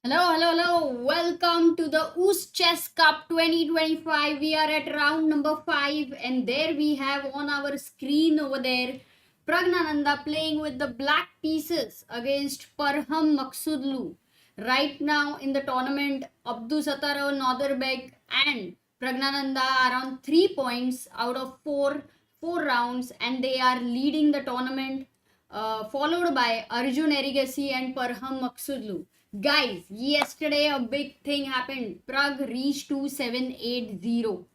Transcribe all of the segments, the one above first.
Hello. Welcome to the UzChess Cup 2025. We are at round number 5, and there we have on our screen over there Praggnanandhaa playing with the black pieces against Parham Maghsoodloo. Right now in the tournament, Abdusattorov, Nodirbek, and Praggnanandhaa are on 3 points out of 4 rounds, and they are leading the tournament, followed by Arjun Erigaisi and Parham Maghsoodloo. Guys, yesterday a big thing happened. Pragg reached 2780.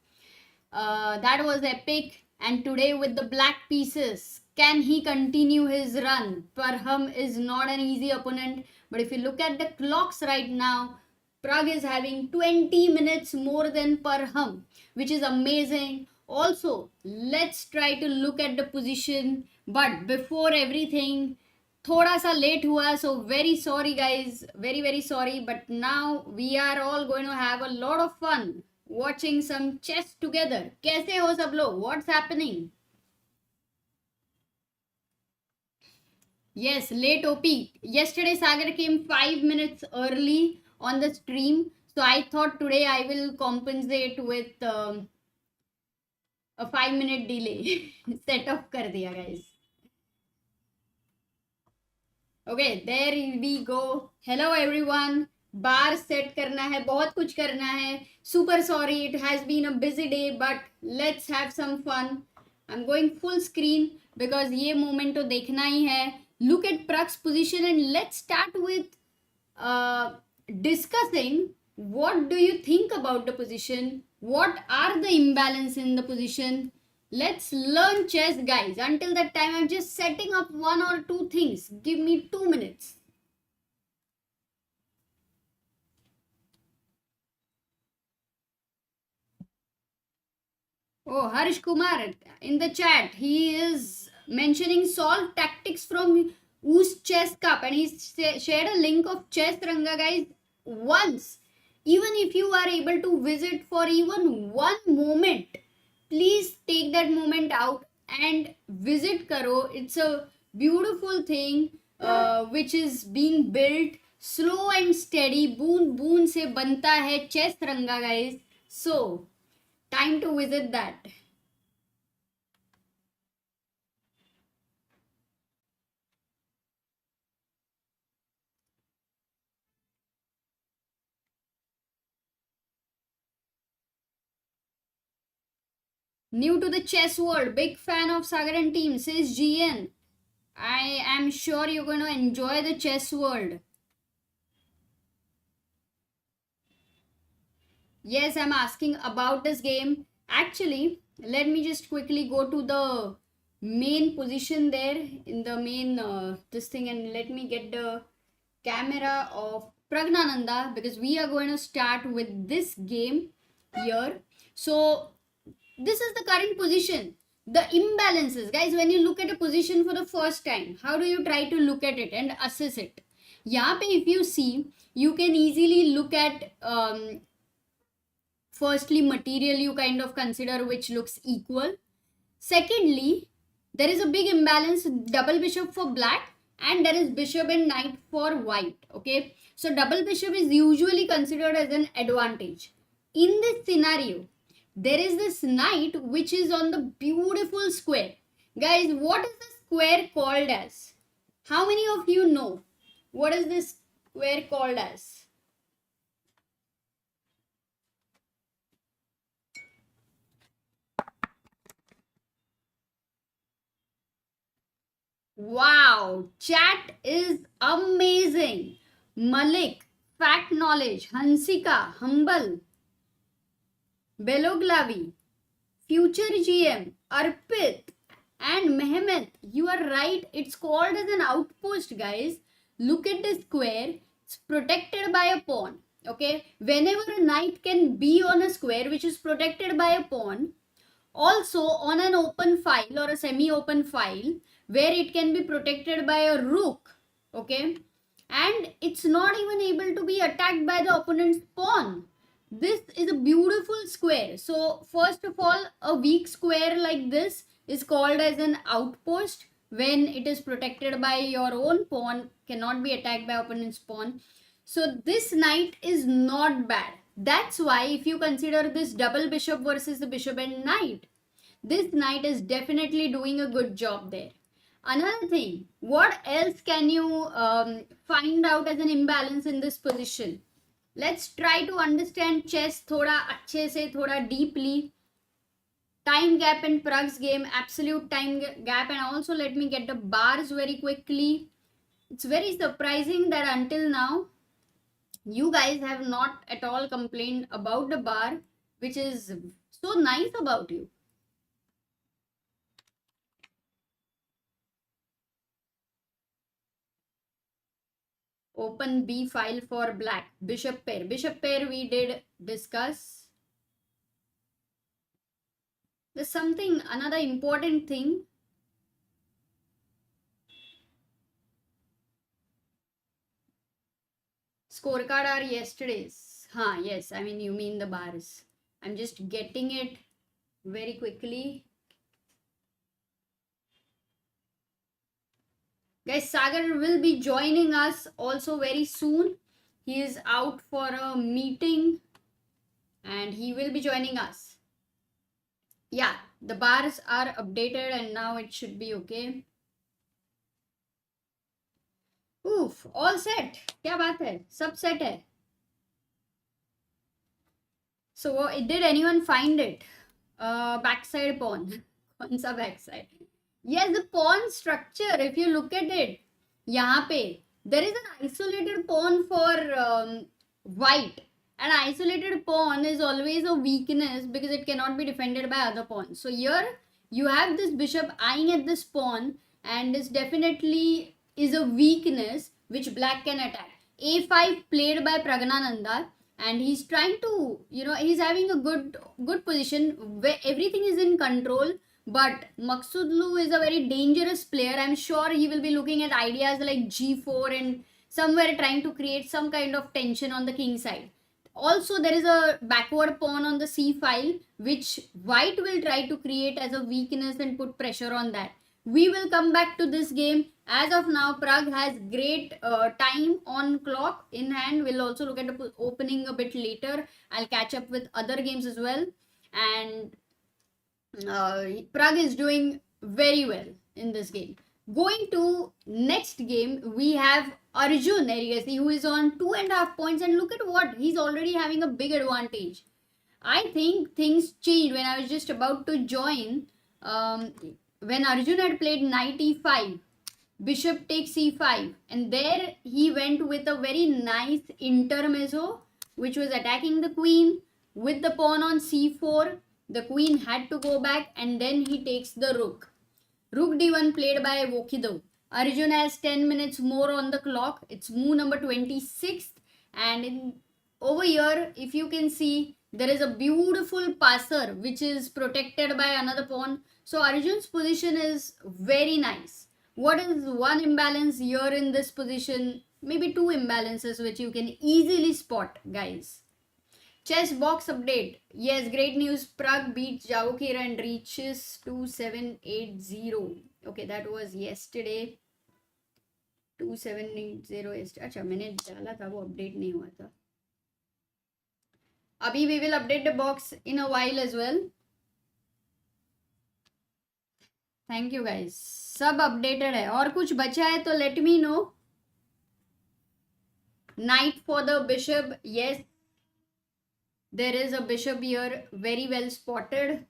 That was epic. And today with the black pieces, can he continue his run? Parham is not an easy opponent. But if you look at the clocks right now, Pragg is having 20 minutes more than Parham, which is amazing. Also, let's try to look at the position. But before everything, थोड़ा सा late हुआ, so very sorry guys, very sorry, but now we are all going to have a lot of fun watching some chess together. कैसे हो सब लोग? What's happening? Yes, late OP. Yesterday Sagar came 5 minutes early on the stream, so I thought today I will compensate with a 5-minute delay. Set off कर दिया guys. Okay, there we go. Hello everyone. Bar set करना है, बहुत कुछ करना है. Super sorry, it has been a busy day, but let's have some fun. I'm going full screen because ये moment तो देखना ही है. Look at Pragg's position and let's start with discussing what do you think about the position? What are the imbalance in the position? Let's learn chess, guys. Until that time, I'm just setting up 1 or 2 things. Give me 2 minutes. Oh, Harish Kumar in the chat. He is mentioning solve tactics from UzChess Cup. And he shared a link of Chess Ranga, guys. Once, even if you are able to visit for even one moment, please take that moment out and visit karo. It's a beautiful thing which is being built slow and steady. Boon boon se banta hai chess ranga, guys. So time to visit that. New to the chess world, big fan of Sagar and team, says GN. I am sure you're going to enjoy the chess world. Yes, I'm asking about this game. Actually, let me just quickly go to the main position there in the main this thing, and let me get the camera of Praggnanandhaa because we are going to start with this game here. So this is the current position. The imbalances, guys, when you look at a position for the first time, how do you try to look at it and assess it? यहाँ पे if you see, you can easily look at firstly material you kind of consider which looks equal. Secondly, there is a big imbalance, double bishop for black, and there is bishop and knight for white. Okay, so double bishop is usually considered as an advantage. In this scenario, there is this knight which is on the beautiful square. Guys, what is the square called as? How many of you know what is this square called as? Wow, chat is amazing. Malik, Fat Knowledge, Hansika, Humble, Beloglavi, Future GM, Arpit, and Mehmet. You are right. It's called as an outpost, guys. Look at the square. It's protected by a pawn. Okay. Whenever a knight can be on a square which is protected by a pawn, also on an open file or a semi-open file where it can be protected by a rook. Okay. And it's not even able to be attacked by the opponent's pawn. This is a beautiful square. So first of all, a weak square like this is called as an outpost when it is protected by your own pawn, cannot be attacked by opponent's pawn. So this knight is not bad. That's why if you consider this double bishop versus the bishop and knight, this knight is definitely doing a good job there. Another thing, what else can you find out as an imbalance in this position? Let's try to understand chess thoda अच्छे से, thoda deeply. Time gap in Pragg's game, absolute time gap, and also let me get the bars very quickly. It's very surprising that until now, you guys have not at all complained about the bar, which is so nice about you. Open B file for black. Bishop pair. Bishop pair we did discuss. There's something, another important thing. Scorecard are yesterday's. Yes, I mean you mean the bars. I'm just getting it very quickly. Guys, Sagar will be joining us also very soon. He is out for a meeting and he will be joining us. Yeah, the bars are updated and now it should be okay. Oof, all set. क्या बात है? सब set है. So, did anyone find it? Backside pawn. कौन सा backside? Yes, the pawn structure, if you look at it, यहाँ पे, there is an isolated pawn for white. An isolated pawn is always a weakness because it cannot be defended by other pawns. So here, you have this bishop eyeing at this pawn and this definitely is a weakness which black can attack. A5 played by Praggnanandhaa and he's trying to, he's having a good position where everything is in control. But Maghsoodloo is a very dangerous player. I'm sure he will be looking at ideas like g4 and somewhere trying to create some kind of tension on the king side. Also, there is a backward pawn on the c file which white will try to create as a weakness and put pressure on that. We will come back to this game. As of now, Pragg has great time on clock in hand. We'll also look at the opening a bit later. I'll catch up with other games as well. And Pragg is doing very well in this game. Going to next game, we have Arjun Erigaisi, who is on 2.5 points, and look at what he's already having a big advantage. I think things changed when I was just about to join. When Arjun had played knight e5, bishop takes e5, and there he went with a very nice intermezzo, which was attacking the queen with the pawn on c4. The queen had to go back and then he takes the rook. Rook d1 played by Vokhidov. Arjun has 10 minutes more on the clock. It's move number 26. And over here, if you can see, there is a beautiful passer which is protected by another pawn. So Arjun's position is very nice. What is one imbalance here in this position? Maybe two imbalances which you can easily spot, guys. Chess box update. Yes, great news. Pragg beats Javokhir and reaches 2780. Okay, that was yesterday. 2780 yesterday. अच्छा मैंने डाला था वो update नहीं हुआ था. अभी we will update the box in a while as well. Thank you guys. सब updated है. और कुछ बचा है तो let me know. Knight for the bishop. Yes. There is a bishop here, very well spotted.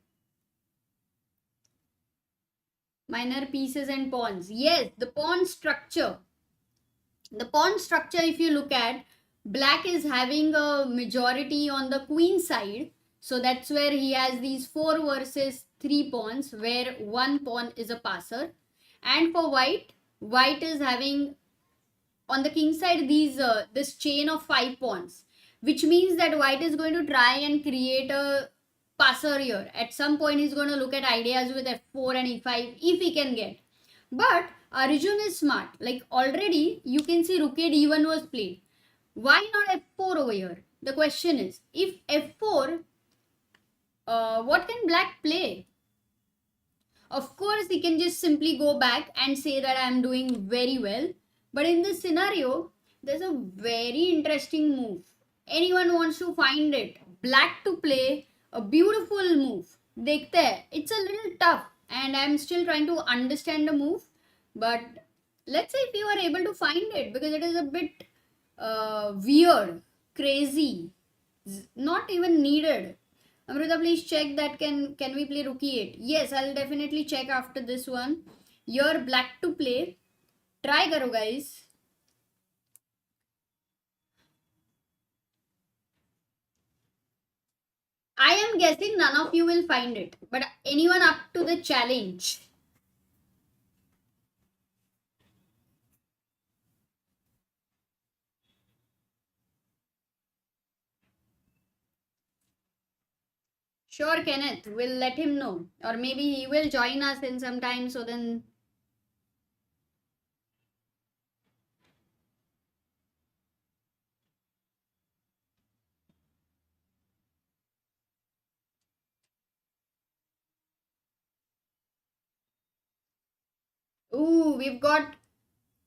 Minor pieces and pawns. Yes, the pawn structure. The pawn structure, if you look at, black is having a majority on the queen side. So that's where he has these 4 versus 3 pawns, where one pawn is a passer. And for white, white is having on the king side these this chain of 5 pawns. Which means that white is going to try and create a passer here. At some point, he's going to look at ideas with f4 and e5 if he can get. But Arjun is smart. Like already, you can see rook d1 was played. Why not f4 over here? The question is, if f4, what can black play? Of course, he can just simply go back and say that I am doing very well. But in this scenario, There's a very interesting move. Anyone wants to find it? Black to play a beautiful move. Dekhte hai. It's a little tough and I'm still trying to understand the move. But let's say if you are able to find it, because it is a bit weird, crazy, not even needed. Amrita, please check that can we play Rookie 8? Yes, I'll definitely check after this one. You're black to play. Try karo guys. I am guessing none of you will find it, but anyone up to the challenge? Sure, Kenneth. We'll let him know. Or maybe he will join us in some time, so then... Ooh, we've got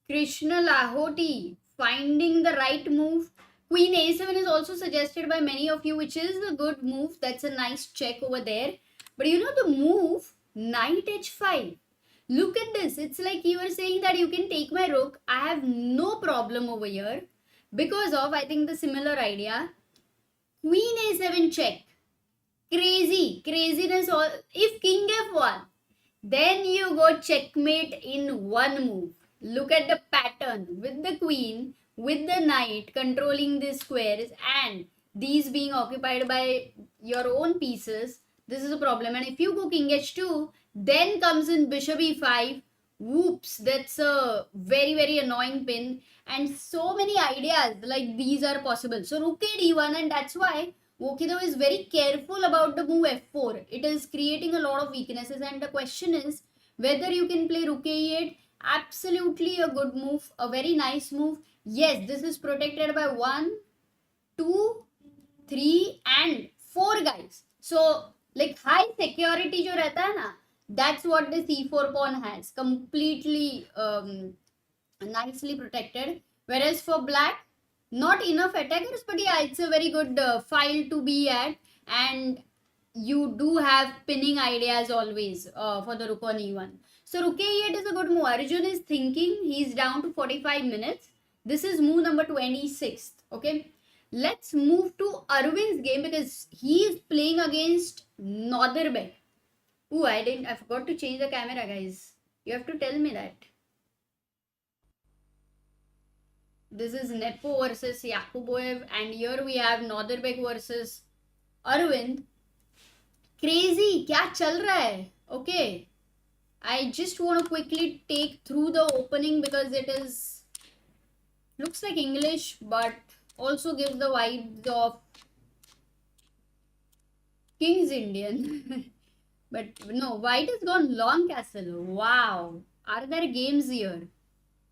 Krishna Lahoti finding the right move. Queen A7 is also suggested by many of you, which is a good move. That's a nice check over there. But you know the move, Knight H5. Look at this. It's like you were saying that you can take my rook. I have no problem over here. Because of, I think, the similar idea. Queen A7 check. Crazy. Craziness. All. If King F1, then you go checkmate in one move. Look at the pattern with the queen, with the knight controlling these squares and these being occupied by your own pieces. This is a problem. And if you go king h2, then comes in bishop e5. Whoops, that's a very, very annoying pin. And so many ideas like these are possible. So rook d1, and that's why Vokhidov is very careful about the move f4. It is creating a lot of weaknesses, and the question is whether you can play rook a8. Absolutely a good move, a very nice move. Yes, this is protected by 1, 2, 3 and 4 guys. So like high security jo rehta hai na, that's what the c4 pawn has. Completely nicely protected. Whereas for black, not enough attackers, but yeah, it's a very good file to be at, and you do have pinning ideas always for the rook on e1. So rook a8 is a good move. Arjun is thinking, he's down to 45 minutes. This is move number 26. Okay, let's move to Arvind's game because he is playing against Nodirbek. Ooh, I forgot to change the camera, guys. You have to tell me that. This is Nepo versus Yakubboev, and here we have Nodirbek versus Arvind. Crazy, क्या चल रहा है? Okay, I just want to quickly take through the opening because it is looks like English, but also gives the vibes of King's Indian. But no, white has gone long castle. Wow, are there games here?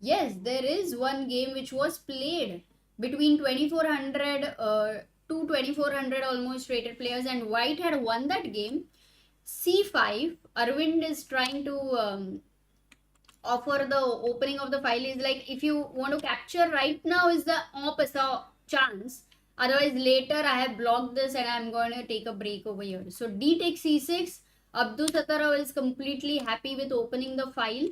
Yes, there is one game which was played between 2400 to 2400 almost rated players, and white had won that game. c5, Arvind is trying to offer the opening of the file is like, if you want to capture right now is the opposite chance. Otherwise later I have blocked this and I'm going to take a break over here. So d takes c6. Abdusattorov is completely happy with opening the file.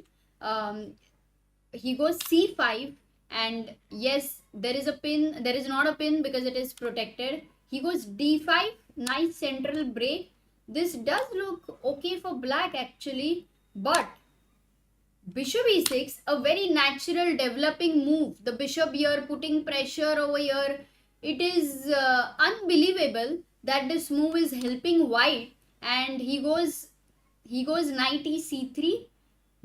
He goes c5, and yes, there is a pin. There is not a pin because it is protected. He goes d5. Nice central break. This does look okay for black actually, but bishop e6, a very natural developing move. The bishop here putting pressure over here. It is unbelievable that this move is helping white, and he goes knight e c3,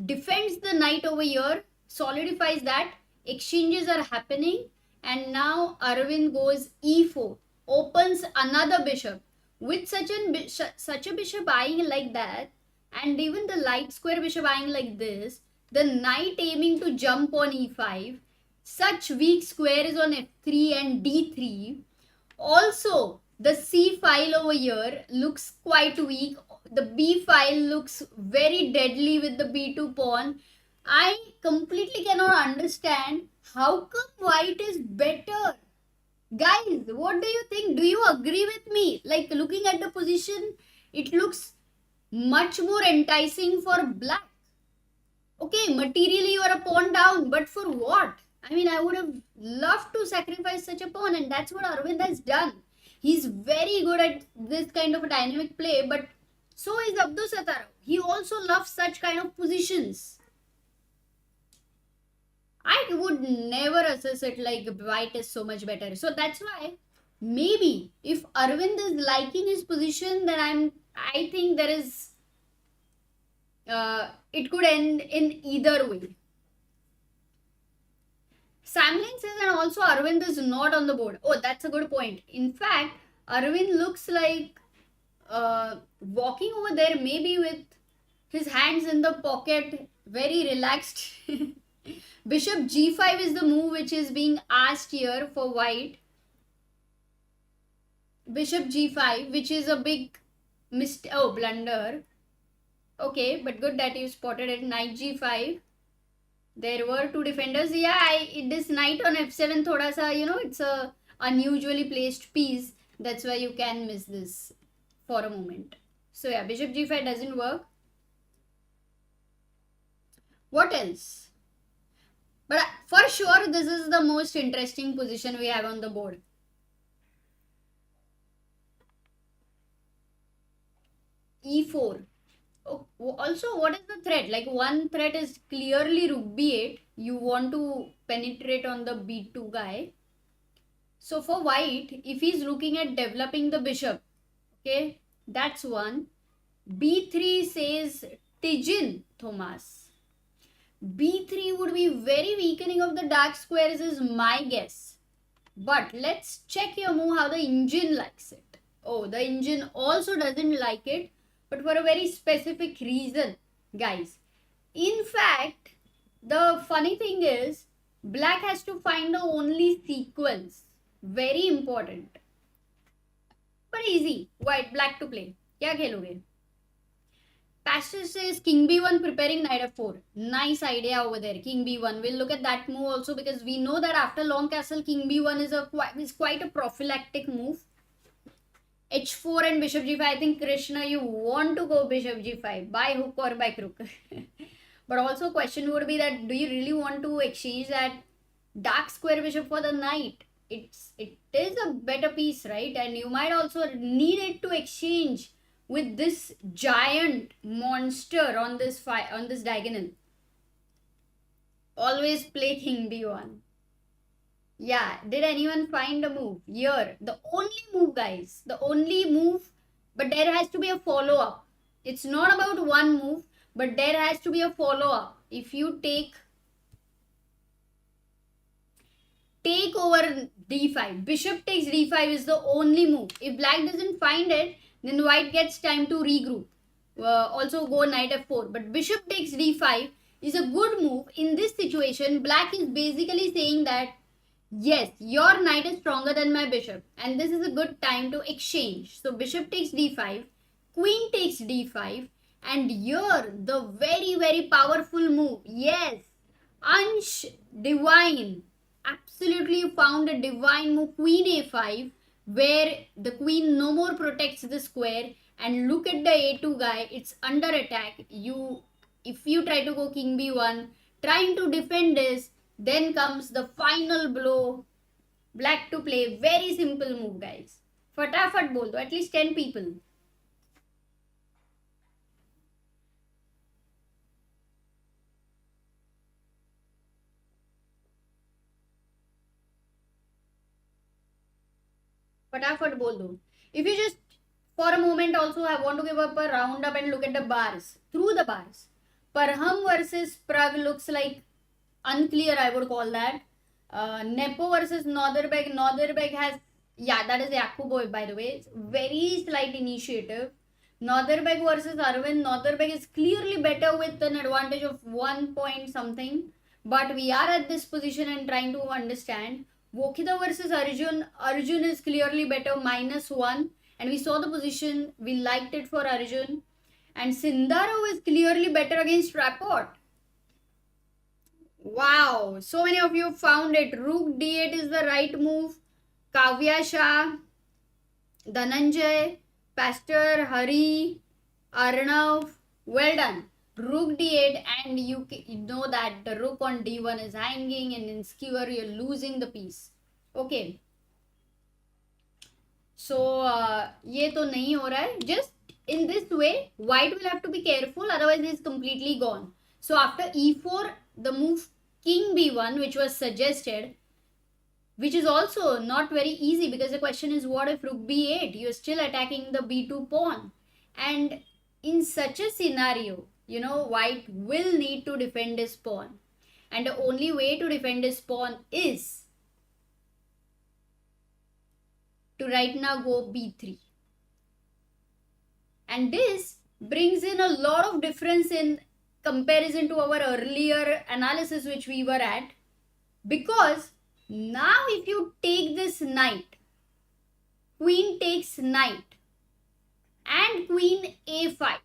defends the knight over here, solidifies that. Exchanges are happening, and now Arvind goes e4, opens another bishop. With such a bishop eyeing like that, and even the light square bishop eyeing like this, the knight aiming to jump on e5, such weak squares on f3 and d3. Also, the c file over here looks quite weak. The b file looks very deadly with the b2 pawn. I completely cannot understand How come white is better? Guys, what do you think? Do you agree with me? Like, looking at the position, it looks much more enticing for black. Okay, materially you are a pawn down, but for what? I mean, I would have loved to sacrifice such a pawn, and that's what Arvind has done. He's very good at this kind of a dynamic play, but so is Abdusattorov. He also loves such kind of positions. I would never assess it like white is so much better. So that's why maybe if Arvind is liking his position, then I think there is it could end in either way. Samlin says, and also Arvind is not on the board. Oh, that's a good point. In fact, Arvind looks like walking over there, maybe with his hands in the pocket, very relaxed. Bishop g5 is the move which is being asked here for white. Bishop g5, which is a big blunder. Okay, but good that you spotted it. Knight g5. There were two defenders. Yeah, this knight on f7 thoda sa, it's a unusually placed piece. That's why you can miss this for a moment. So yeah, bishop g5 doesn't work. What else? But for sure, this is the most interesting position we have on the board. e4. Oh, also, what is the threat? Like, one threat is clearly rook b8. You want to penetrate on the b2 guy. So for white, if he's looking at developing the bishop, okay, that's one. b3 says Tijin Thomas. b3 would be very weakening of the dark squares is my guess. But let's check your move how the engine likes it. Oh, the engine also doesn't like it, but for a very specific reason, guys. In fact, the funny thing is, black has to find the only sequence. Very important. But easy. Black to play. क्या खेलोगे? Pastor says King b1 preparing knight f4. Nice idea over there. King b1. We'll look at that move also because we know that after long castle, King b1 is quite a prophylactic move. h4 and bishop g5. I think Krishna, you want to go bishop g5 by hook or by crook. But also question would be that do you really want to exchange that dark square bishop for the knight? It is a better piece, right? And you might also need it to exchange with this giant monster on this diagonal. Always play king b1. Yeah, did anyone find a move? Here, the only move, guys. The only move, but there has to be a follow-up. It's not about one move, but there has to be a follow-up. If you take over d5, bishop takes d5 is the only move. If black doesn't find it, then white gets time to regroup. Also go knight f4. But bishop takes d5 is a good move. In this situation, black is basically saying that, yes, your knight is stronger than my bishop. And this is a good time to exchange. So bishop takes d5, queen takes d5. And here, the very, very powerful move. Yes, Ansh, divine. Absolutely, you found a divine move, queen a5, where the queen no more protects the square. And look at the a2 guy, it's under attack. If you try to go king b1, trying to defend this, then comes the final blow. Black to play. Very simple move, guys. Fatafat bol do, at least 10 people. Fatafat bol do. If you just for a moment also I want to give up a roundup and look at the bars. Through the bars. Parham versus Pragg looks like unclear, I would call that. Nepo versus Nodirbek. Nodirbek has, yeah, that is Yakubboev, by the way. It's very slight initiative. Nodirbek versus Arvind. Nodirbek is clearly better with an advantage of 1 point something. But we are at this position and trying to understand. Vokhidov versus Arjun. Arjun is clearly better, -1. And we saw the position. We liked it for Arjun. And Sindarov is clearly better against Rapport. Wow, so many of you found it. Rook d8 is the right move. Kavya Shah, Dhananjay, Pastor Hari, Arnav, well done. Rook d8, and you know that the rook on d1 is hanging, and in skewer you're losing the piece. Okay. So ये तो नहीं हो रहा है. Just in this way, white will have to be careful, otherwise he is completely gone. So after e4, the move king b1, which was suggested, which is also not very easy, because the question is, what if rook b8? You're still attacking the b2 pawn. And in such a scenario, you know, white will need to defend his pawn. And the only way to defend his pawn is to right now go b3. And this brings in a lot of difference in comparison to our earlier analysis which we were at, because now if you take this knight, queen takes knight and queen a5,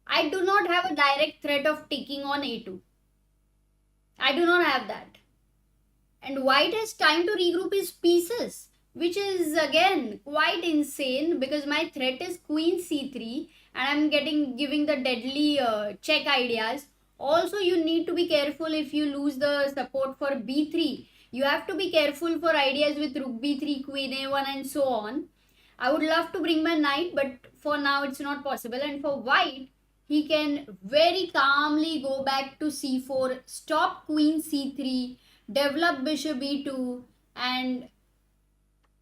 I do not have a direct threat of taking on a2. I do not have that. And white has time to regroup his pieces, which is again quite insane, because my threat is queen c3 and I'm giving the deadly check ideas. Also, you need to be careful if you lose the support for b3. You have to be careful for ideas with rook b3, queen a1 and so on. I would love to bring my knight, but for now it's not possible. And for white, he can very calmly go back to c4, stop queen c3, develop bishop e2, and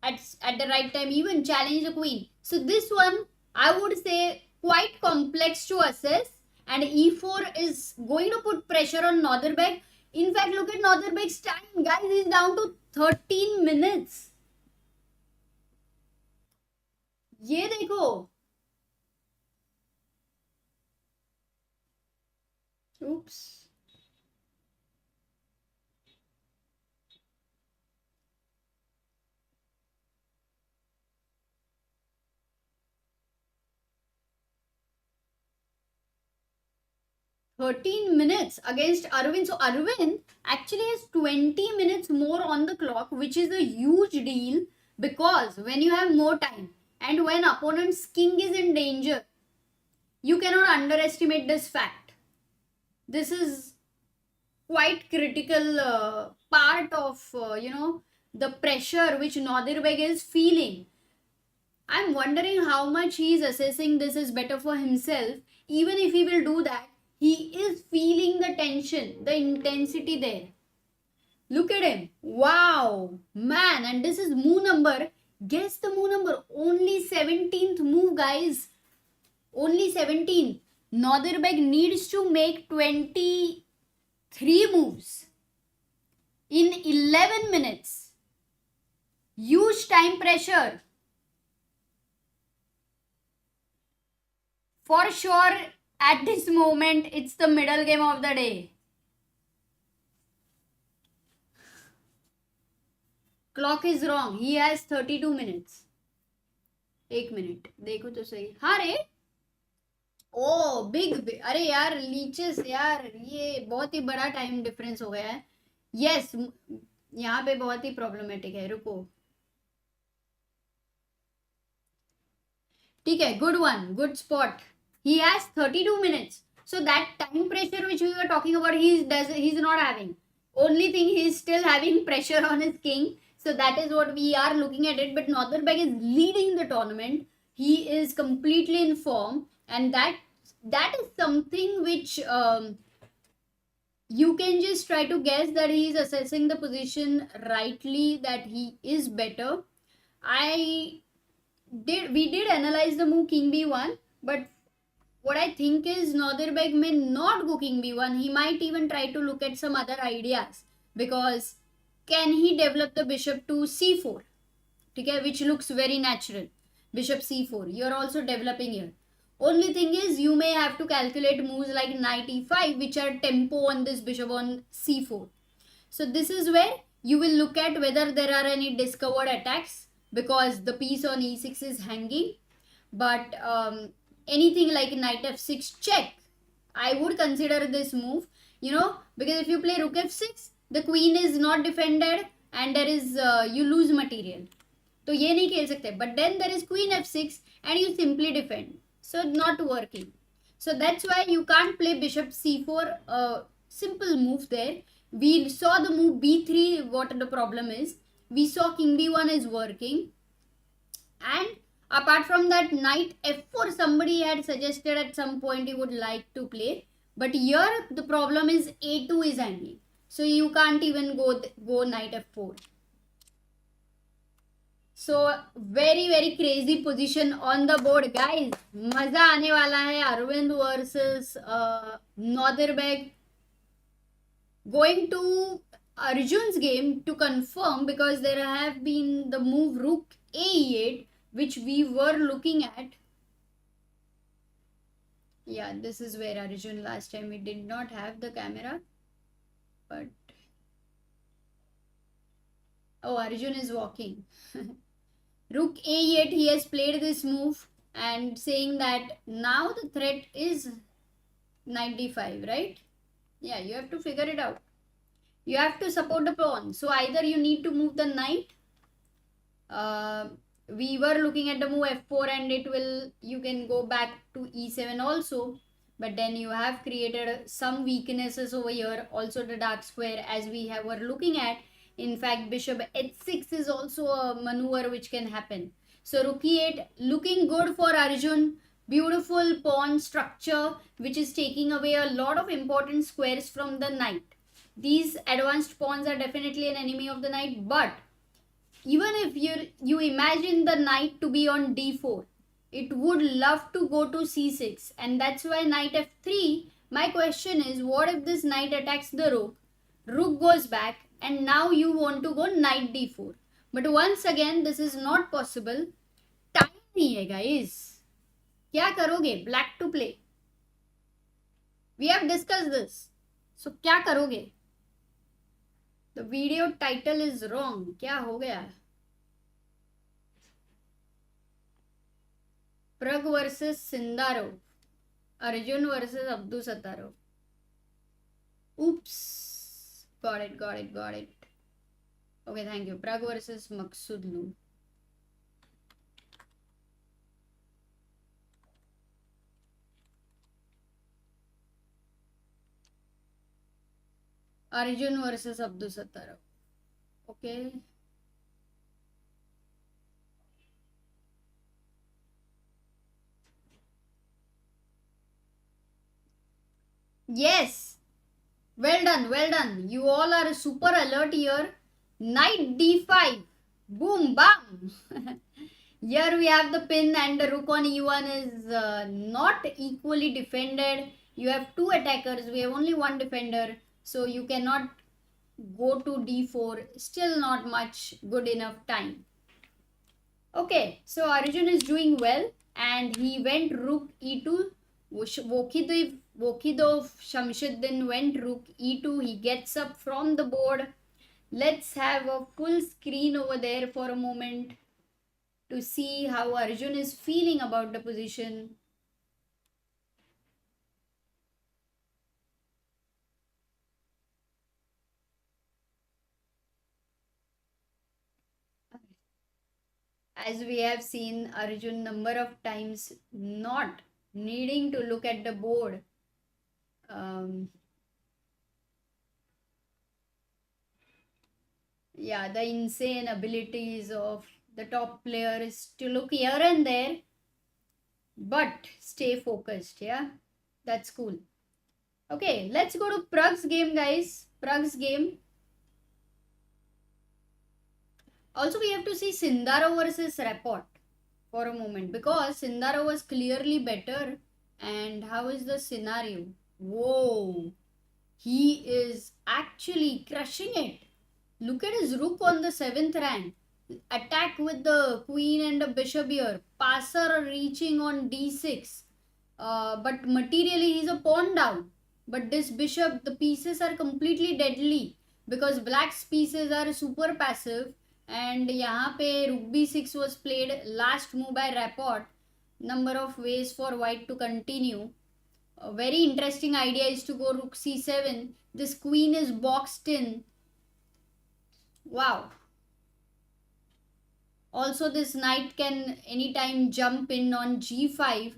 at the right time even challenge the queen. So this one, I would say, quite complex to assess, and e4 is going to put pressure on Nodirbek. In fact, look at Nodirbek's time, guys. He's down to 13 minutes. ये देखो. Oops. $13 against Arvind. So Arvind actually has 20 minutes more on the clock, which is a huge deal, because when you have more time and when opponent's king is in danger, you cannot underestimate this fact. This is quite critical part of, the pressure which Nodirbek is feeling. I'm wondering how much he is assessing this is better for himself. Even if he will do that, he is feeling the tension, the intensity there. Look at him. Wow, man. And this is move number. Guess the move number. Only 17th move, guys. Only 17th. Nodirbek needs to make 23 moves in 11 minutes. Huge time pressure. For sure, at this moment, it's the middle game of the day. Clock is wrong. He has 32 minutes. 1 minute. देखो तो सही. हाँ रे. ओ big. अरे यार leches यार, ये बहुत ही बड़ा टाइम डिफरेंस हो गया है. यस, यहाँ पे बहुत ही प्रॉब्लमेटिक है. रुको. ठीक है. Good one. Good spot. He has 32 minutes. So that time pressure which we were talking about, he's not having. Only thing, he's still having pressure on his king. So that is what we are looking at it. But Nodirbek is leading the tournament. He is completely in form. And that is something which you can just try to guess that he is assessing the position rightly, that he is better. We did analyze the move king b1, but what I think is Nodirbek may not go king b1. He might even try to look at some other ideas, because can he develop the bishop to c4? Okay, which looks very natural. Bishop c4. You're also developing here. Only thing is, you may have to calculate moves like knight e5, which are tempo on this bishop on c4. So this is where you will look at whether there are any discovered attacks, because the piece on e6 is hanging. But anything like knight f6 check, I would consider this move. because if you play rook f6, the queen is not defended and there is you lose material. तो ये नहीं खेल सकते. But then there is queen f6 and you simply defend. So not working. So that's why you can't play bishop c4. Simple move there. We saw the move b3, what the problem is. We saw king b1 is working. And apart from that, knight f4, somebody had suggested at some point he would like to play. But here the problem is a2 is handling. So you can't even go knight f4. So very crazy position on the board, guys. मजा आने वाला है. Arvind versus Nodirbek. Going to Arjun's game to confirm, because there have been the move rook a8, which we were looking at. Yeah, this is where Arjun last time we did not have the camera, but oh, Arjun is walking. Rook a8, he has played this move and saying that now the threat is knight d5, right? Yeah, you have to figure it out. You have to support the pawn. So either you need to move the knight. We were looking at the move f4 and you can go back to e7 also. But then you have created some weaknesses over here. Also the dark square as were looking at. In fact, bishop h6 is also a maneuver which can happen. So rook e8 looking good for Arjun. Beautiful pawn structure which is taking away a lot of important squares from the knight. These advanced pawns are definitely an enemy of the knight, but even if you imagine the knight to be on d4, it would love to go to c6, and that's why knight f3. My question is, what if this knight attacks the rook goes back, and now you want to go knight d4? But once again, this is not possible. Time nahi hai, guys. क्या करोगे? Black to play. We have discussed this. So क्या करोगे? The video title is wrong. क्या हो गया? Pragg versus Sindarov. Arjun versus Abdusattorov. Oops. Got it. Okay, thank you. Pragg versus Maghsoodloo. Arjun versus Abdusattorov. Okay. Yes. Well done. You all are super alert here. Knight d5. Boom, bam. Here we have the pin and the rook on e1 is not equally defended. You have two attackers. We have only one defender. So you cannot go to d4. Still not much good enough time. Okay, so Arjun is doing well and he went rook e2. Vokhidov, Shamsiddin went rook e2. He gets up from the board. Let's have a full screen over there for a moment to see how Arjun is feeling about the position. As we have seen Arjun number of times not needing to look at the board. Yeah, the insane abilities of the top players to look here and there, but stay focused. Yeah, that's cool. Okay, let's go to Pragg's game, guys. Pragg's game. Also, we have to see Sindarov versus Rapport for a moment, because Sindarov was clearly better. And how is the scenario? Whoa, he is actually crushing it. Look at his rook on the 7th rank. Attack with the queen and the bishop here. Passer reaching on d6. But materially he's a pawn down. But this bishop, the pieces are completely deadly, because black's pieces are super passive. And यहाँ पे rook b6 was played, last move by Rapport. Number of ways for white to continue. A very interesting idea is to go rook c7. This queen is boxed in. Wow. Also, this knight can anytime jump in on g5,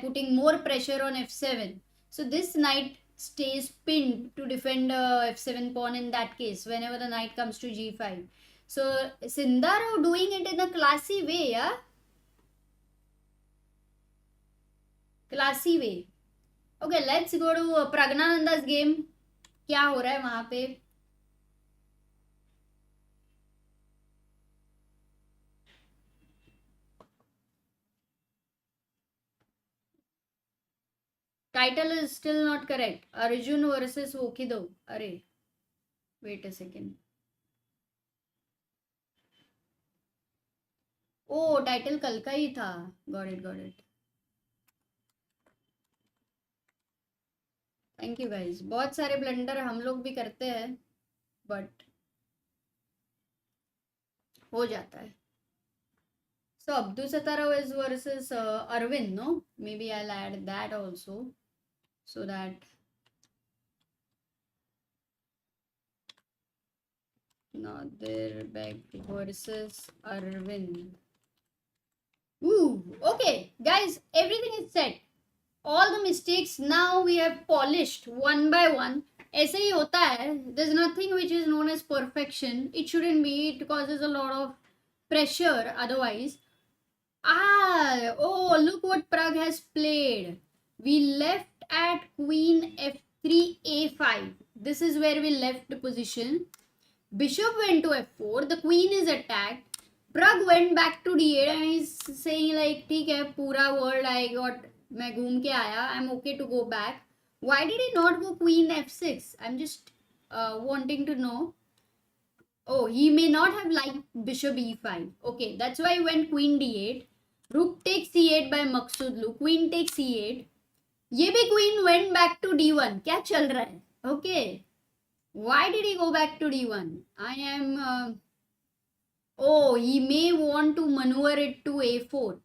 putting more pressure on f7. So this knight stays pinned to defend f7 pawn in that case, whenever the knight comes to g5. So Sindarov doing it in a classy way, yeah? Classy way. Okay, let's go to Praggnanandhaa's game. क्या हो रहा है वहाँ पे? Title is still not correct. Arjun versus Vokhidov. Arey. Wait a second. Oh, title कल का ही था. Got it. Thank you guys. बहुत सारे ब्लंडर हम लोग भी करते हैं, but हो जाता है. So Abdusattorov is versus Arvind, no? Maybe I'll add that also, so that Nodirbek versus Arvind. Ooh, okay, guys, everything is set. All the mistakes now we have polished one by one. ऐसे ही होता है. There's nothing which is known as perfection. It shouldn't be. It causes a lot of pressure otherwise. Oh, look what Pragg has played. We left at queen f3 a5. This is where we left the position. Bishop went to f4. The queen is attacked. Pragg went back to d8 and he's saying like, ठीक है, पूरा world I got, मैं घूम के आया, I'm okay to go back. Why did he not go queen f6? I'm just wanting to know. Oh, he may not have liked bishop e5. Okay, that's why he went queen d8. Rook takes c8 by Maghsoodloo. Queen takes c8. ये भी queen went back to d1. क्या चल रहा है? Okay. Why did he go back to d1? I am... oh, he may want to maneuver it to a4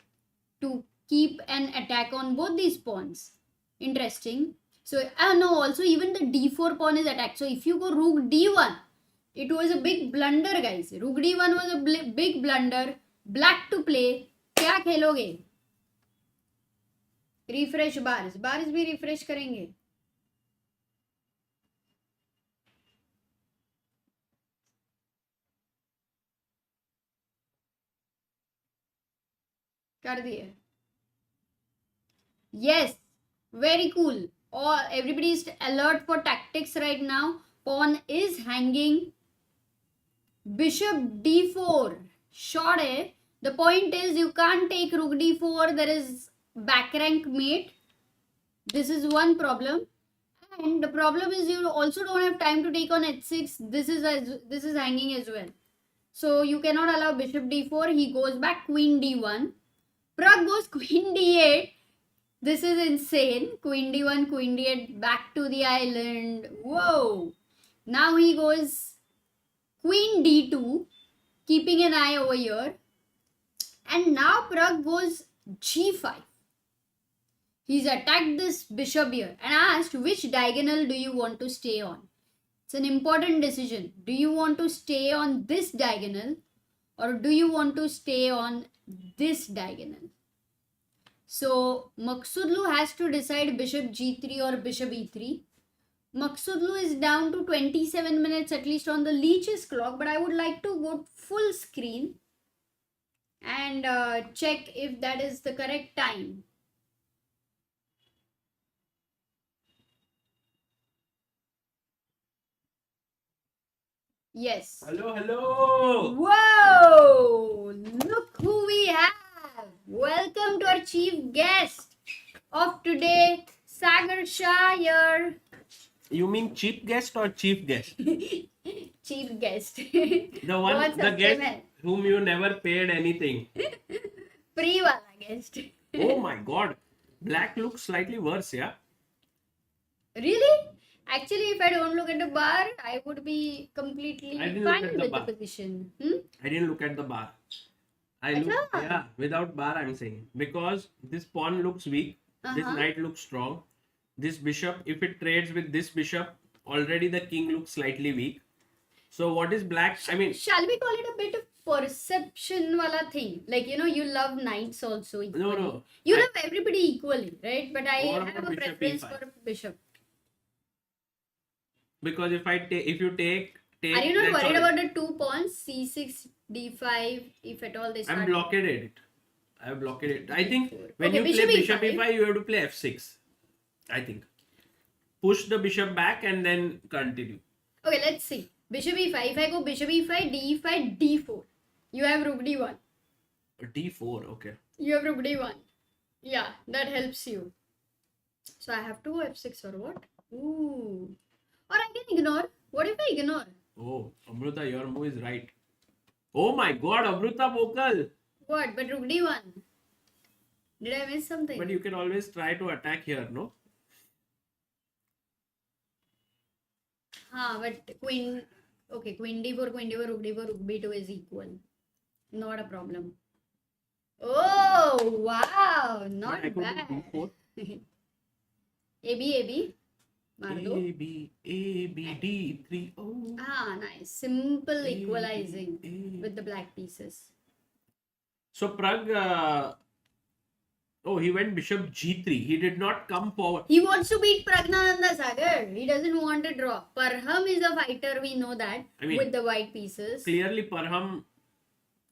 to keep an attack on both these pawns. Interesting. So, no, also even the d4 pawn is attacked. So, if you go rook d1, it was a big blunder, guys. Rook d1 was a big blunder. Black to play. क्या खेलोगे? Refresh bars. Bars भी refresh करेंगे. कर दिए. Yes, very cool. Everybody is alert for tactics right now. Pawn is hanging. Bishop d4. Short है. The point is you can't take rook d4. There is back rank mate. This is one problem. And the problem is you also don't have time to take on h6. This is hanging as well. So you cannot allow bishop d4. He goes back queen d1. Pragg goes queen d8. This is insane. Queen d1, queen d8, back to the island. Whoa. Now he goes queen d2, keeping an eye over here. And now Pragg goes g5. He's attacked this bishop here and asked which diagonal do you want to stay on. It's an important decision. Do you want to stay on this diagonal or do you want to stay on this diagonal? So Maghsoodloo has to decide bishop g3 or bishop e3. Maghsoodloo is down to 27 minutes at least on the Leach's clock, but I would like to go full screen and check if that is the correct time. Yes. Hello. Whoa! Look who we have. Welcome to our chief guest of today, Sagar Shah here. You mean cheap guest or chief guest? Chief guest. The guest whom you never paid anything. Free wala guest. Oh my god. Black looks slightly worse, yeah? Really? Actually, if I don't look at the bar, I would be completely fine with the position. I didn't look at the bar. Without bar I'm saying. Because this pawn looks weak. This knight looks strong. this bishop, if it trades with this bishop, already the king looks slightly weak. So what is black? I mean, shall we call it a bit of perception wala thing? Like, you know, you love knights also equally. No. You love everybody equally, right? But I What have about a bishop preference E5? for bishop. Because if you take, Are you not that's worried all. about the 2 pawns? C6, D5, if at all they start. I'm blockaded it. I have blockaded it. I think when Okay, you play bishop bishop E5. E5, you have to play F6. I think. Push the bishop back and then continue. Okay, let's see. Bishop E5. If I go bishop E5, D5, D4. You have rook D1. D4, okay. You have rook D1. Yeah, that helps you. So I have to go F6 or what? Ooh. Or I can ignore. What if I ignore? Oh, Amruta, your move is right. Oh my god, Amruta vocal. What? But rook D1. Did I miss something? But you can always try to attack here, no? But queen. Okay, queen D4, rook D4, rook B2 is equal. Not a problem. Oh, wow. Not I go to bad. D4. AB. Mardo. A, B, D3. Oh. Nice. Simple equalizing with the black pieces. So Pragg, he went bishop G3. He did not come forward. He wants to beat Praggnanandhaa Sagar. He doesn't want to draw. Parham is a fighter, we know that, I mean, with the white pieces. Clearly Parham.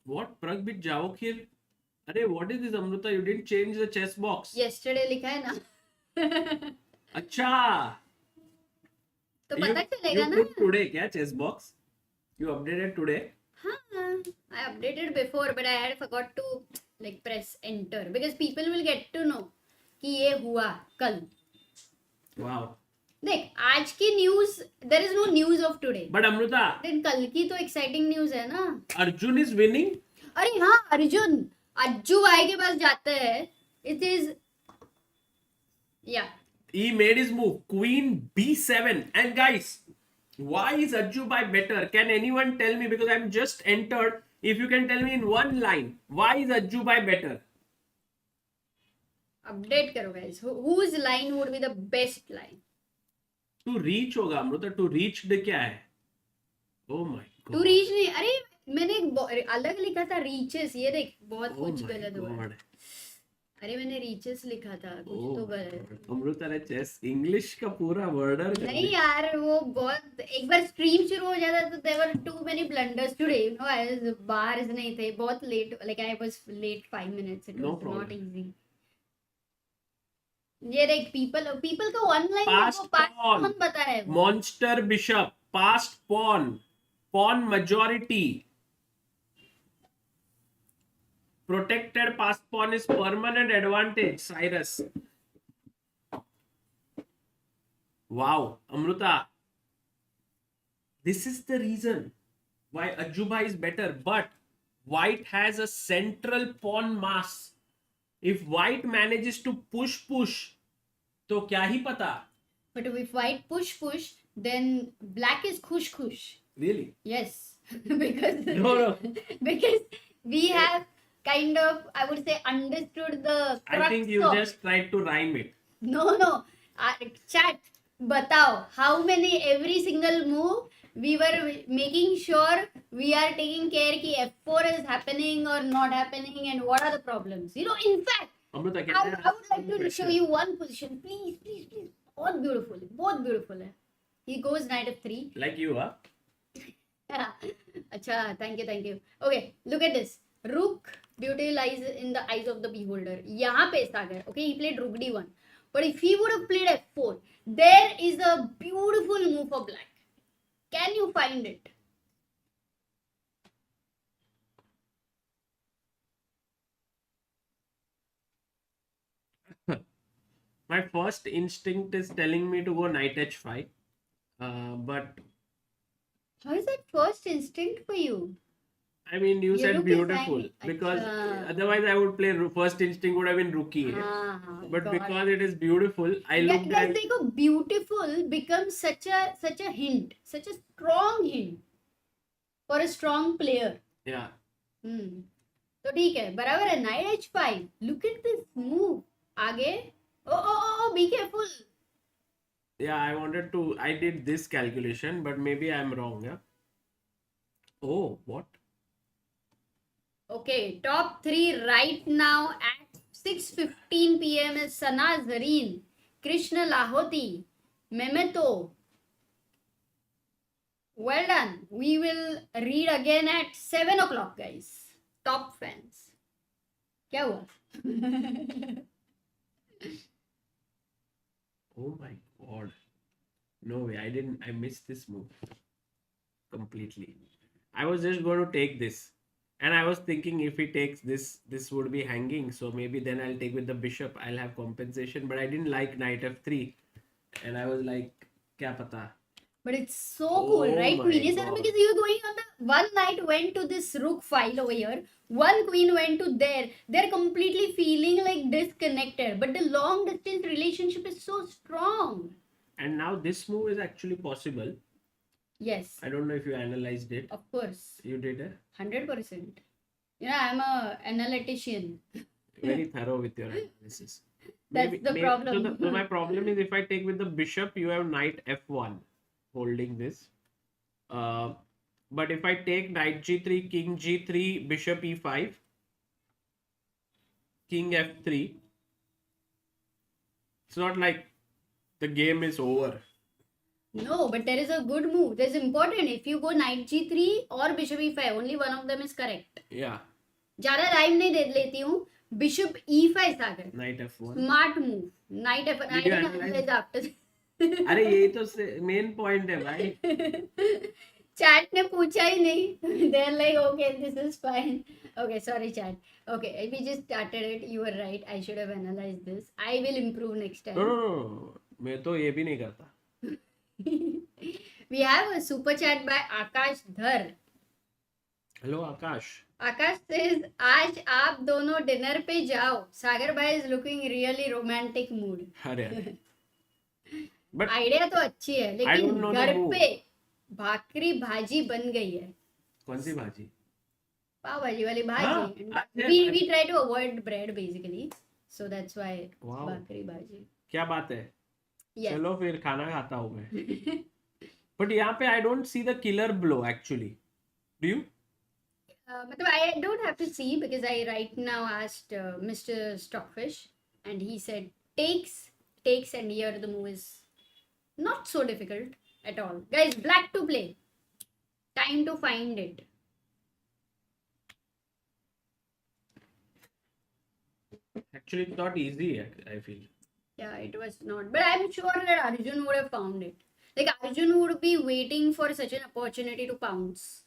What? Pragg beat Javokhir? Arey, what is this, Amruta? You didn't change the chess box. Yesterday लिखा है ना. अच्छा. तो पता चलेगा you ना. put today क्या chess box? You updated today? I updated before, but I had forgot to like press enter because people will get to know कि ये हुआ कल. Wow. देख आज की news, there is no news of today. But Amruta, then कल की तो exciting news है ना. Arjun is winning. अरे हाँ, अर्जुन अज्जू भाई के पास जाते हैं. It is, yeah. He made his move. Queen B7. And guys, why is Ajju Bhai better? Can anyone tell me? Because I'm just entered. If you can tell me in one line, why is Ajju Bhai better? Update करो guys. Whose line would be the best line? To reach होगा Amruta. To reach the क्या है? Oh my god. To reach नहीं. अरे मैंने अलग लिखा था reaches. ये देख बहुत Oh कुछ my गलत हुआ. god. अरे मैंने reaches लिखा था कुछ Oh तो my गलत. god. Amruta ने chess English का पूरा वर्डर कर नहीं दिया. यार वो बहुत एक बार स्ट्रीम शुरू हो जाता तो there were too many blunders today. You know, I was bars नहीं थे बहुत late. Like I was late 5 minutes. It No was problem. not easy. ये देख people का online Passed को पास pawn. कौन बता है वो? Monster bishop. Passed pawn. Pawn majority. Protected passed pawn is permanent advantage, Cyrus. Wow, Amruta. This is the reason why Ajju Bhai is better. But white has a central pawn mass. If white manages to push, तो क्या ही पता? But if white push, then black is khush. Really? Yes, because No. because we have kind of, I would say, understood the crux I think you of. just tried to rhyme it. No. Chat, batao, how many every single move we were making sure we are taking care ki F4 is happening or not happening and what are the problems. You know, in fact, Amruta, I would like to show you one position. Please. बहुत beautiful है. He goes knight f3. Like you, huh? अच्छा, thank you. Okay, look at this. Rook beauty lies in the eyes of the beholder. यहाँ पे सागर. Okay, he played rook d1. But if he would have played f4, there is a beautiful move for black. Can you find it? My first instinct is telling me to go knight h5. But How is that first instinct for you? I mean, you Your said rook is beautiful. lying- Because Achha. otherwise I would play first instinct would have been rookie. But got because it is beautiful, I Yeah, looked guys, at देखो beautiful becomes such a hint, such a strong hint for a strong player. yeah. तो ठीक है, बराबर है. Knight h5. Look at this move. आगे. Oh, be careful. Yeah, I did this calculation, but maybe I'm wrong. Yeah. Oh, what? Okay, top 3 right now at 6:15 p.m. is Sana Zareen, Krishna Lahoti, Memeto. Well done. We will read again at 7 o'clock, guys. Top fans. क्या हुआ? Oh my God. No way. I missed this move completely. I was just going to take this. And I was thinking if he takes this, this would be hanging. So maybe then I'll take with the bishop. I'll have compensation. But I didn't like knight f3. And I was like, kya pata? But it's so cool, right? my Queen is there God. because you're going on the one knight went to this rook file over here, one queen went to there. They're completely feeling like disconnected, but the long distance relationship is so strong. And now this move is actually possible. Yes, I don't know if you analyzed it. of course, You did it? 100%. You know, I'm a analytician. Very thorough with your analysis. That's the problem. So my problem is if I take with the bishop, you have knight f1 holding this. But if I take knight g3, king g3, bishop e5, king f3, it's not like the game is over. No, but there is a good move. There's important. If you go knight g3 or bishop e5, only one of them is correct. Yeah, ज़्यादा time नहीं दे लेती हूँ. Bishop e5 Sagar. knight f1. Smart move. Knight f1. I Did you didn't analyze? analyze after. अरे यही तो main point है भाई. Chat ने पूछा ही नहीं. They're like, okay, this is fine. Okay, sorry, chat. Okay, we just started it. You were right. I should have analyzed this. I will improve next No, time. no. मैं तो ये भी नहीं करता. We have a super chat by Akash Dhar. Hello Akash. Akash says, आज आप दोनों dinner पे जाओ. सागर भाई is looking really romantic mood. अरे but आइडिया तो अच्छी है, I लेकिन don't know the घर move. पे भाकरी भाजी बन गई है. कौन सी भाजी? पाव भाजी वाली हाँ, भाजी. अच्छा, We try to avoid bread basically, so that's why Wow. भाकरी भाजी. क्या बात है? Yes. चलो फिर खाना खाता हूँ मैं. But यहाँ पे I don't see the killer blow actually. Do you? मतलब I don't have to see because I right now asked Mr. Stockfish and he said takes, and here the move is not so difficult at all. Guys, black to play. Time to find it. Actually, it's not easy. I feel. Yeah, it was not. But I'm sure that Arjun would have found it. Like Arjun would be waiting for such an opportunity to pounce.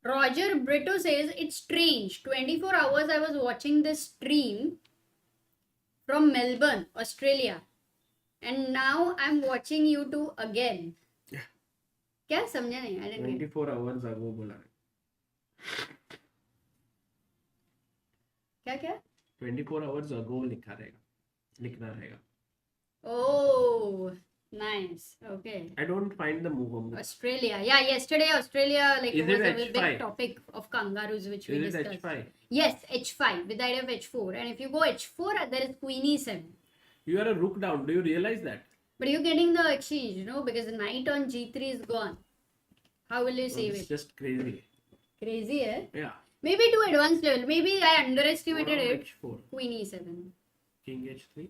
Roger Brito says it's strange. 24 hours I was watching this stream from Melbourne, Australia. And now I'm watching you two again. क्या समझा नहीं? I didn't get it. 24 hours ago बोला. क्या? 24 hours ago लिखना रहेगा. Oh, nice. Okay. I don't find the move. Australia. Yeah, yesterday Australia like Is was it a big H5? topic of kangaroos which we Is it discussed. h5? Yes, h5 with the idea of h4. And if you go h4, there is queen e7. You are a rook down. Do you realize that? But you're getting the exchange, you know, because the knight on g3 is gone. How will you save It's it? just crazy. Crazy, eh? Yeah. Maybe to advanced level. Maybe I underestimated What on it. h4? Queen e7. King h3.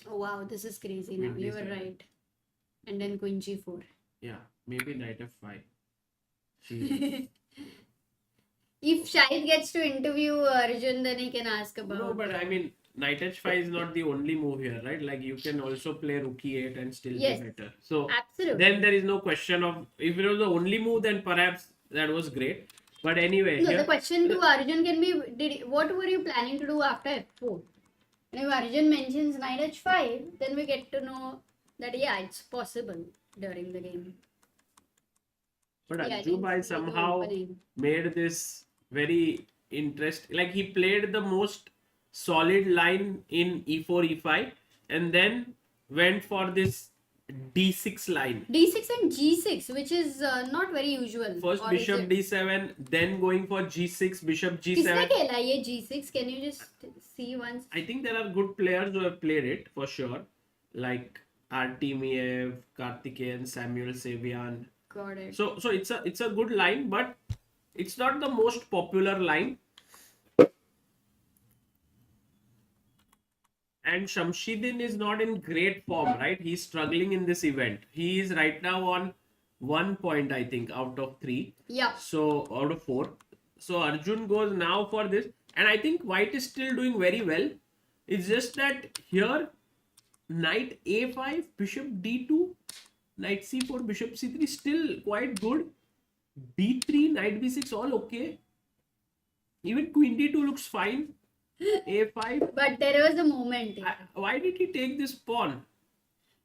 Oh wow, this is crazy now. Queen You were d7. right. And then queen g4. Yeah. Maybe knight f5. She... If Shahid gets to interview Arjun, then he can ask about. No, but I mean, knight h5 is not the only move here, right? Like you can also play rook e8 and still Yes. be better. So Absolutely. then there is no question of if it was the only move, then perhaps that was great. But anyway, No, here, the question to Arjun can be, what were you planning to do after f4? And if Arjun mentions knight h5, then we get to know that yeah, it's possible during the game. but Yeah, I Ajju didn't Bhai see the somehow opening. made this very interesting. Like he played the most solid line in e4, e5, and then went for this d6 line. d6 and g6, which is not very usual. First Or is bishop it- d7, then going for g6, bishop किसने g7. खेला ये g6? Can you just see once. I think there are good players who have played it for sure, like Artemiev, Karthikeyan, Samuel Savian. Got it. So it's a good line, but it's not the most popular line. And Shamsiddin is not in great form, right? He's struggling in this event. He is right now on 1 point, I think, out of 3. Yeah. So out of 4. So Arjun goes now for this. And I think White is still doing very well. It's just that here, Knight A5, Bishop D2, Knight C4, Bishop C3, still quite good. B3, Knight B6, all okay. Even Queen D2 looks fine. A5. But there was a moment. Why did he take this pawn?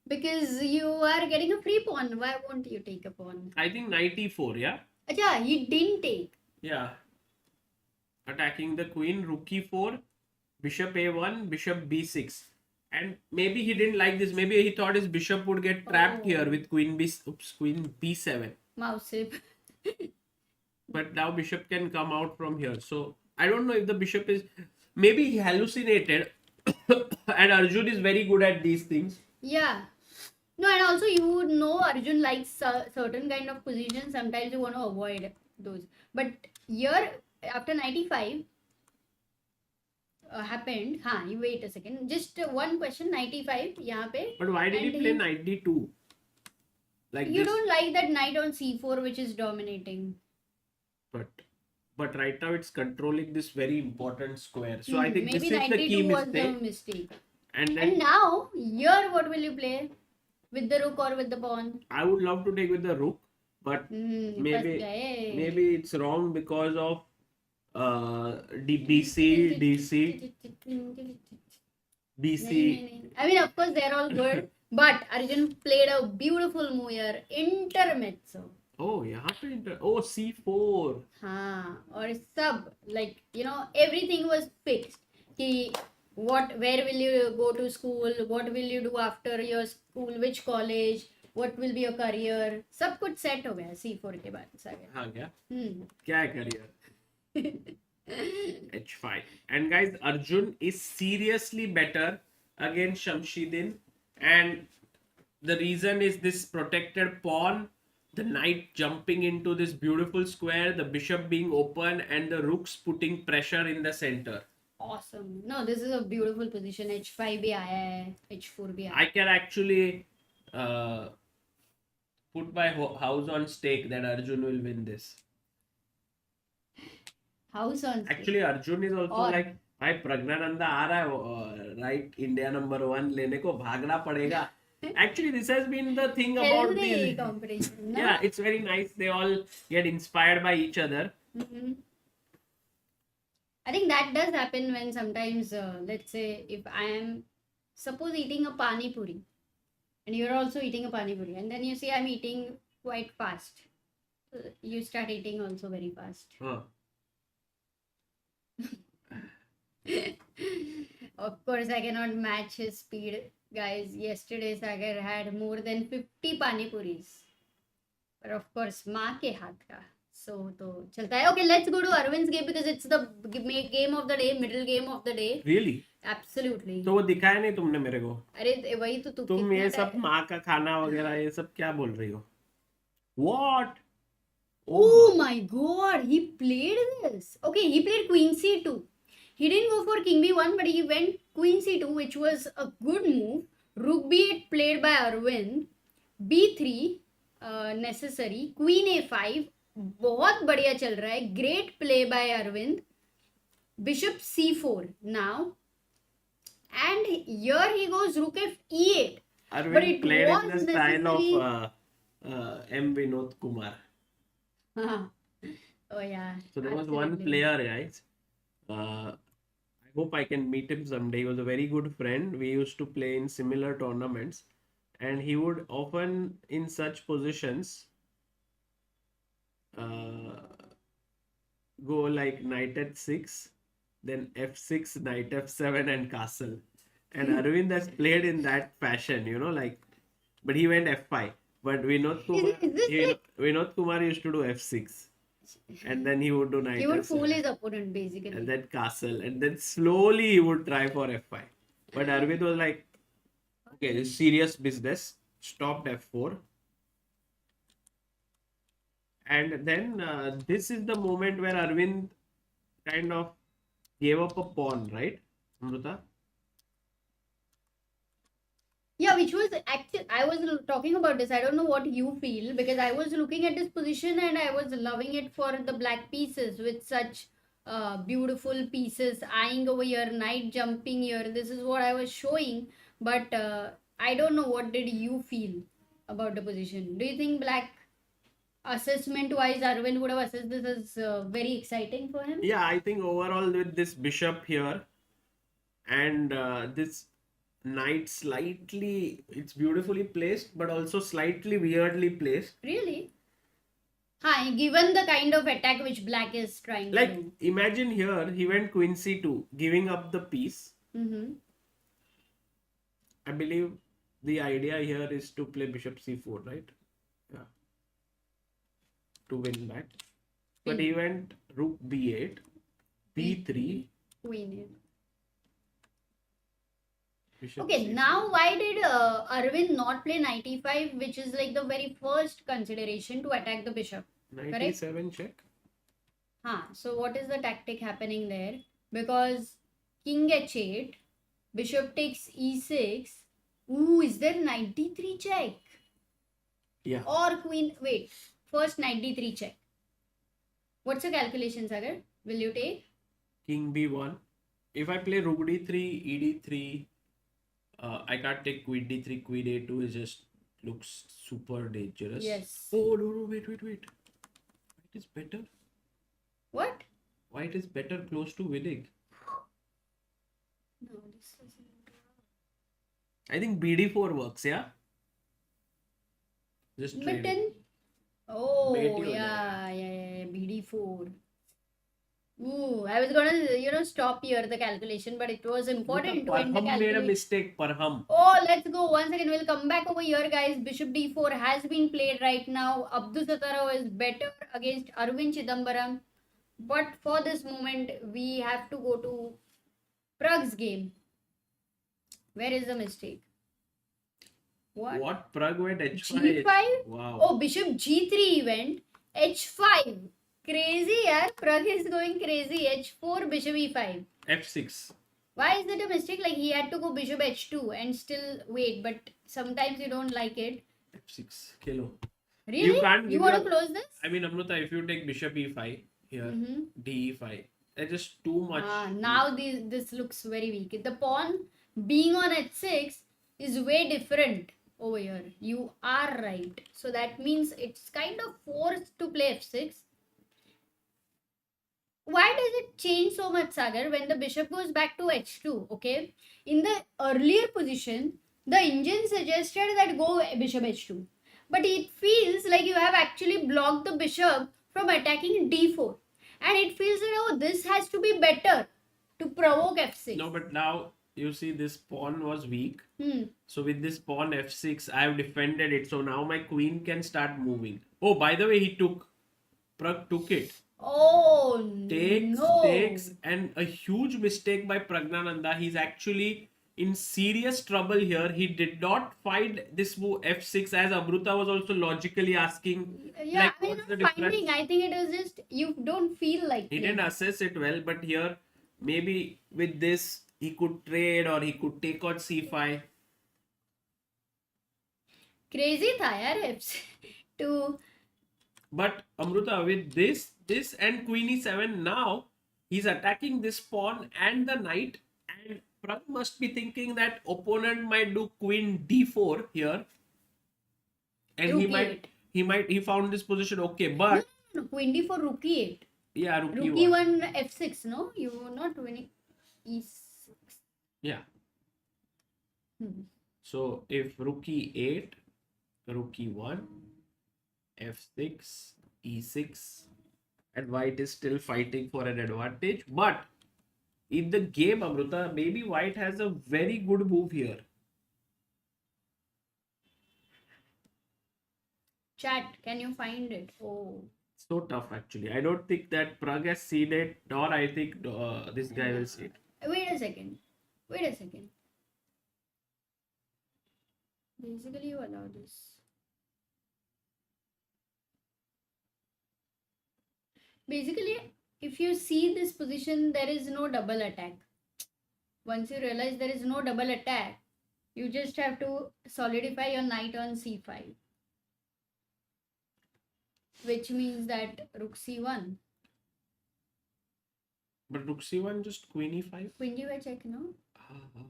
Because you are getting a free pawn. Why won't you take a pawn? I think Knight E4, yeah? Acha, he didn't take. Yeah. Attacking the queen, Rook E4, Bishop A1, Bishop B6. And maybe he didn't like this. Maybe he thought his bishop would get trapped here with Queen B7. Mouse hip. But now bishop can come out from here. So I don't know if the bishop is... Maybe he hallucinated. And Arjun is very good at these things. Yeah. No, and also you know Arjun likes certain kind of positions. Sometimes you want to avoid those. But here, after 95, happened. You wait a second. Just one question. 95, yahan pe. But why did he play Knight D2? Like you this? don't like that knight on C4, which is dominating. But right now it's controlling this very important square. So I think this maybe is the key 92 was mistake. the mistake. And And now, here what will you play? With the rook or with the pawn? I would love to take with the rook, but maybe it's wrong because of BC, DC, BC. I mean, of course, they're all good. But Arjun played a beautiful move here. Intermezzo. Oh, yahan pe oh, C4. Or sub. Like, everything was fixed. Where will you go to school? What will you do after your school? Which college? What will be your career? सब कुछ set हो गया C4 के बाद सारे. हाँ क्या? क्या है career? H5. And guys, Arjun is seriously better against Shamsiddin. And the reason is this protected pawn, the knight jumping into this beautiful square, the bishop being open, and the rooks putting pressure in the center. Awesome. No, this is a beautiful position. H5 भी आया है, H4 भी आया. I can actually put my house on stake that Arjun will win this. House on stake. Actually, Arjun is also like, भाई प्रज्ञानंदा आ रहा है, right? India number 1 लेने को भागना पड़ेगा. Actually, this has been the thing about Healthy these. competition. No? Yeah, it's very nice. They all get inspired by each other. I think that does happen when sometimes, let's say, if I am, suppose eating a pani puri, and you're also eating a pani puri, and then you see I'm eating quite fast. You start eating also very fast. Of course, I cannot match his speed. Guys, yesterday Sagar had more than 50 pani puris. But of course, Ma ke haath ka. So, to chalta hai. Okay, let's go to Arvind's game because it's the game of the day, middle game of the day. Really? Absolutely. तो वो दिखाया नहीं तुमने मेरे को? अरे वही तो तुम ये सब माँ का खाना वगैरह ये सब क्या बोल रही हो? What? Oh my god, he played this. Okay, he played Queen C2. He didn't go for King B1, but he went Queen C2, which was a good move. Rook B8 played by Arvind. B3 necessary. Queen A5 बहुत बढ़िया चल रहा है. Great play by Arvind. Bishop C4 now. And here he goes Rook F E8. Arvind played in the style of M. Vinod Kumar. Oh yeah. So there was one player, guys. I hope I can meet him someday. He was a very good friend. We used to play in similar tournaments. And he would often, in such positions, go like knight at 6, then f6, knight f7 and castle. And Arvind has played in that fashion, but he went f5. But Vinod Kumar used to do f6. And then he would do knight He would f7. fool his opponent basically. And then castle. And then slowly he would try for f5. But Arvind was like, okay, this is serious business. Stopped f4. And then this is the moment where Arvind kind of gave up a pawn, right, Amruta? Yeah, which was actually, I was talking about this. I don't know what you feel, because I was looking at this position and I was loving it for the black pieces with such beautiful pieces eyeing over here, knight jumping here. This is what I was showing, but I don't know, what did you feel about the position? Do you think black, assessment wise, Arvind would have assessed this as very exciting for him? Yeah, I think overall with this bishop here and this knight slightly, it's beautifully placed, but also slightly weirdly placed. Really? Hi, given the kind of attack which black is trying to Like, do. imagine here, he went queen c2, giving up the piece. Mm-hmm. I believe the idea here is to play bishop c4, right? Yeah. To win back. But he went rook b8, b3, Queen. bishop Okay, c4. now why did Arvind not play knight e5, which is like the very first consideration to attack the bishop? Knight correct? e7 check. So what is the tactic happening there? Because king h8, bishop takes e6. Ooh, is there knight d3 check? Yeah. Or queen, wait, first knight d3 check. What's the calculation, Sagar? Will you take? King b1. If I play rook d3, ed3, I can't take queen d3, queen a2. It just looks super dangerous. Yes. Oh, no, wait. White is better. What? White is better close to winning. No, this isn't. I think bd4 works, yeah? Just But trade. then, oh, Bait ho yeah, BD4. Ooh, I was gonna, stop here the calculation, but it was important to end the Parham made a calculation. mistake, Parham. Oh, let's go. Once again, we'll come back over here, guys. Bishop d4 has been played right now. Abdusattorov is better against Arvind Chithambaram. But for this moment, we have to go to Pragg's game. Where is the mistake? What? Pragg went h5. G5? Wow. Oh, bishop g3 event. h5. Crazy, yaar. Pragg is going crazy. h4, bishop e5. f6. Why is it a mistake? Like, he had to go bishop h2 and still wait, but sometimes you don't like it. f6. Kilo. Really? You can't You give want to your- close this? I mean, Amruta, if you take bishop e5 here, d5, that's just too much. Now this looks very weak. The pawn being on h6 is way different over here. You are right. So that means it's kind of forced to play f6. Why does it change so much, Sagar, when the bishop goes back to h2? Okay. In the earlier position, the engine suggested that go bishop h2. But it feels like you have actually blocked the bishop from attacking d4. And it feels that, oh, this has to be better to provoke f6. No, but now you see this pawn was weak. Hmm. So with this pawn f6, I have defended it. So now my queen can start moving. Oh, by the way, Pragg took it. Oh, Takes, and a huge mistake by Praggnanandhaa. He's actually in serious trouble here. He did not find this move f6, as Amruta was also logically asking. Yeah, like, I mean, what's the not difference? finding. I think it was just you don't feel like He playing. didn't assess it well, but here maybe with this he could trade or he could take on c5. Crazy tha yaar to. But Amruta, with this and queen e7, now he's attacking this pawn and the knight, and Pragg must be thinking that opponent might do queen d4 here, and Rook he found this position okay, but No, queen d4, rook e8. yeah, Rook e1. e1 f6. No, you were not winning e6. Yeah. Hmm. So if rook e8, rook e1, f6, e6, and white is still fighting for an advantage. But in the game, Amruta, maybe white has a very good move here. Chat, can you find it? Oh. So tough, actually. I don't think that Pragg has seen it, nor I think this guy will see it. Wait a second. Wait a second. Basically, you allow this. Basically, if you see this position, there is no double attack. Once you realize there is no double attack, you just have to solidify your knight on c5. Which means that rook c1. But rook c1, just queen e5? Queen d5 check, no? Ah.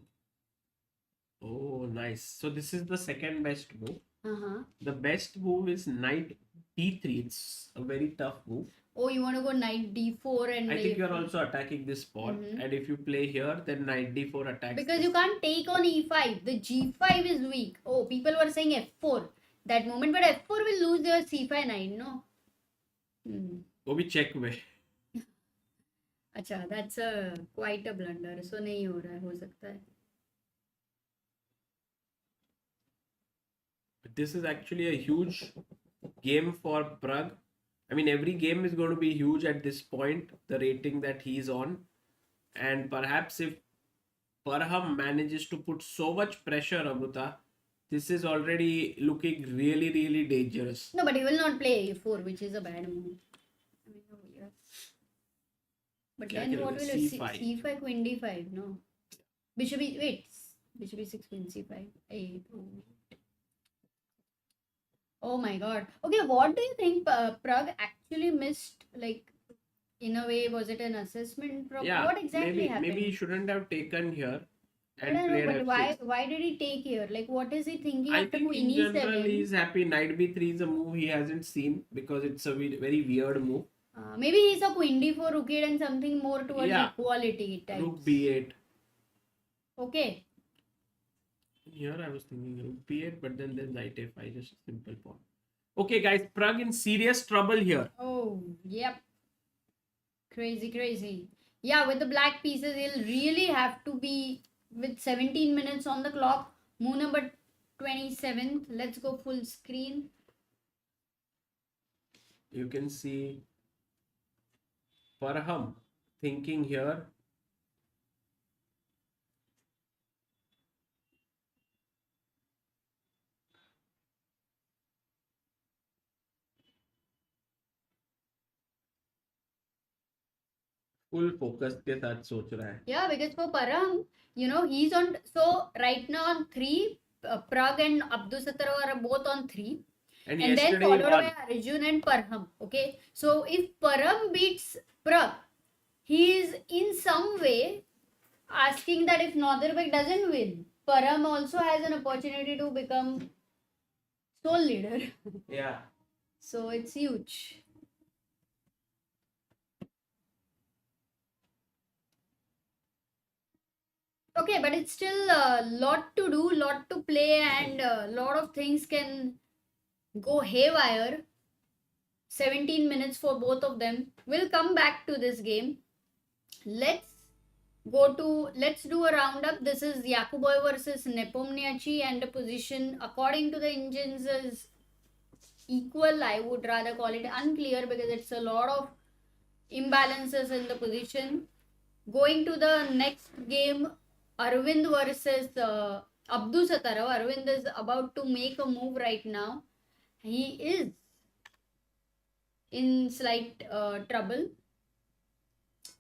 Oh, nice. So this is the second best move. Uh-huh. The best move is knight d3. It's a very tough move. Oh, you want to go knight d4 and... I think you're also attacking this pawn. Mhm. And if you play here, then knight d4 attacks. Because you can't take on e5. The g5 is weak. Oh, people were saying f4. That moment, but f4 will lose your c5 knight, no? वो भी check में. अच्छा, that's quite a blunder. So नहीं हो रहा है, हो सकता है. This is actually a huge game for Pragg. I mean, every game is going to be huge at this point, the rating that he's on. And perhaps if Parham manages to put so much pressure, Amruta, this is already looking really, really dangerous. No, but he will not play a4, which is a bad move. I mean, oh, yeah. But क्या then what करोगे? will you C5. c5, queen d5, no? Bishop e... Wait. Bishop e6, queen c5. 8. Oh my god. Okay, what do you think Pragg actually missed? Like, in a way, was it an assessment problem? Yeah, What exactly happened? maybe he shouldn't have taken here and I don't know, played but f6. why did he take here? Like, what is he thinking I after think queen in general e7? he's happy. Knight b3 is a move he hasn't seen because it's a very weird move. Maybe he saw queen d4, rook 8 and something more towards Yeah. equality types. Rook b8. Okay. Here I was thinking rook b8, but then there's knight f5, just a simple pawn. Okay, guys, Pragg in serious trouble here. Oh, yep. Crazy, crazy. Yeah, with the black pieces, he'll really have to be with 17 minutes on the clock. Move number 27th. Let's go full screen. You can see Parham thinking here. Full focus के साथ सोच रहा है. Yeah, because for Parham, he's on. So right now on 3, Pragg and Abdusattorov are both on 3. And And then yesterday he followed won. by Arjun and Parham. Okay. So if Parham beats Pragg, he is in some way asking that if Nodirbek doesn't win, Parham also has an opportunity to become sole leader. Yeah. So it's huge. Okay, but it's still a lot to do, lot to play, and a lot of things can go haywire. 17 minutes for both of them. We'll come back to this game. Let's do a roundup. This is Yakubboev versus Nepomniachtchi, and the position according to the engines is equal. I would rather call it unclear because it's a lot of imbalances in the position. Going to the next game, Arvind versus Abdusattorov. Arvind is about to make a move right now. He is in slight trouble.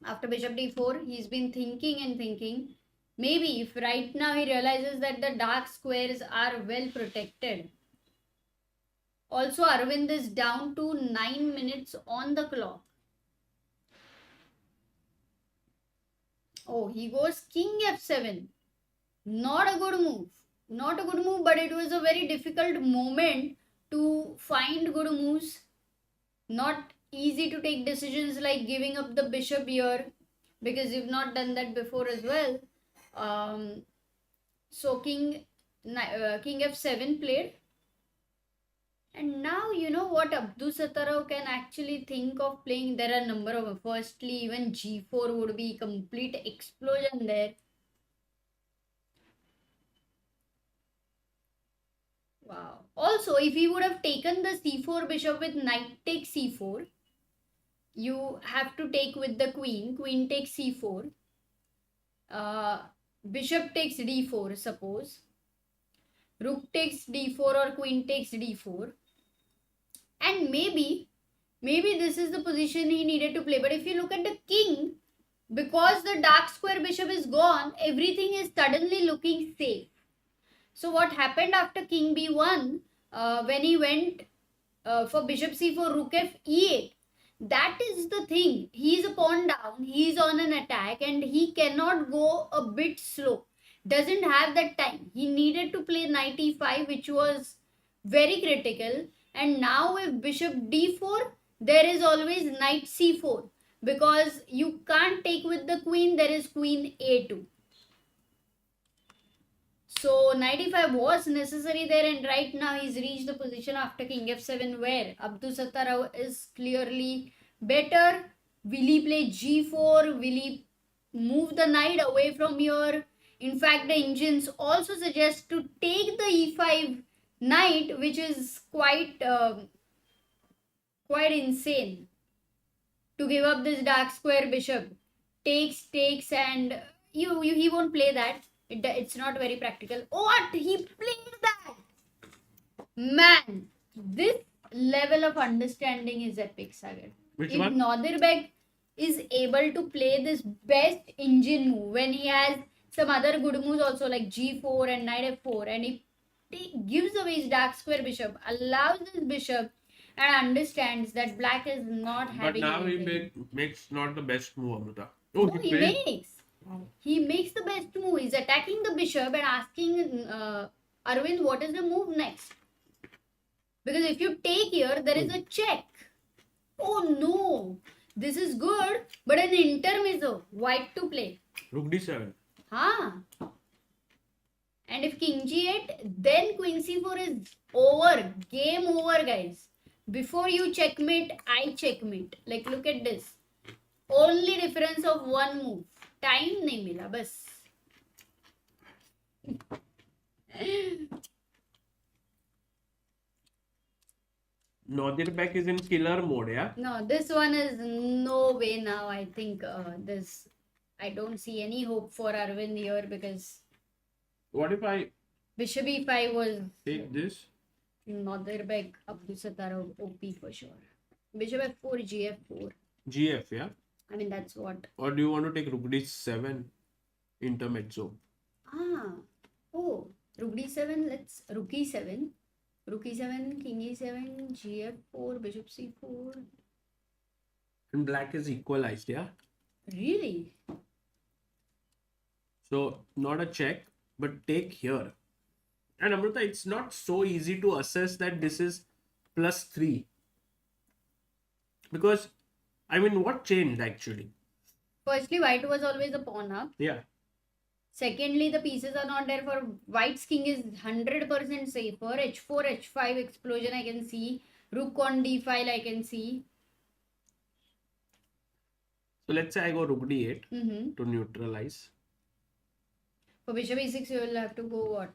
After bishop d4, he's been thinking and thinking. Maybe if right now he realizes that the dark squares are well protected. Also, Arvind is down to 9 minutes on the clock. Oh, he goes king f7. Not a good move. Not a good move, but it was a very difficult moment to find good moves. Not easy to take decisions like giving up the bishop here because you've not done that before as well. So king f7 played. And now you know what Abdusattorov can actually think of playing. There are a number of, firstly, even g4 would be complete explosion there. Wow. Also, if he would have taken the c4 bishop with knight takes c4, you have to take with the queen. Queen takes c4. Bishop takes d4, suppose. Rook takes d4 or queen takes d4. And maybe this is the position he needed to play. But if you look at the king, because the dark square bishop is gone, everything is suddenly looking safe. So what happened after king b1, when he went for bishop c4, rook f e8, that is the thing. He is a pawn down, he is on an attack, and he cannot go a bit slow. Doesn't have that time. He needed to play knight e5, which was very critical. And now if bishop d4, there is always knight c4, because you can't take with the queen. There is queen a2. So knight e5 was necessary there, and right now he's reached the position after king f7 where Abdusattorov is clearly better. Will he play g4? Will he move the knight away from here? In fact, the engines also suggest to take the e5 knight, which is quite insane. To give up this dark square bishop. Takes, and he won't play that. It's not very practical. What? He played that! Man, this level of understanding is epic, Sagar. Which if one? Nodirbek is able to play this best engine move when he has some other good moves also like g4 and knight f4, and he gives away his dark square bishop, allows this bishop, and understands that black is not having But now anything. he makes not the best move, Amrita. No, Oh, he plays. makes. He makes the best move. He's attacking the bishop and asking Arvind, what is the move next? Because if you take here, there is a check. Oh no, this is good, but an intermezzo. White to play. Rook d7. Huh? And if king g8, then queen c4 is over. Game over, guys. Before you checkmate, I checkmate. Like, look at this. Only difference of one move. Time nahi mila, bas. Nodirbek is in killer mode, yeah? No, this one is no way now. I think I don't see any hope for Arvind here, because What if I bishop e5 was take this? Nodirbek Abdusattorov OP for sure. Bishop f4, gf4. GF, yeah? I mean, that's what. Or do you want to take rook d7 intermezzo? Oh, rook d7, let's rook e7. Rook e7, king e7, gf4, bishop c4. And black is equalized, yeah? Really? So, not a check, but take here. And Amrita, it's not so easy to assess that this is +3. Because, I mean, what changed actually? Firstly, white was always a pawn up. Yeah. Secondly, the pieces are not there for white's king is 100% safer. h4, h5 explosion I can see. Rook on d5 I can see. So let's say I go rook d8 Mm-hmm. to neutralize. For bishop e6 you will have to go what?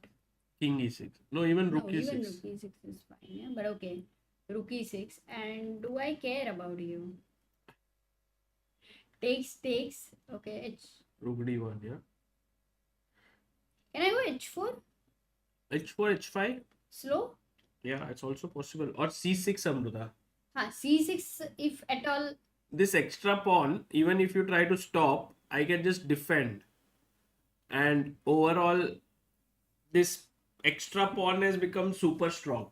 King e6. No, even rook No, e6. even rook e6 is fine. Yeah? But okay. Rook e6. And do I care about you? Takes. Okay. Rook d1, yeah. Can I go h4? h4, h5. Slow? Yeah, it's also possible. Or c6, Amrita. c6 if at all. This extra pawn, even if you try to stop, I can just defend. And overall, this extra pawn has become super strong.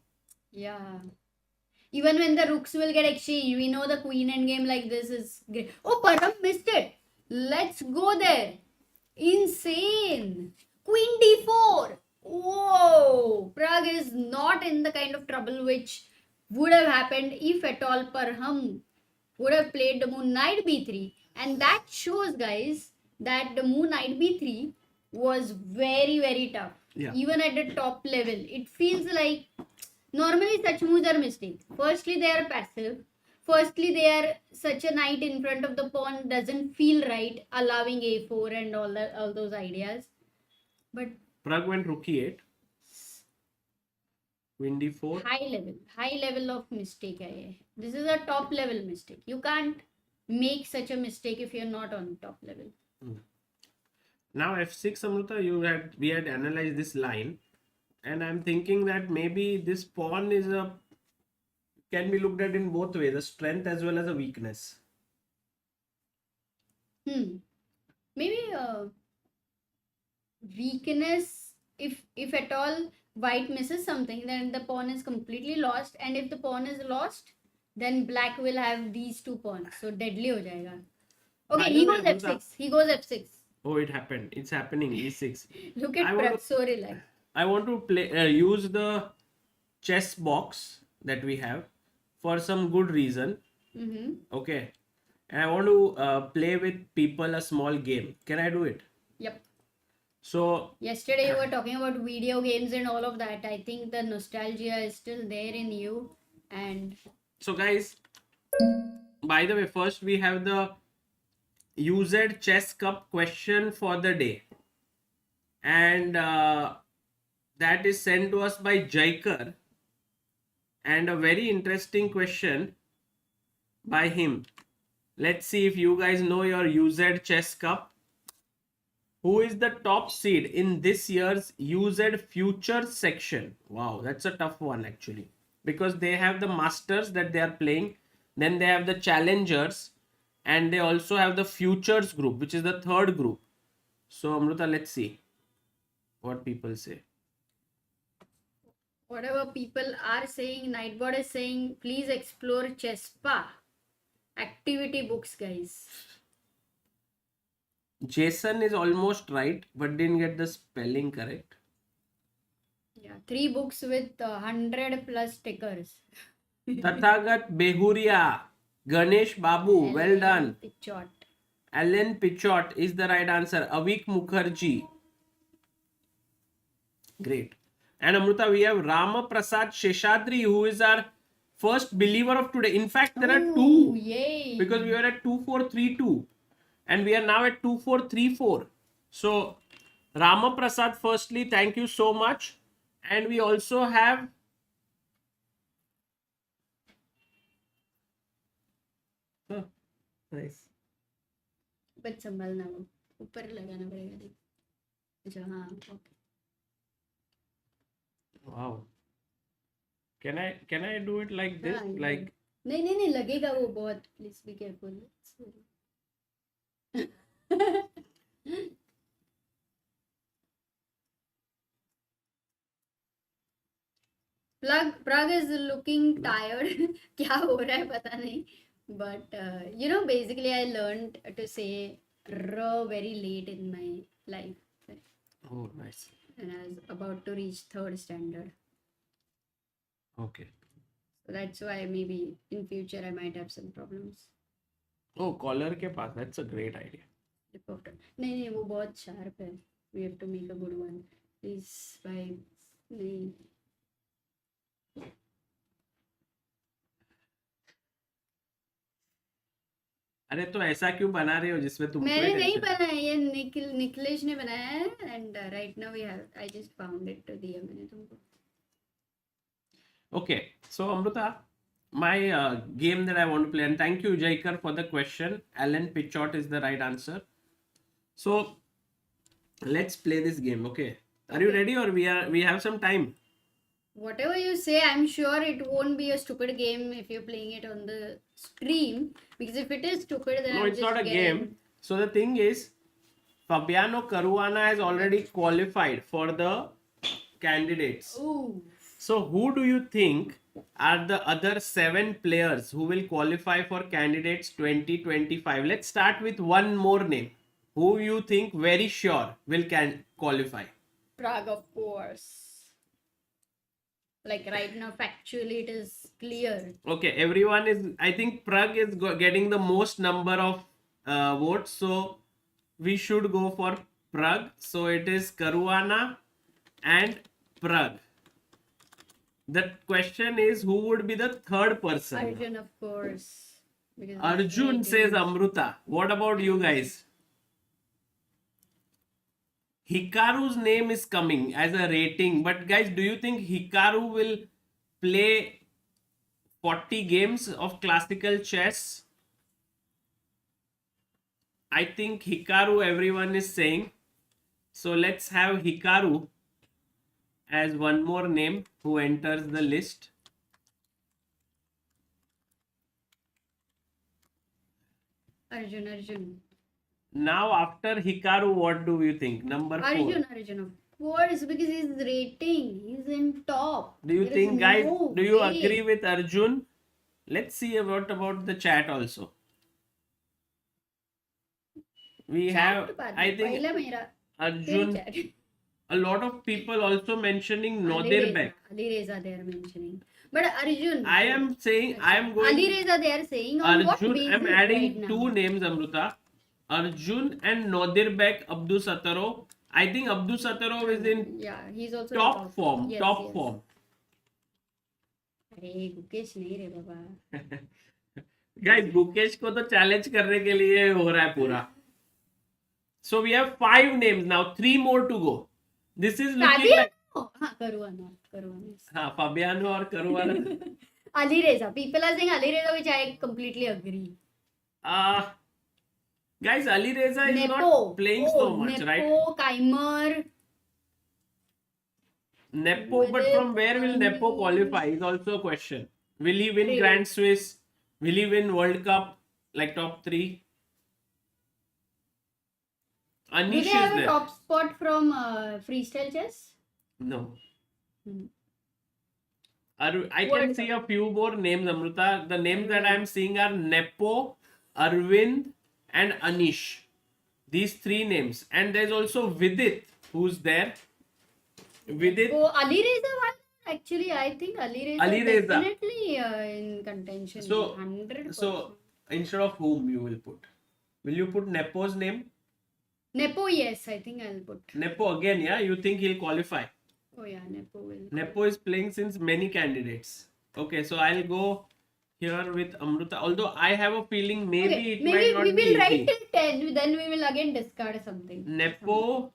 Yeah. Even when the rooks will get exchanged, we know the queen endgame like this is great. Oh, Parham missed it. Let's go there. Insane. Queen d4. Whoa. Pragg is not in the kind of trouble which would have happened if at all Parham would have played the move knight b3. And that shows, guys, that the move knight b3 was very, very tough. Yeah. Even at the top level. It feels like normally such moves are mistake. Firstly, they are passive. Firstly, they are such a knight in front of the pawn doesn't feel right, allowing a4 and all those ideas. But Pragg went rook e8. Queen d4. high level of mistake. This is a top level mistake. You can't make such a mistake if you're not on top level. Now f6, Amruta, we had analyzed this line, and I'm thinking that maybe this pawn can be looked at in both ways, a strength as well as a weakness. Maybe weakness, if at all white misses something, then the pawn is completely lost, and if the pawn is lost, then black will have these two pawns, so deadly ho jayega. Okay, he goes f6. Oh, it happened. It's happening. E6. Look at Pragg, so relaxed. I want to use the chess box that we have for some good reason. Okay. And I want to play with people a small game. Can I do it? Yep. So yesterday you were talking about video games and all of that. I think the nostalgia is still there in you. And so guys, by the way, first we have the UzChess Cup question for the day, and that is sent to us by Jaikar, and a very interesting question by him. Let's see if you guys know your UzChess Cup. Who is the top seed in this year's UZ Futures section? Wow, that's a tough one actually, because they have the Masters that they are playing, then they have the Challengers, and they also have the Futures group, which is the third group. So Amruta, let's see what people say. Whatever people are saying, Nightbot is saying, please explore Chesspa. Activity books, guys. Jason is almost right, but didn't get the spelling correct. Yeah, 3 books with 100 plus stickers. Tathagat Behuria, Ganesh Babu, well done. Pichot. Alan Pichot is the right answer. Avik Mukherjee. Great. And Amruta, we have Rama Prasad Sheshadri, who is our first believer of today. In fact, there are 2. Yay. Because we were at 2432. And we are now at 2434. So, Rama Prasad, firstly, thank you so much. And we also have nice. But संभालना वो ऊपर लगाना पड़ेगा. अच्छा हाँ, okay. Wow. Can I do it like this? हाँ, like नहीं लगेगा वो बहुत. Please be careful. Pragg is looking tired. क्या हो रहा है पता नहीं. But basically I learned to say R very late in my life. Oh, nice. And I was about to reach 3rd standard. Okay. So that's why maybe in future I might have some problems. Oh, collar के पास. That's a great idea. नहीं वो बहुत sharp है. We have to make a good one. Please buy. नहीं. अरे तो ऐसा क्यों बना रहे हो जिसमें तुम मैंने नहीं बनाया, ये निखिलेश ने बनाया है. And right now I just found it to दिया मैंने तुमको. Okay, so Amruta, my game that I want to play, and thank you Jaikar for the question. Alan Pichot is the right answer. So let's play this game. Okay, are you ready, or we have some time? Whatever you say, I'm sure it won't be a stupid game if you're playing it on the stream, because if it is stupid, then no, it's not a game. So the thing is, Fabiano Caruana has already qualified for the candidates. Ooh. So who do you think are the other 7 players who will qualify for candidates 2025? Let's start with one more name. Who you think very sure will qualify? Pragg, of course. Like right now, factually, it is clear. Okay, everyone is. I think Pragg is getting the most number of votes, so we should go for Pragg. So it is Caruana and Pragg. The question is, who would be the third person? Arjun, of course. Arjun says Amruta. What about you guys? Hikaru's name is coming as a rating, but guys, do you think Hikaru will play 40 games of classical chess? I think Hikaru everyone is saying. So let's have Hikaru as one more name who enters the list. Arjun. Now after Hikaru, what do you think? Number 4. Arjun, of course, because his rating, he's in top. Do you There think, is guys, no do you way. agree with Arjun? Let's see about the chat also. We have, I think, पहला मेरा Arjun, chat. a lot of people also mentioning Nodirbek. Ali Reza they are mentioning. But Arjun. I am saying, I am going. Ali Reza they are saying on what Arjun, basis I'm adding right now? two names, Amruta. Arjun and Nodirbek Abdusattorov. I think Abdusattorov is in he's also top form. Yes, top yes. form. अरे गुकेश नहीं रे बाबा. Guys, Gukesh को तो challenge करने के लिए हो रहा है पूरा. So we have 5 names now. 3 more to go. This is looking like. हाँ Caruana. हाँ Fabiano और Caruana. Ali Reza. People are saying Ali Reza, which I completely agree. Guys, Ali Reza is Nepo. not playing so much, Nepo, right? Kaimer. Nepo, but from where will Nepo qualify is also a question. Will he win Grand Swiss? Will he win World Cup? Like top 3? Anish Do they is have a there. top spot from freestyle chess? No. Hmm. I can see a few more names, Amruta. The names that I am seeing are Nepo, Arvind, and Anish. These 3 names. And there's also Vidit, who's there. Vidit. Oh, Ali Reza, actually, I think Ali Reza definitely in contention. So, 100%. So, instead of whom you will put? Will you put Nepo's name? Nepo, yes, I think I'll put. Nepo again, yeah? You think he'll qualify? Oh yeah, Nepo will. Nepo is playing since many candidates. Okay, so I'll go here with Amruta. Although I have a feeling maybe it might not we be will write easy. till 10, then we will again discard something. Nepo,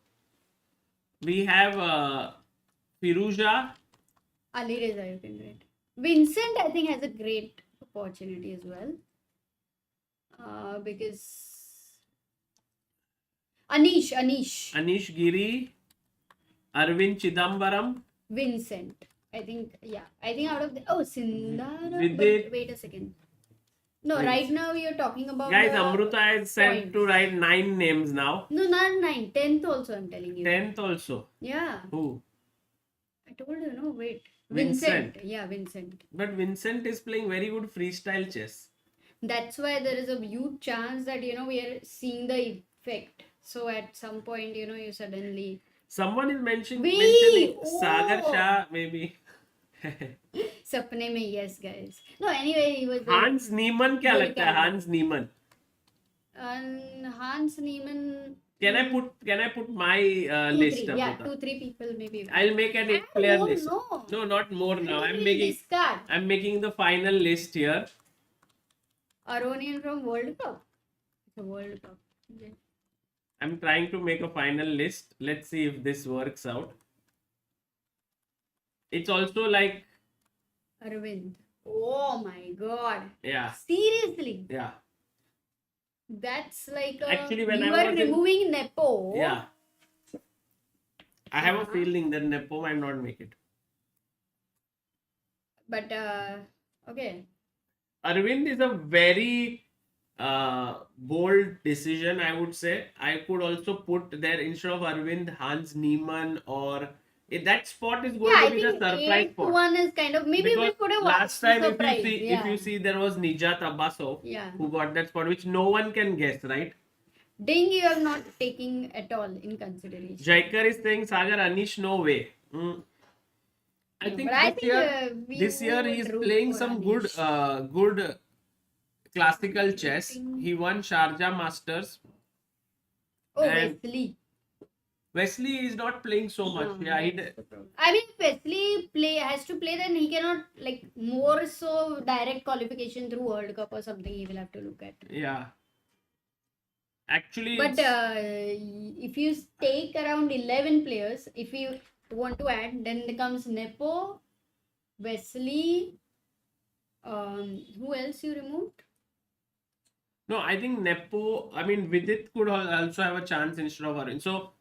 we have Firuza. Ali Reza, you can write. Vincent, I think, has a great opportunity as well. Because Anish Giri, Arvind Chithambaram. Vincent. I think out of the Sindarov. Vidit. Wait a second. No, right now we are talking about. Guys, Amruta has said points. to write 9 names now. No, not 9. 10th also, I'm telling you. 10th also. Yeah. Who? I told you, no, wait. Vincent. Yeah, Vincent. But Vincent is playing very good freestyle chess. That's why there is a huge chance that, we are seeing the effect. So at some point, you suddenly. Someone is mentioning Oh. Sagar Shah, maybe. Sapne mein, yes, guys. No, anyway, he was. Hans Niemann, क्या लगता है? Hans Niemann. Hans Niemann. Can I put my list? Yeah, 2-3 people maybe. I'll make an 8-player list. No. No, not more now. Discard. I'm making the final list here. Aronian from World Cup. It's a World Cup. Okay. I'm trying to make a final list. Let's see if this works out. It's also like Aravind. Oh my god. Yeah. Seriously. Yeah. That's like Actually, when you I were was removing Nepo. Yeah. I have a feeling that Nepo might not make it. But okay. Arvind is a very bold decision, I would say. I could also put there instead of Arvind, Hans Niemann, or that spot is going to be the surprise spot. 1 is kind of maybe Because we could have last time surprise. if you see there was Nijat Abasov who got that spot, which no one can guess, right? Ding, you are not taking at all in consideration. Jaikar is saying Sagar Anish, no way. I think this year he is playing some good classical chess. He won Sharjah Masters. Oh, and Vasyl is not playing so much. I mean, if Vasyl has to play, then he cannot more so direct qualification through World Cup or something. He will have to look at. Yeah. Actually, but if you take around 11 players, if you want to add, then there comes Nepo, Vasyl. Who else you removed? No, I think Nepo, I mean, Vidit could also have a chance instead of Arun. So,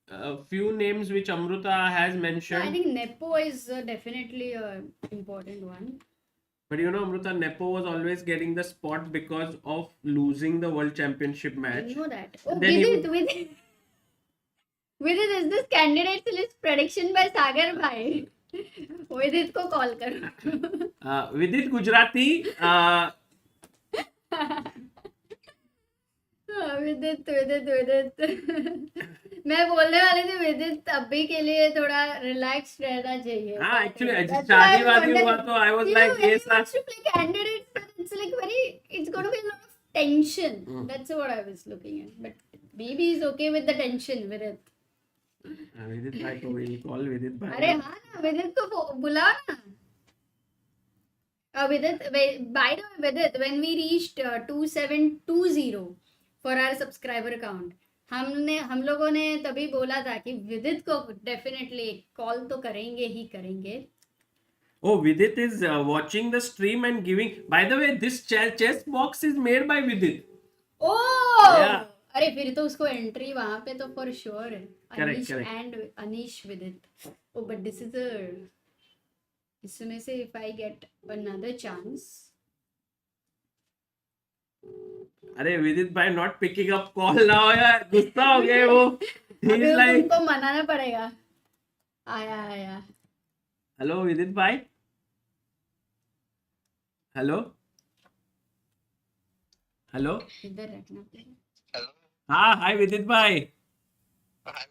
a few names which Amruta has So I mentioned. think Nepo is definitely an important one. But you know, Amruta, Nepo was always getting the spot because of losing the World Championship I match. know that. Oh, Then he Vidit, Vidit, is this candidates list prediction by Sagar Bhai? Vidit को call करो. Vidit Gujarati, विदित मैं बोलने वाली थी विदित अभी के लिए थोड़ा रिलैक्स रहना चाहिए. हाँ, actually, That's शादी why I वादी wanted- हुआ तो I was You like, know, when ये he wants to play candidates, it's like it's going to be a lot of tension. That's what I was looking at. But maybe he's okay with the tension, Vidit. Vidit bhai को will call Vidit bhai. अरे हाँ ना, विदित को बुलाओ ना. Vidit, by the way, Vidit, when we reached 2720 for our subscriber count, हम लोगों ने तभी बोला था कि विदित को डेफिनेटली कॉल तो करेंगे ही करेंगे. Oh, Vidit is watching the stream and giving. By the way, this chess box is made by Vidit. Oh Yeah. अरे फिर तो उसको एंट्री वहां पे तो फॉर श्योर है. Correct, Anish correct. And Anish विदित. ओ बट दिस इज अ इसमें से if I get another chance. अरे विदित भाई not picking up call now यार, गुस्सा हो गए वो. He अभी is like, तुमको मनाना पड़ेगा. आया आया. hello विदित भाई. Hello hello. इधर रखना पड़ेगा. हेलो हाँ, hi विदित भाई. हाय भाई,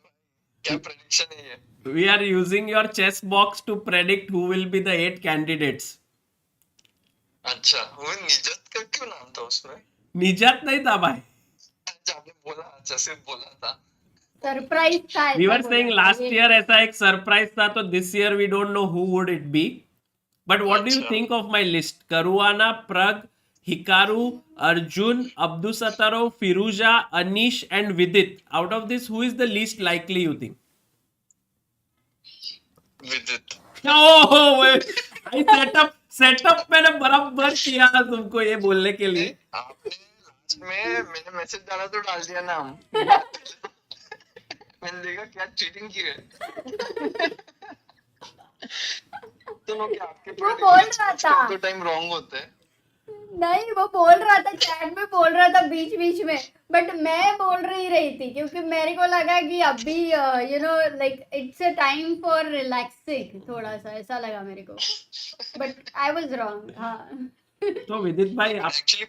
क्या प्रेडिक्शन है ये? We are using your chess box to predict who will be the 8 candidates. अच्छा, वो निजत का क्यों नाम था उसमें? निजात नहीं था भाई. अच्छा, आपने बोला, अच्छा सिर्फ बोला था. सरप्राइज था. We ऐसा were saying बोला. last year ऐसा एक surprise था, तो this year we don't know who would it be. But what do you अच्छा. think of my list? Caruana, Pragg, Hikaru, Arjun, Abdusattorov, Firuza, Anish and Vidit. Out of this, who is the least likely you think? विदित. Oh, I setup मैंने बराबर किया तुमको ये बोलने के लिए. आपने लास्ट में मैंने मैसेज डाला तो डाल दिया नाम. मैंने देखा क्या चीटिंग की है. तो क्या आपके वो बोल रहा था. तो टाइम रॉन्ग होता है. नहीं वो बोल रहा था चैट में बोल रहा था बीच बीच में. बट मैं बोल रही थी क्योंकि मेरे को लगा कि अभी you know like it's a time for relaxing. थोड़ा सा ऐसा लगा मेरे को. But I was wrong. हाँ. तो विदित भाई आप Actually,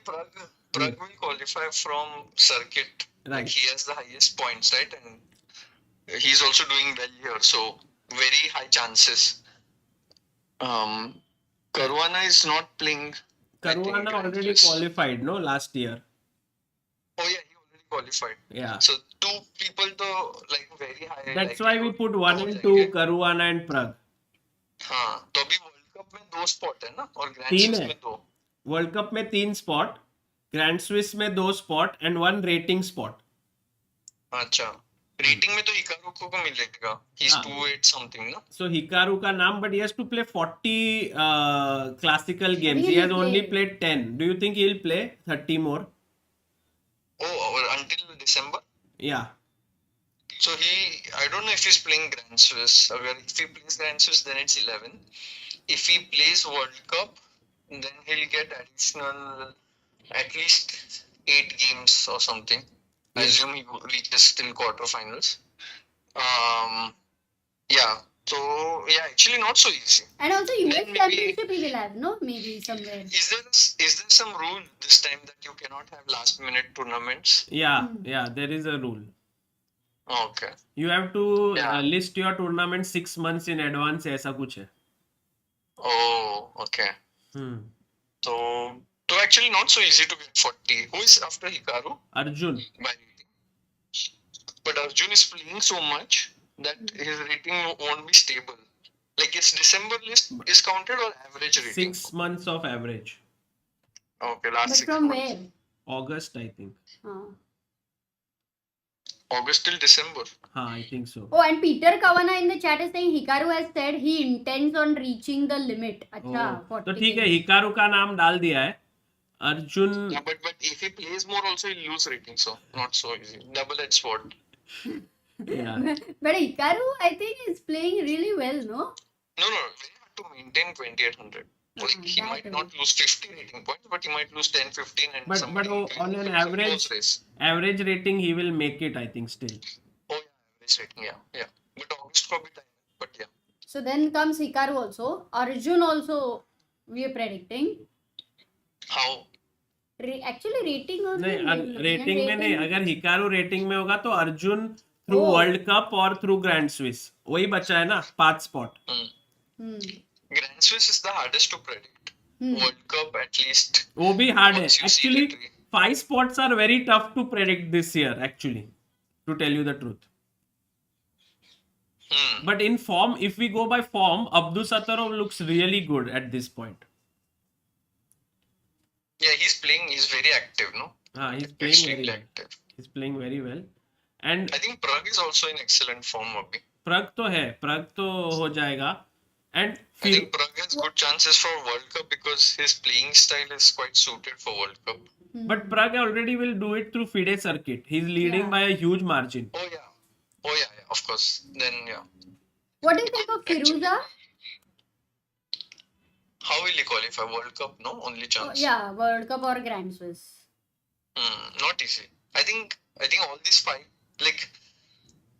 Pragg will qualify from circuit. Right. He has the highest points, right? And he's also doing well here, so very high chances. Caruana is not playing. I think, Caruana already Yes. qualified, no, last year. Oh yeah, he already qualified. Yeah. So two people though like very high. That's like, why we put 1 हो and जाएंगे. 2, Caruana and Pragg. हाँ, तो अभी world cup में 2 spot है ना और grand तीन स्विस है. में 2. वर्ल्ड कप में 3 स्पॉट, ग्रैंड स्विस में 2 स्पॉट एंड 1 रेटिंग स्पॉट. अच्छा, रेटिंग में तो हिकारू को मिलेगा. He's हाँ. 2-8 something ना. So Hikaru का नाम, but he has to play 40 classical games. He Really has only play. played 10. Do you think he'll play 30 more? Oh, until December. Yeah. So I don't know if he's playing Grand Swiss. If he plays Grand Swiss, then it's 11. If he plays World Cup, then he'll get additional at least 8 games or something. I Yes. assume he reaches till quarterfinals. Yeah. So yeah, actually not so easy. And also US Then maybe- championship he will have, no? Maybe somewhere. Is there some rule this time that you cannot have last minute tournaments? Yeah, yeah, there is a rule. Okay. You have to Yeah. list your tournament 6 months in advance, ऐसा कुछ है. Oh, okay. So actually not so easy to get 40. Who is after Hikaru? Arjun. By rating. But Arjun is playing so much that his rating won't be stable. Like its December list is counted or average rating? 6 months of average. Okay, last But 6 from months. where? August, I think. August till December. I think so. Oh, and Peter Kavanagh in the chat is saying Hikaru has said he intends on reaching the limit. अच्छा, तो 40 ठीक है, games. Hikaru का नाम डाल दिया है. Arjun. Yeah, but if he plays more, also he'll lose rating. So not so easy. Double-edged sword. Yeah. But Hikaru, I think, is playing really well, no? No, very hard to maintain 2800. Like he that might way. not lose 50 rating points, but he might lose 10, 15, and But somebody on an will lose a average close race. rating, he will make it, I think, still. Oh yeah, average rating, yeah. But August ko bhi time hai, but yeah. So then comes Hikaru also. Arjun also, we are predicting. How? Actually, rating also. नहीं rating में नहीं, अगर Hikaru rating में होगा तो Arjun through Oh. World cup और through grand Swiss वही बचा है ना 5 spot. Grand Swiss is the hardest to predict. World Cup at least. वो भी हार्ड है once you see actually. the tree. 5 spots are very tough to predict this year actually, to tell you the truth. But in form, if we go by form, Abdusattorov looks really good at this point. Yeah, he's very active, no? He's playing Extremely very well. active. He's playing very well. And I think Pragg is also in excellent form, Abhi. Pragg तो है, Pragg तो हो जाएगा. And I think Pragg has good chances for World Cup because his playing style is quite suited for World Cup. but Pragg already will do it through FIDE circuit. He's leading by a huge margin. Oh yeah, of course. Then yeah. What do you think of Firuza? How will he qualify? World Cup? No, only chance. Yeah, World Cup or Grand Swiss. Not easy. I think all these 5, like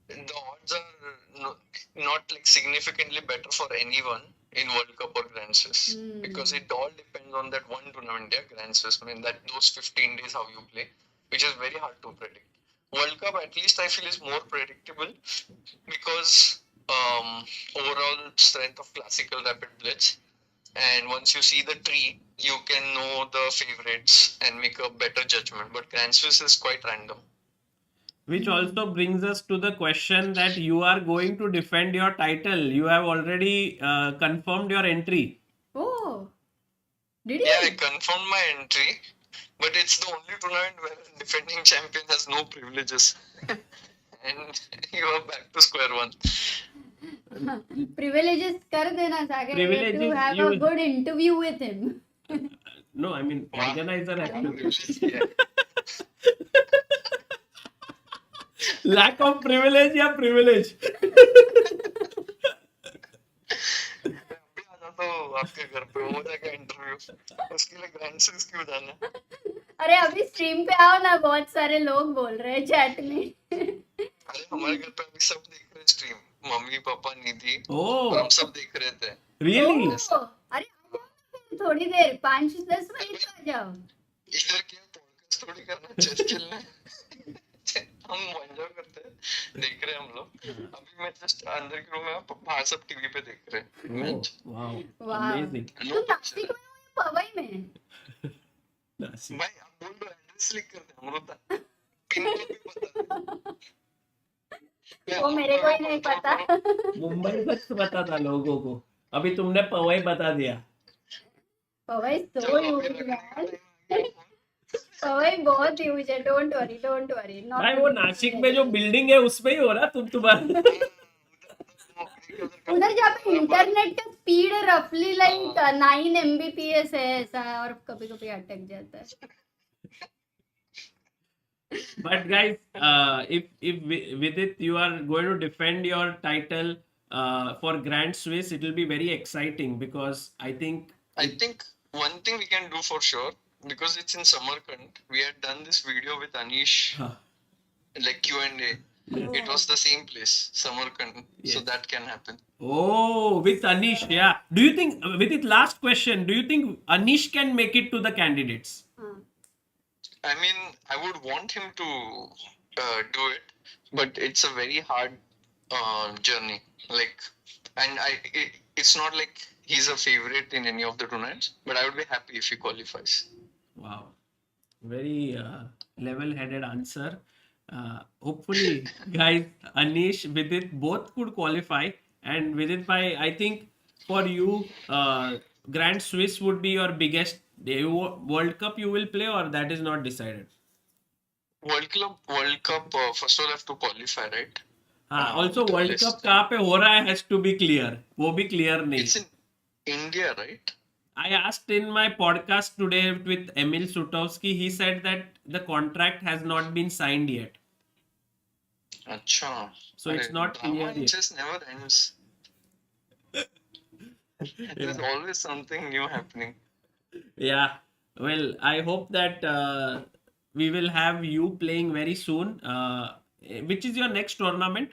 the odds are not like significantly better for anyone in World Cup or Grand Swiss because it all depends on that one tournament, yeah, Grand Swiss. I mean that those 15 days how you play, which is very hard to predict. World Cup at least I feel is more predictable because overall strength of classical rapid blitz. And once you see the tree, you can know the favorites and make a better judgment. But Grand Swiss is quite random. Which also brings us to the question that you are going to defend your title. You have already confirmed your entry. Oh, did you? Yeah, I confirmed my entry, but it's the only tournament where the defending champion has no privileges. And you are back to square one. Privileges कर देना सागर. Privileges, to have you- a good interview with him. No, I mean organizer actually. Yeah. Lack of privilege या privilege. अभी आ जाता हूँ आपके घर पे हो जाएगा इंटरव्यू. उसके लिए ग्रैंड स्विस क्यों जाना? अरे अभी स्ट्रीम पे आओ ना, बहुत सारे लोग बोल रहे हैं चैट में. अरे हमारे घर पे अभी सब देख रहे हैं स्ट्रीम. मम्मी पापा निधि Oh, हम सब देख रहे थे. really? Oh, अरे आ जाओ ना फिर थोड़ी देर, 5-10 मिनट आ जाओ. इधर क्या पॉडकास्ट थोड़ी करना, चेस खेलना है. हम एंजॉय करते हैं, देख रहे हैं हम लोग. अभी मैं जस्ट अंदर के रूम में बाहर सब टीवी पे देख रहे हैं Oh, मैच. wow. वाह. Amazing. तुम नासिक में हो या पवई में? Naasik. भाई आप बोल दो, एड्रेस लिख कर दे अमृता. पिन कोड भी बता दे. वो मेरे को ही नहीं पता. मुंबई बस पता था लोगों को. अभी तुमने पवई बता दिया. पवई चलो, so अभी huge रखने man. का time आ गया. पवई बहुत ह्यूज है. Don't worry. भाई वो नासिक में जो बिल्डिंग है उसमें ही हो रहा तुम्हारा. उधर जहाँ पे इंटरनेट का स्पीड रफली लाइक 9 Mbps है ऐसा, और कभी कभी अटक जाता है. But guys, if with it you are going to defend your title for Grand Swiss, it will be very exciting because I think I think one thing we can do for sure, because it's in Samarkand, we had done this video with Anish, like Q&A. It was the same place, Samarkand. So Yes. that can happen. Oh, with Anish, yeah. Do you think with it last question? Do you think Anish can make it to the candidates? I mean, I would want him to do it, but it's a very hard journey. Like, and it's not like he's a favorite in any of the tournaments, but I would be happy if he qualifies. Wow, very level-headed answer. Hopefully, guys, Anish, Vidit both could qualify, and Vidit, I think for you, Grand Swiss would be your biggest World Cup you will play, or that is not decided. World Cup. First of all, have to qualify, right? Also the World list. Cup कहाँ पे हो रहा है has to be clear. वो भी clear नहीं. It's in India, right? I asked in my podcast today with Emil Sutovsky. He said that the contract has not been signed yet. Acha. So it's not Drama clear in yet. chess never ends. There's always something new happening. Yeah. Well, I hope that we will have you playing very soon. Which is your next tournament?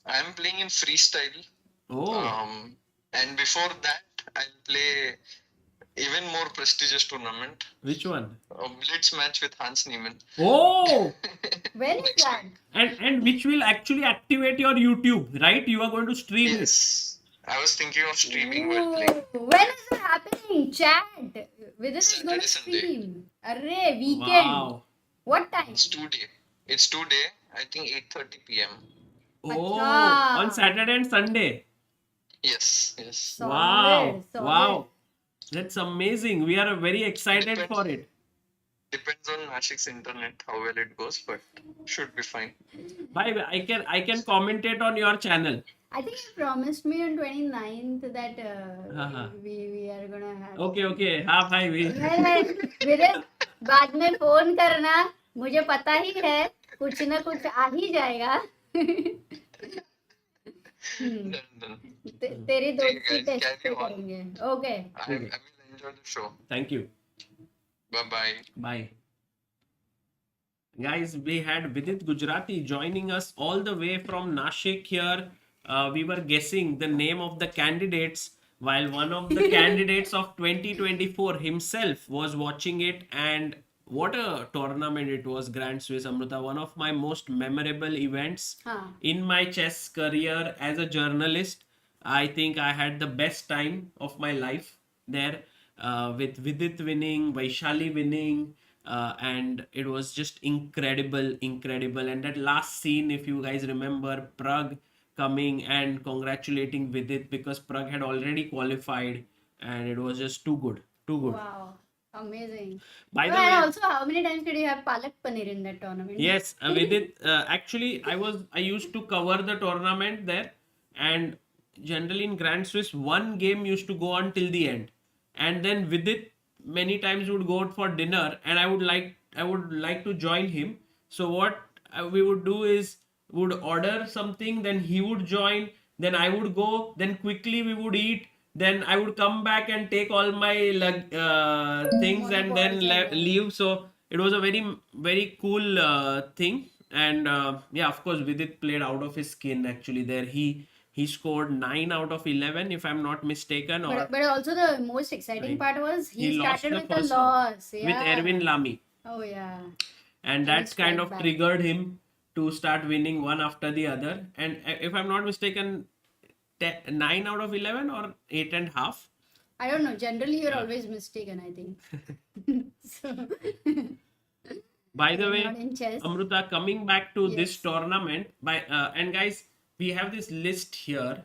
I'm playing in freestyle. Oh, And before that, I'll play even more prestigious tournament, which one? a blitz match with Hans Niemann. Oh, When is that? and which will actually activate your YouTube, right? You are going to stream it. Yes, I was thinking of streaming while playing. When is it happening? Chat. Whether it's going to Saturday, Sunday. stream. Array, weekend. Wow. What time? It's 2 day. It's 2 day. I think 8:30 p.m. Oh, Acha. on Saturday and Sunday. Yes, yes. Solid, Wow. solid. Wow. That's amazing. We are very excited Depends. for it. Depends on Nashik's internet how well it goes, but should be fine. Bye. I can commentate on your channel. I think you promised me on 29th that हाँ. we are gonna have. Okay. हाँ भाई भी. मेरे बाद में phone करना, मुझे पता ही है कुछ ना कुछ आ ही जाएगा. Done. तेरी दोस्ती ठीक है, टेस्ट पे carry on. करेंगे. Okay. I will enjoy the show. Thank you. Bye. Bye. Guys, we had Vidit Gujarati joining us all the way from Nashik here. We were guessing the name of the candidates while one of the candidates of 2024 himself was watching it. And what a tournament it was, Grand Swiss Amruta. One of my most memorable events हाँ. in my chess career as a journalist. I think I had the best time of my life there, with Vidit winning, Vaishali winning, and it was just incredible. And that last scene, if you guys remember, Pragg coming and congratulating Vidit because Pragg had already qualified, and it was just too good. Wow. Amazing. By the And way, also, how many times did you have palak paneer in that tournament? yes, Vidit. Actually, I used to cover the tournament there, and generally in Grand Swiss, one game used to go on till the end, and then Vidit many times would go out for dinner, and I would like to join him. So what we would do is would order something, then he would join, then I would go, then quickly we would eat. Then I would come back and take all my things and then leave. So it was a very cool thing. And yeah, of course, Vidit played out of his skin actually there. He scored 9 out of 11 if I'm not mistaken. Or But also the most exciting part was he lost started the with a first loss. with Yeah. Erwin Lamy. Oh yeah. And he that's kind strike of back. triggered him to start winning one after the other. And if I'm not mistaken, 9 out of 11 or 8.5. I don't know. Generally, you're always mistaken, I think. So, By the I'm way, not in chess. Amruta, coming back to this Yes. tournament, and guys, we have this list here,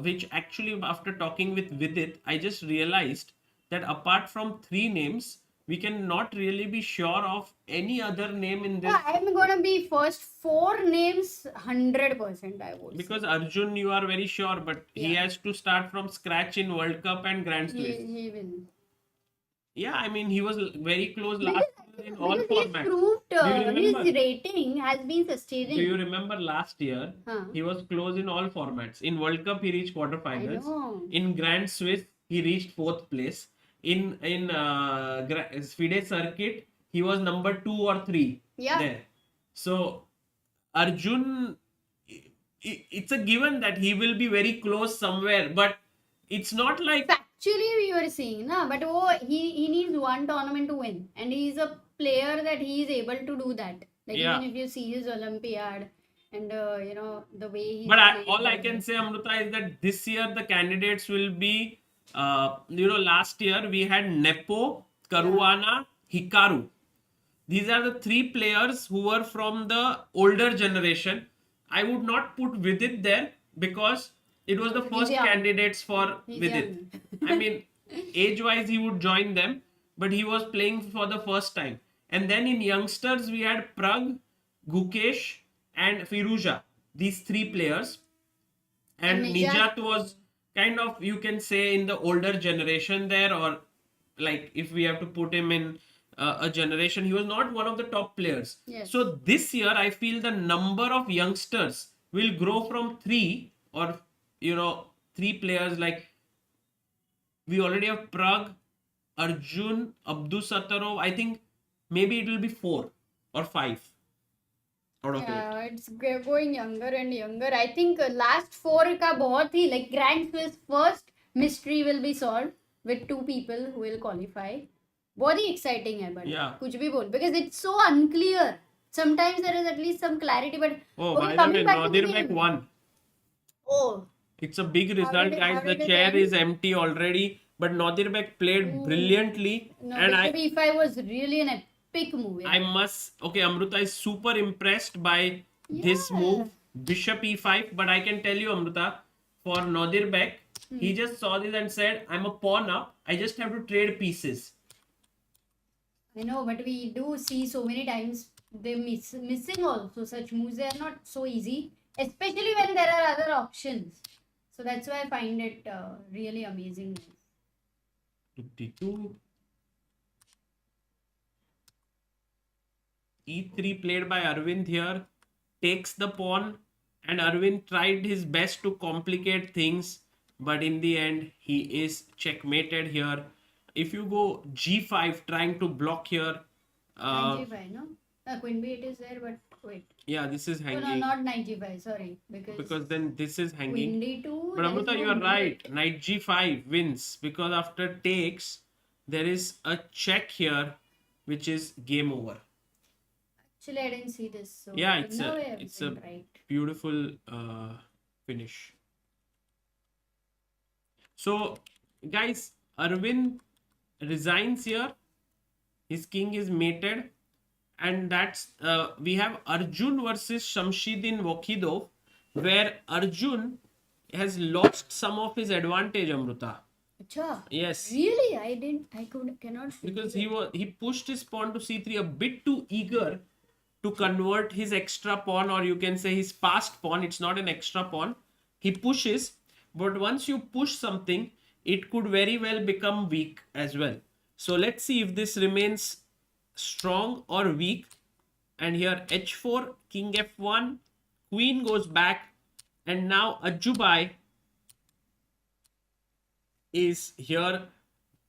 which actually after talking with Vidit, I just realized that apart from 3 names, we can not really be sure of any other name in this. Yeah, I'm gonna be first 4 names 100%. I would. Because Arjun, you are very sure, but he has to start from scratch in World Cup and Grand say. Swiss. He will. Yeah, I mean, he was very close last year in all Because he's formats. proved Do you his remember? rating has been sustaining. Do you remember last year? Huh. He was close in all formats. In World Cup, he reached I quarterfinals. know. In Grand Swiss, he reached 4th place. In FIDE circuit, he was number 2 or 3 Yeah. there. So Arjun, it's a given that he will be very close somewhere, but it's not like Actually, we were seeing, na, but he needs one tournament to win, and he's a player that he is able to do that. Like Yeah. even if you see his Olympiad and you know the way he. But all I can say, Amruta, is that this year the candidates will be, last year we had Nepo, Caruana, Hikaru. These are the 3 players who were from the older generation. I would not put Vidit there because it was the first young. candidates for He's Vidit. I mean, age-wise he would join them, but he was playing for the first time. And then in youngsters we had Pragg, Gukesh and Firuza. These 3 players. And Nijat. Nijat was kind of, you can say, in the older generation there, or like if we have to put him in a generation, he was not one of the top players. Yes. So this year I feel the number of youngsters will grow from three, or three players. Like we already have Pragg, Arjun, Abdusattorov. I think maybe it will be 4 or 5 out of 8. Yeah, it's going younger and younger. I think last 4 का बहुत ही like Grand Swiss first mystery will be solved with 2 people who will qualify. बहुत ही exciting है, but Yeah. कुछ भी बोल, because it's so unclear. Sometimes there is at least some clarity, but Oh, okay, by the coming way, back to the Nodirbek game. won. Oh, It's a big result, guys. how The did it chair end? is empty already, but Nodirbek played brilliantly, no, and Bishop E5 was really an epic move. Yeah. I must. Okay, Amruta is super impressed by this Yeah. move, Bishop E5. But I can tell you, Amruta, for Nodirbek, he just saw this and said, "I'm a pawn up. I just have to trade pieces." I know, but we do see so many times they missing also such moves. They are not so easy, especially when there are other options. So that's why I find it really amazing. 52. E3 played by Arvind here, takes the pawn, and Arvind tried his best to complicate things, but in the end he is checkmated here. If you go G5 trying to block here, Knight G5, no? Queen B8 is there, but wait. yeah, this is Oh, hanging. no, not Knight G5, sorry. Because then this is hanging. Queen D2. But there is Amruta, no you are move. right. Knight G5 wins, because after takes, there is a check here, which is game over. Actually, I didn't see this. So Yeah, in a way I've it's a been right. beautiful finish. So, guys, Arvind resigns here. His king is mated, and that's we have Arjun versus Shamsiddin Vokhidov, where Arjun has lost some of his advantage, Amruta. Acha. Yes, Really? Cannot see because it. he pushed his pawn to c3 a bit too eager to convert his extra pawn, or you can say his passed pawn. It's not an extra pawn. He pushes, but once you push something, it could very well become weak as well. So let's see if this remains strong or weak. And here h4, king f1, queen goes back, and now Ajubai is here.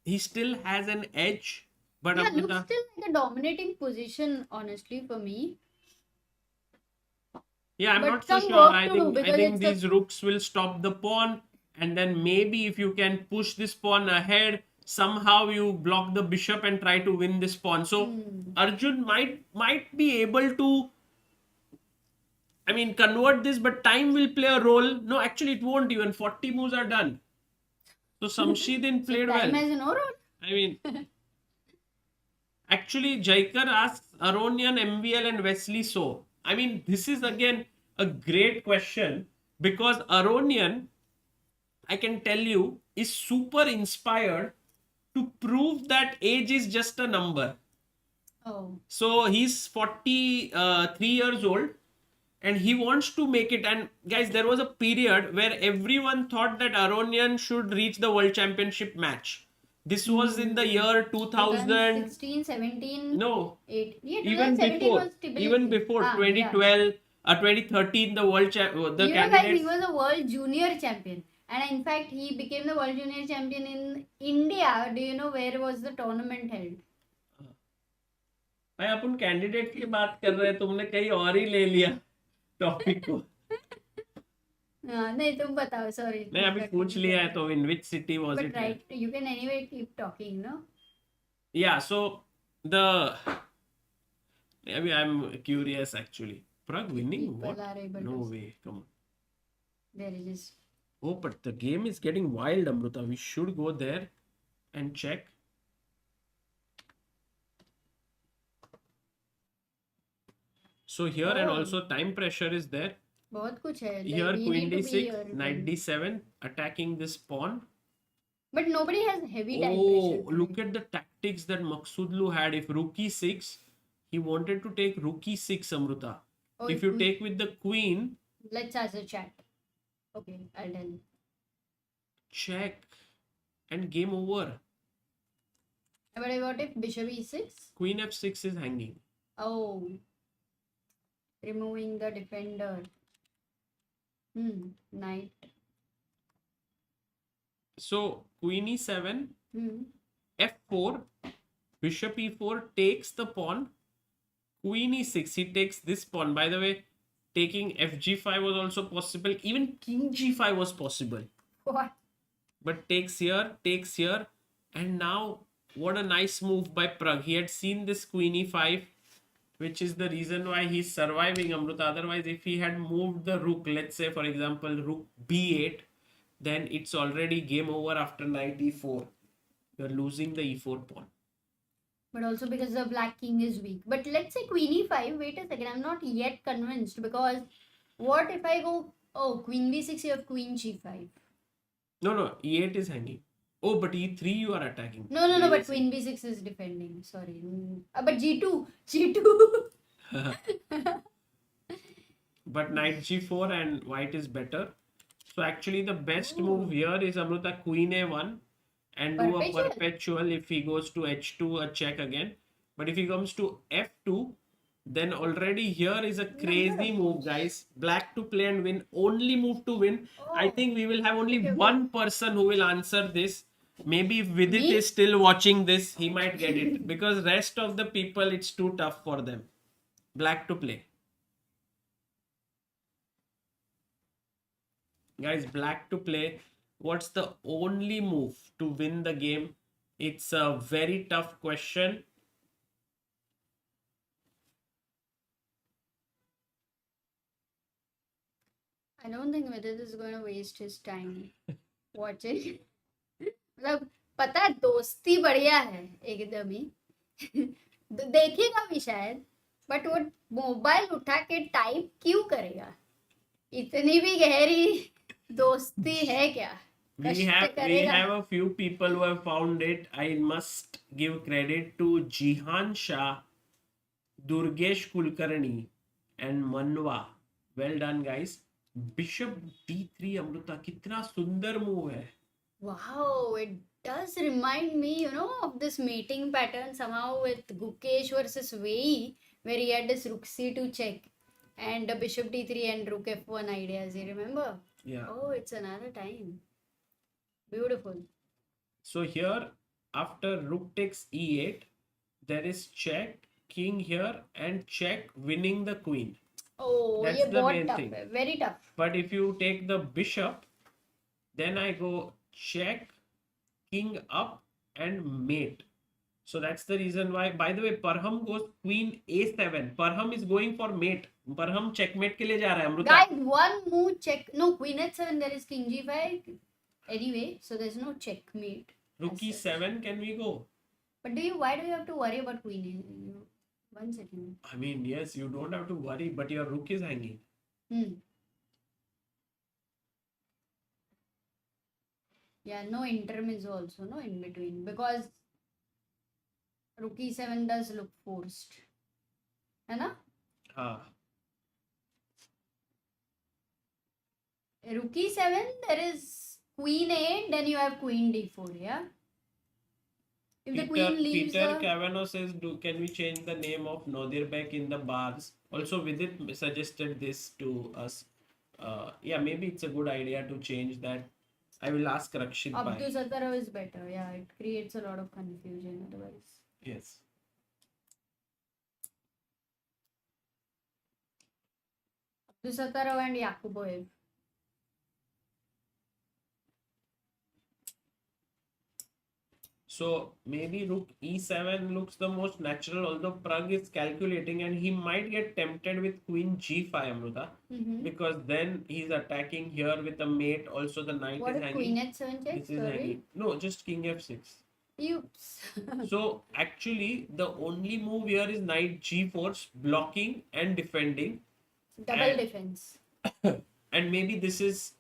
He still has an edge, but Yeah, Amrita, looks still like a dominating position, honestly, for me. yeah, I'm But not so some sure. work I to do, think because it's a- these rooks will stop the pawn, and then maybe if you can push this pawn ahead, somehow you block the bishop and try to win this pawn. So Arjun might be able to, I mean, convert this, but time will play a role. No, actually, it won't even. 40 moves are done. So Shamsiddin played well. Time has no role. I mean, actually, Jaikar asks Aronian, MVL, and Vasyl So. I mean, this is again a great question, because Aronian, I can tell you, is super inspired to prove that age is just a number. Oh. So he's 43 years old, and he wants to make it. And guys, there was a period where everyone thought that Aronian should reach the World Championship match. This was in the year 2000. 2016, 17, No, 8. Yeah, even 2017 before, was stability. even before Yeah. 2012, 2013, the world the You know, guys, candidates. he was a world junior champion. And in fact, he became the world junior champion in India. Do you know where was the tournament held? भाई अपन candidate की बात कर रहे हैं, तुमने कहीं और ही ले लिया टॉपिक को. नहीं, तुम बताओ, sorry. नहीं, अभी पूछ लिया है तो in which city was But it? right, you can anyway keep talking, no? Yeah, so maybe I'm curious actually. Pragg winning? People What? are able No to- way. Come on. There is this. Oh, but the game is getting wild, Amruta. We should go there and check. So here, and Oh. also time pressure is there. बहुत कुछ है. Like, Here we queen need to be d6, here. knight d7, attacking this pawn. But nobody has heavy time Oh, pressure. look at the tactics that Maghsoodloo had. If rook e6, he wanted to take rook e6, Amruta. Oh, If you take with the queen, Let's ask the chat. Okay, I'll tell you. check, and game over. But what if bishop e6? Queen f6 is hanging. Oh, removing the defender. Knight. So queen e7, Hmm. f4, bishop e4 takes the pawn. Queen e6, he takes this pawn. By the way, taking fg5 was also possible. Even king g5 was possible. What? But takes here. And now, what a nice move by Pragg. He had seen this queen e5, which is the reason why he's surviving, Amruta. Otherwise, if he had moved the rook, let's say, for example, rook b8, then it's already game over after knight e4. You're losing the e4 pawn. But also because the black king is weak. But let's say queen e5. Wait a second. I'm not yet convinced because what if I go... Oh, queen b6, you have queen g5. No, e8 is hanging. Oh, but e3 you are attacking. No, but queen b6 is defending. Sorry. But g2. But knight g4 and white is better. So actually the best move here is Amruta queen a1 and do a perpetual. If he goes to h2, a check again. But if he comes to f2, then already here is a crazy move, guys. Black to play and win. Only move to win. I think we will have only one person who will answer this. Maybe if Vidit is still watching this, he might get it. Because rest of the people, it's too tough for them. Black to play. Guys, black to play. What's the only move to win the game? It's a very tough question. I don't think Vidit is going to waste his time watching. मतलब पता है दोस्ती बढ़िया है एकदम ही देखेगा भी शायद बट वो मोबाइल उठा के टाइप क्यों करेगा इतनी भी गहरी दोस्ती है क्या We have a few people who have found it. I must give credit to Jihan Shah, Durgesh Kulkarni and Manwa. Well done, guys. Bishop d3 Amruta, कितना सुंदर मूव है. Wow, it does remind me, of this mating pattern somehow with Gukesh versus Wei, where he had this rook c2 check and the bishop d3 and rook f1 ideas. You remember? Yeah. Oh, it's another time. Beautiful. So here, after rook takes e8, there is check, king here, and check, winning the queen. Oh, that's the main tough. thing. Very tough. But if you take the bishop, then I go check, king up, and mate. So that's the reason why. By the way, Parham goes queen a7. Parham is going for mate. Parham checkmate के लिए जा रहा है Amrita. Guys, one move check. No, queen h7. There is king g5. Anyway, so there's no checkmate. Rook e7. Can we go? But why do you have to worry about queen? 1 second. I mean, yes, you don't have to worry, but your rook is hanging. Yeah, no intermezzo also, no in between. Because rook e7 does look forced. है ना? Rook e7, there is queen a8, then you have queen d4, yeah? If the queen leaves Peter Cavanaugh says, can we change the name of Nodirbek in the bars? Also, Vidit suggested this to us. Yeah, maybe it's a good idea to change that. I will ask Rakshit Bhai. Abdusattorov is better. Yeah, it creates a lot of confusion otherwise. Yes. Abdusattorov and Yakubboev. So maybe rook e7 looks the most natural, although Pragg is calculating and he might get tempted with queen g5, Amruta, because then he's attacking here with a mate. Also, the knight is hanging. Queen h7 check? This is hanging. No, just king f6. Oops. So actually, the only move here is knight g4, blocking and defending. Double defense. And maybe this is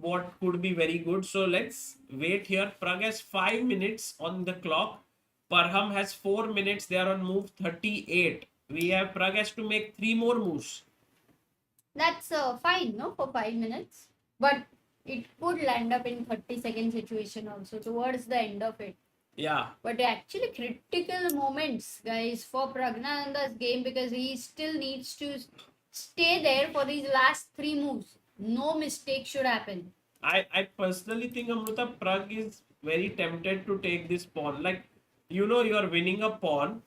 what could be very good. So let's wait here. Pragg has 5 minutes on the clock. Parham has 4 minutes. They are on move 38. Pragg has to make 3 more moves. That's fine, no? For 5 minutes. But It could land up in 30-second situation also towards the end of it. Yeah. But actually critical moments, guys, for Praggnanandha's game, because he still needs to stay there for these last 3 moves. No mistake should happen. I personally think Amruta Pragg is very tempted to take this pawn. Like, you are winning a pawn,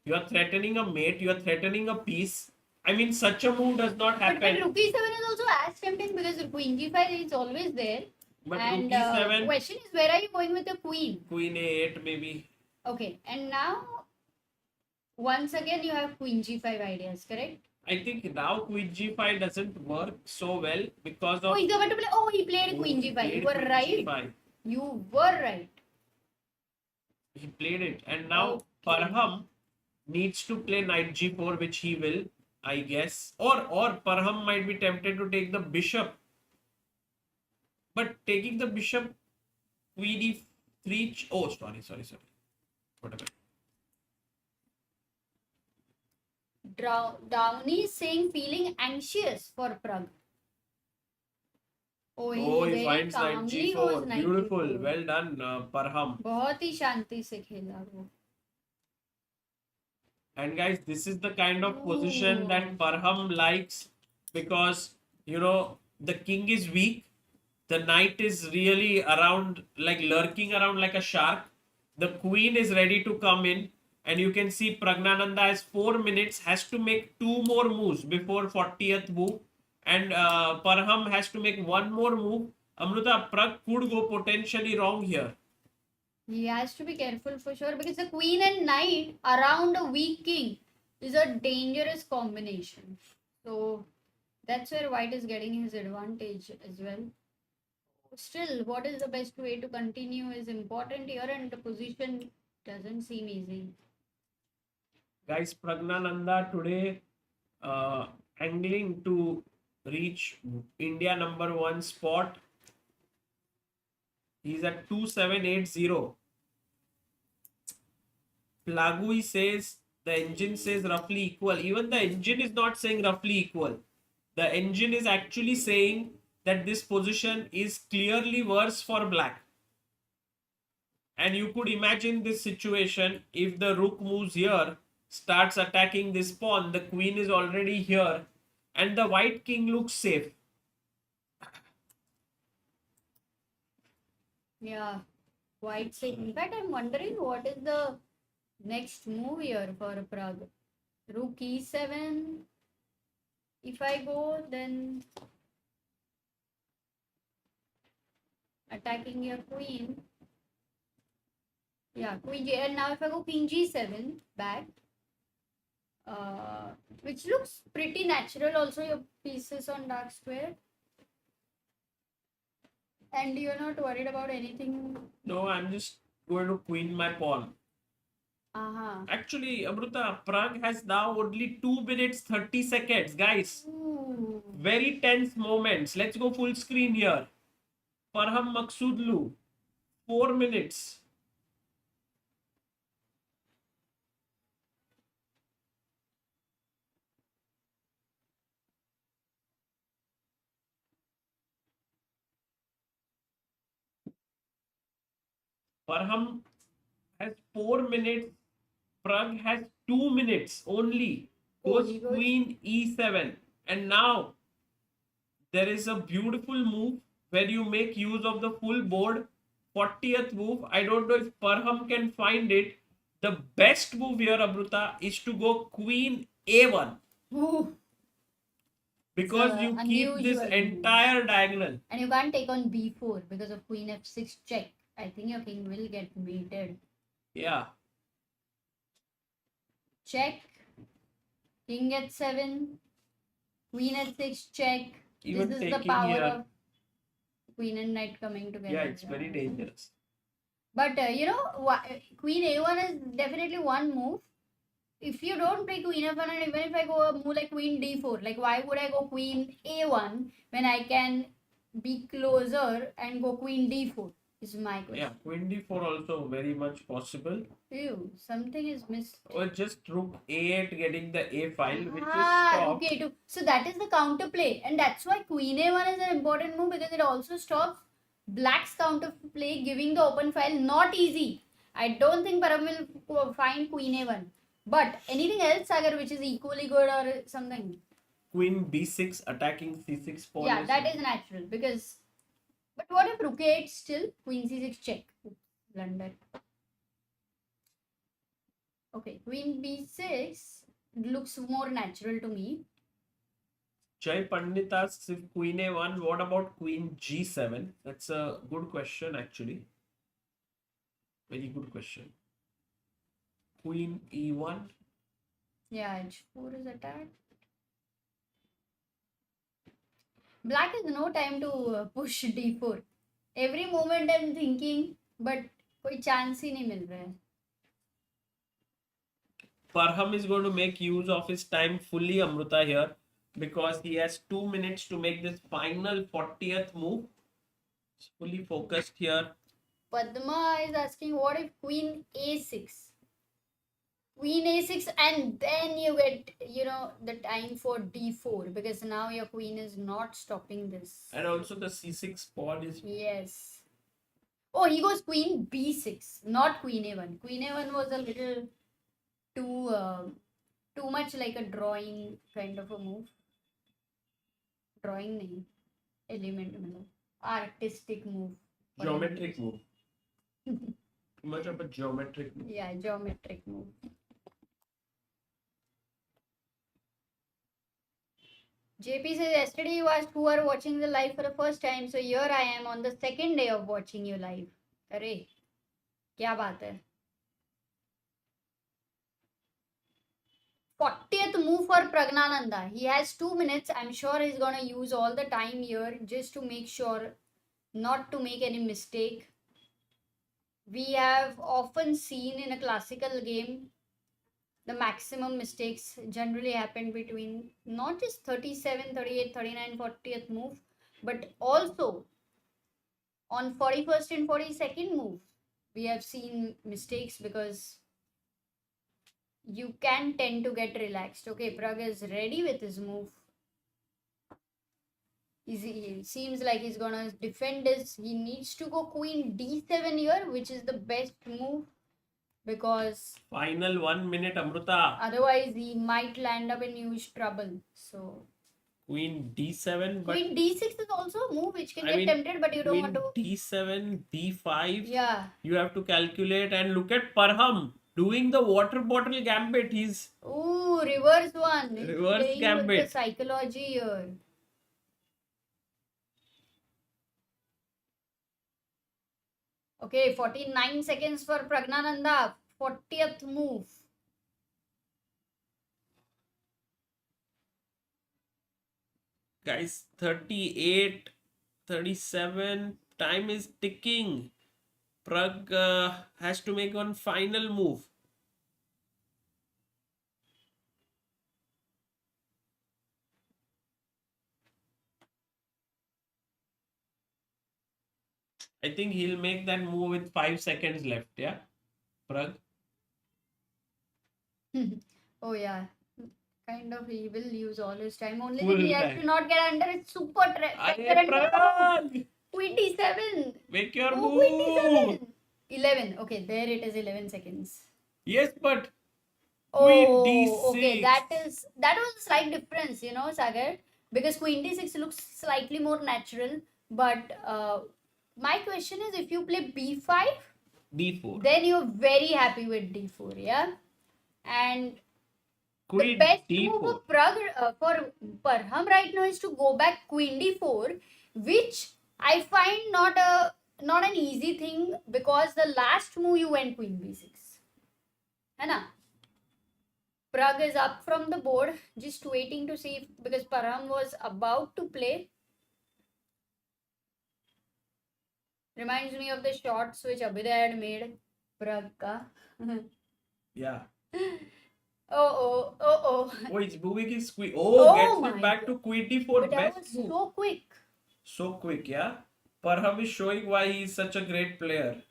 you are threatening a mate, you are threatening a piece. I mean, such a move does not happen. But rook e7 is also as tempting because queen g5 is always there. But and rook e7. Question is, where are you going with the queen? Queen a8 maybe. Okay, and now once again you have queen g5 ideas, correct? I think now queen g5 doesn't work so well because of. Oh, he's about to play. Oh, he played queen g5. You were right. G5. You were right. He played it, and now Okay. Parham needs to play knight g4, which he will, I guess. Or Parham might be tempted to take the bishop. But taking the bishop, queen e3. Oh, sorry. Whatever. Downey is saying feeling anxious for Pragg. Oh, he Oh, he very finds knight calmly goes g4. knight Beautiful. g4. Well done, Parham. बहुत ही शांति से खेला वो. And guys, this is the kind of position Ooh. that Parham likes because, the king is weak. The knight is really around, like lurking around like a shark. The queen is ready to come in. And you can see Praggnanandhaa has 4 minutes, has to make 2 more moves before 40th move. And Parham has to make 1 more move. Amruta, Pragg could go potentially wrong here. He has to be careful for sure because the queen and knight around a weak king is a dangerous combination. So that's where white is getting his advantage as well. Still, what is the best way to continue is important here, and the position doesn't seem easy. Guys, Praggnanandhaa today angling to reach India #1 spot. He's at 2780. Plagui says the engine says roughly equal. Even the engine is not saying roughly equal. The engine is actually saying that this position is clearly worse for black. And you could imagine this situation if the rook moves here, starts attacking this pawn, the queen is already here, and the white king looks safe. Yeah, quite safe. In fact, I'm wondering what is the next move here for Pragg. Rook e7. If I go, then attacking your queen. Yeah, queen g. And now if I go queen g7 back, which looks pretty natural. Also, your pieces on dark square. And you're not worried about anything. No, I'm just going to queen my pawn. Uh-huh. Actually, Amruta, Pragg has now only 2 minutes 30 seconds, guys. Ooh. Very tense moments. Let's go full screen here. Parham Maghsoodloo, 4 minutes. Parham has 4 minutes. Pragg has 2 minutes only. Goes he goes- queen e7. And now there is a beautiful move where you make use of the full board. 40th move. I don't know if Parham can find it. The best move here, Amruta, is to go queen a1. Ooh. Because It's you keep this unusual. entire diagonal. And you can't take on b4 because of queen f6 check. I think your king will get mated. Yeah. Check. King h7. Queen h6 check. Even This is the taking power here. of queen and knight coming together. Yeah, it's very dangerous. But queen a1 is definitely one move. If you don't play queen f1, and even if I go a move like queen d4, like why would I go queen a1 when I can be closer and go queen d4? is my Yeah, question. queen d4 also very much possible. Ew, something is missed. Or just rook a8 getting the a file, which is Ah, stopped. okay. So that is the counter play, and that's why queen a1 is an important move because it also stops black's counter play, giving the open file. Not easy. I don't think Parham will find queen a1. But anything else, Sagar, which is equally good or something? Queen b6 attacking c6 pawn. Yeah, that is natural because. But what if rook a8 still? Queen c6 check. Blunder. Okay, queen b6 looks more natural to me. Jay Pandit asks if queen a1, what about queen g7? That's a good question actually. Very good question. Queen e1. Yeah, h4 is attacked. Black has no time to push d4. Every moment I'm thinking, but कोई chance ही नहीं मिल रहा है. Parham is going to make use of his time fully, Amruta, here because he has 2 minutes to make this final 40th move. He's fully focused here. Padma is asking, what if queen a6? Queen a6 and then you get, the time for d4 because now your queen is not stopping this. And also the c6 pawn is... Yes. Oh, he goes queen b6, not queen a1. Queen a1 was a little too much like a drawing kind of a move. Drawing nahi, element मतलब artistic move. Geometric move. Too much of a geometric move. Yeah, geometric move. JP says yesterday you asked who are watching the live for the first time, so here I am on the second day of watching you live. अरे क्या बात है? 40th move for Praggnanandhaa. He has 2 minutes. I'm sure he's gonna use all the time here just to make sure not to make any mistake. We have often seen in a classical game the maximum mistakes generally happen between not just 37, 38, 39, 40th move, but also on 41st and 42nd move. We have seen mistakes because you can tend to get relaxed. Okay, Pragg is ready with his move. He seems like he's gonna defend his. He needs to go queen d7 here, which is the best move because Final 1 minute, Amruta. otherwise he might land up in huge trouble. So Queen d7, but queen d6 is also a move which can get tempted, but you don't queen want to. d7, d5. Yeah. You have to calculate and look at Parham doing the water bottle gambit. He's Ooh, reverse one. He's Reverse playing gambit. with the psychology here. Okay, 49 seconds for Praggnanandhaa. 40th move. guys 38, 37. Time is ticking. Pragg has to make one final move. I think he'll make that move with 5 seconds left. Yeah, Pragg. Oh yeah, kind of he will use all his time. Only Full thing he has time. to not get under its super Arey Pragg, Queen d7. make your Oh, queen move. d7. 11. Okay, there it is. 11 seconds. Yes, but Oh, D6. okay. That was a slight difference, Sagar, because queen d6 looks slightly more natural. But my question is, if you play b5, d4. then you're very happy with d4, yeah. And the Queen best d4. move of for Parham right now is to go back queen d4, which I find not an easy thing because the last move you went queen b6. है ना? Pragg is up from the board, just waiting to see because Parham was about to play. Reminds me of the shots which Abhidha had made. Pragg ka. Yeah. Oh. Oh, it's moving his queen. Oh Gets my it back God. to queen d4. But that Best was move. so quick. So quick, yeah. Parham is showing why he is such a great player.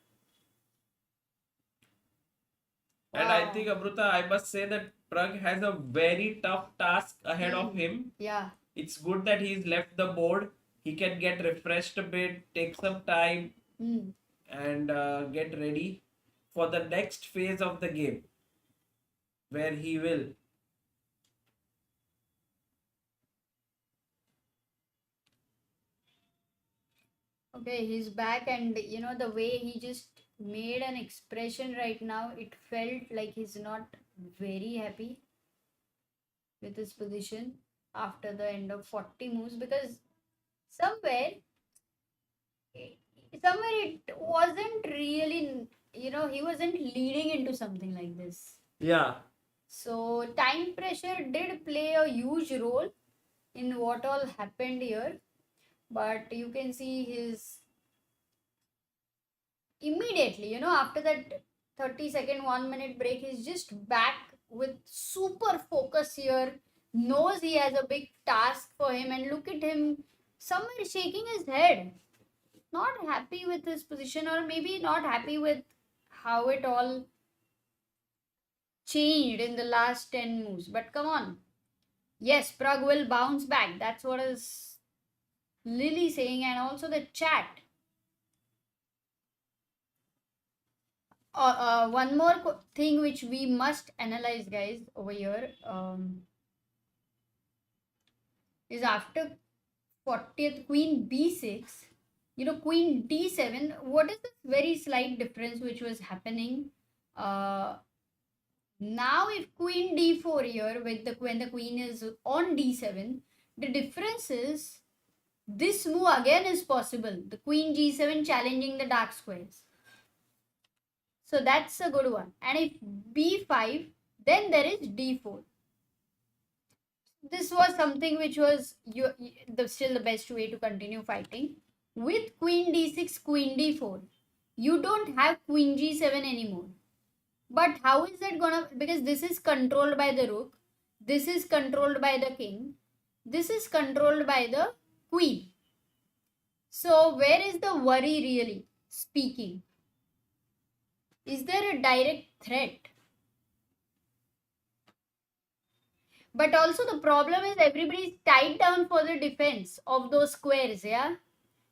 And I Wow. think, Amruta, I must say that Pragg has a very tough task ahead of Hmm. him. Yeah. It's good that he's left the board. He can get refreshed a bit, take some time, Hmm. and get ready for the next phase of the game, where he will. Okay, he's back, and the way he just made an expression right now, it felt like he's not very happy with his position after the end of 40 moves, because somewhere somewhere it wasn't really, he wasn't leading into something like this. Yeah. So time pressure did play a huge role in what all happened here, but you can see his immediately, after that 30-second 1 minute break, he's just back with super focus here, knows he has a big task for him, and look at him somewhere shaking his head, not happy with his position, or maybe not happy with how it all changed in the last 10 moves. But come on, yes, Pragg will bounce back. That's what is Lily saying, and also the chat. One more thing which we must analyze, guys, over here, is after 40th queen b6, queen d7. What is this very slight difference which was happening? Now if queen d4 here, with when the queen is on d7, the difference is this move again is possible, the queen g7 challenging the dark squares. So that's a good one. And if b5, then there is d4. This was something which was still the best way to continue fighting. With queen d6, queen d4, you don't have queen g7 anymore. But how is that gonna, because this is controlled by the rook, this is controlled by the king, this is controlled by the queen. So where is the worry really speaking? Is there a direct threat? But also the problem is everybody is tied down for the defense of those squares, yeah?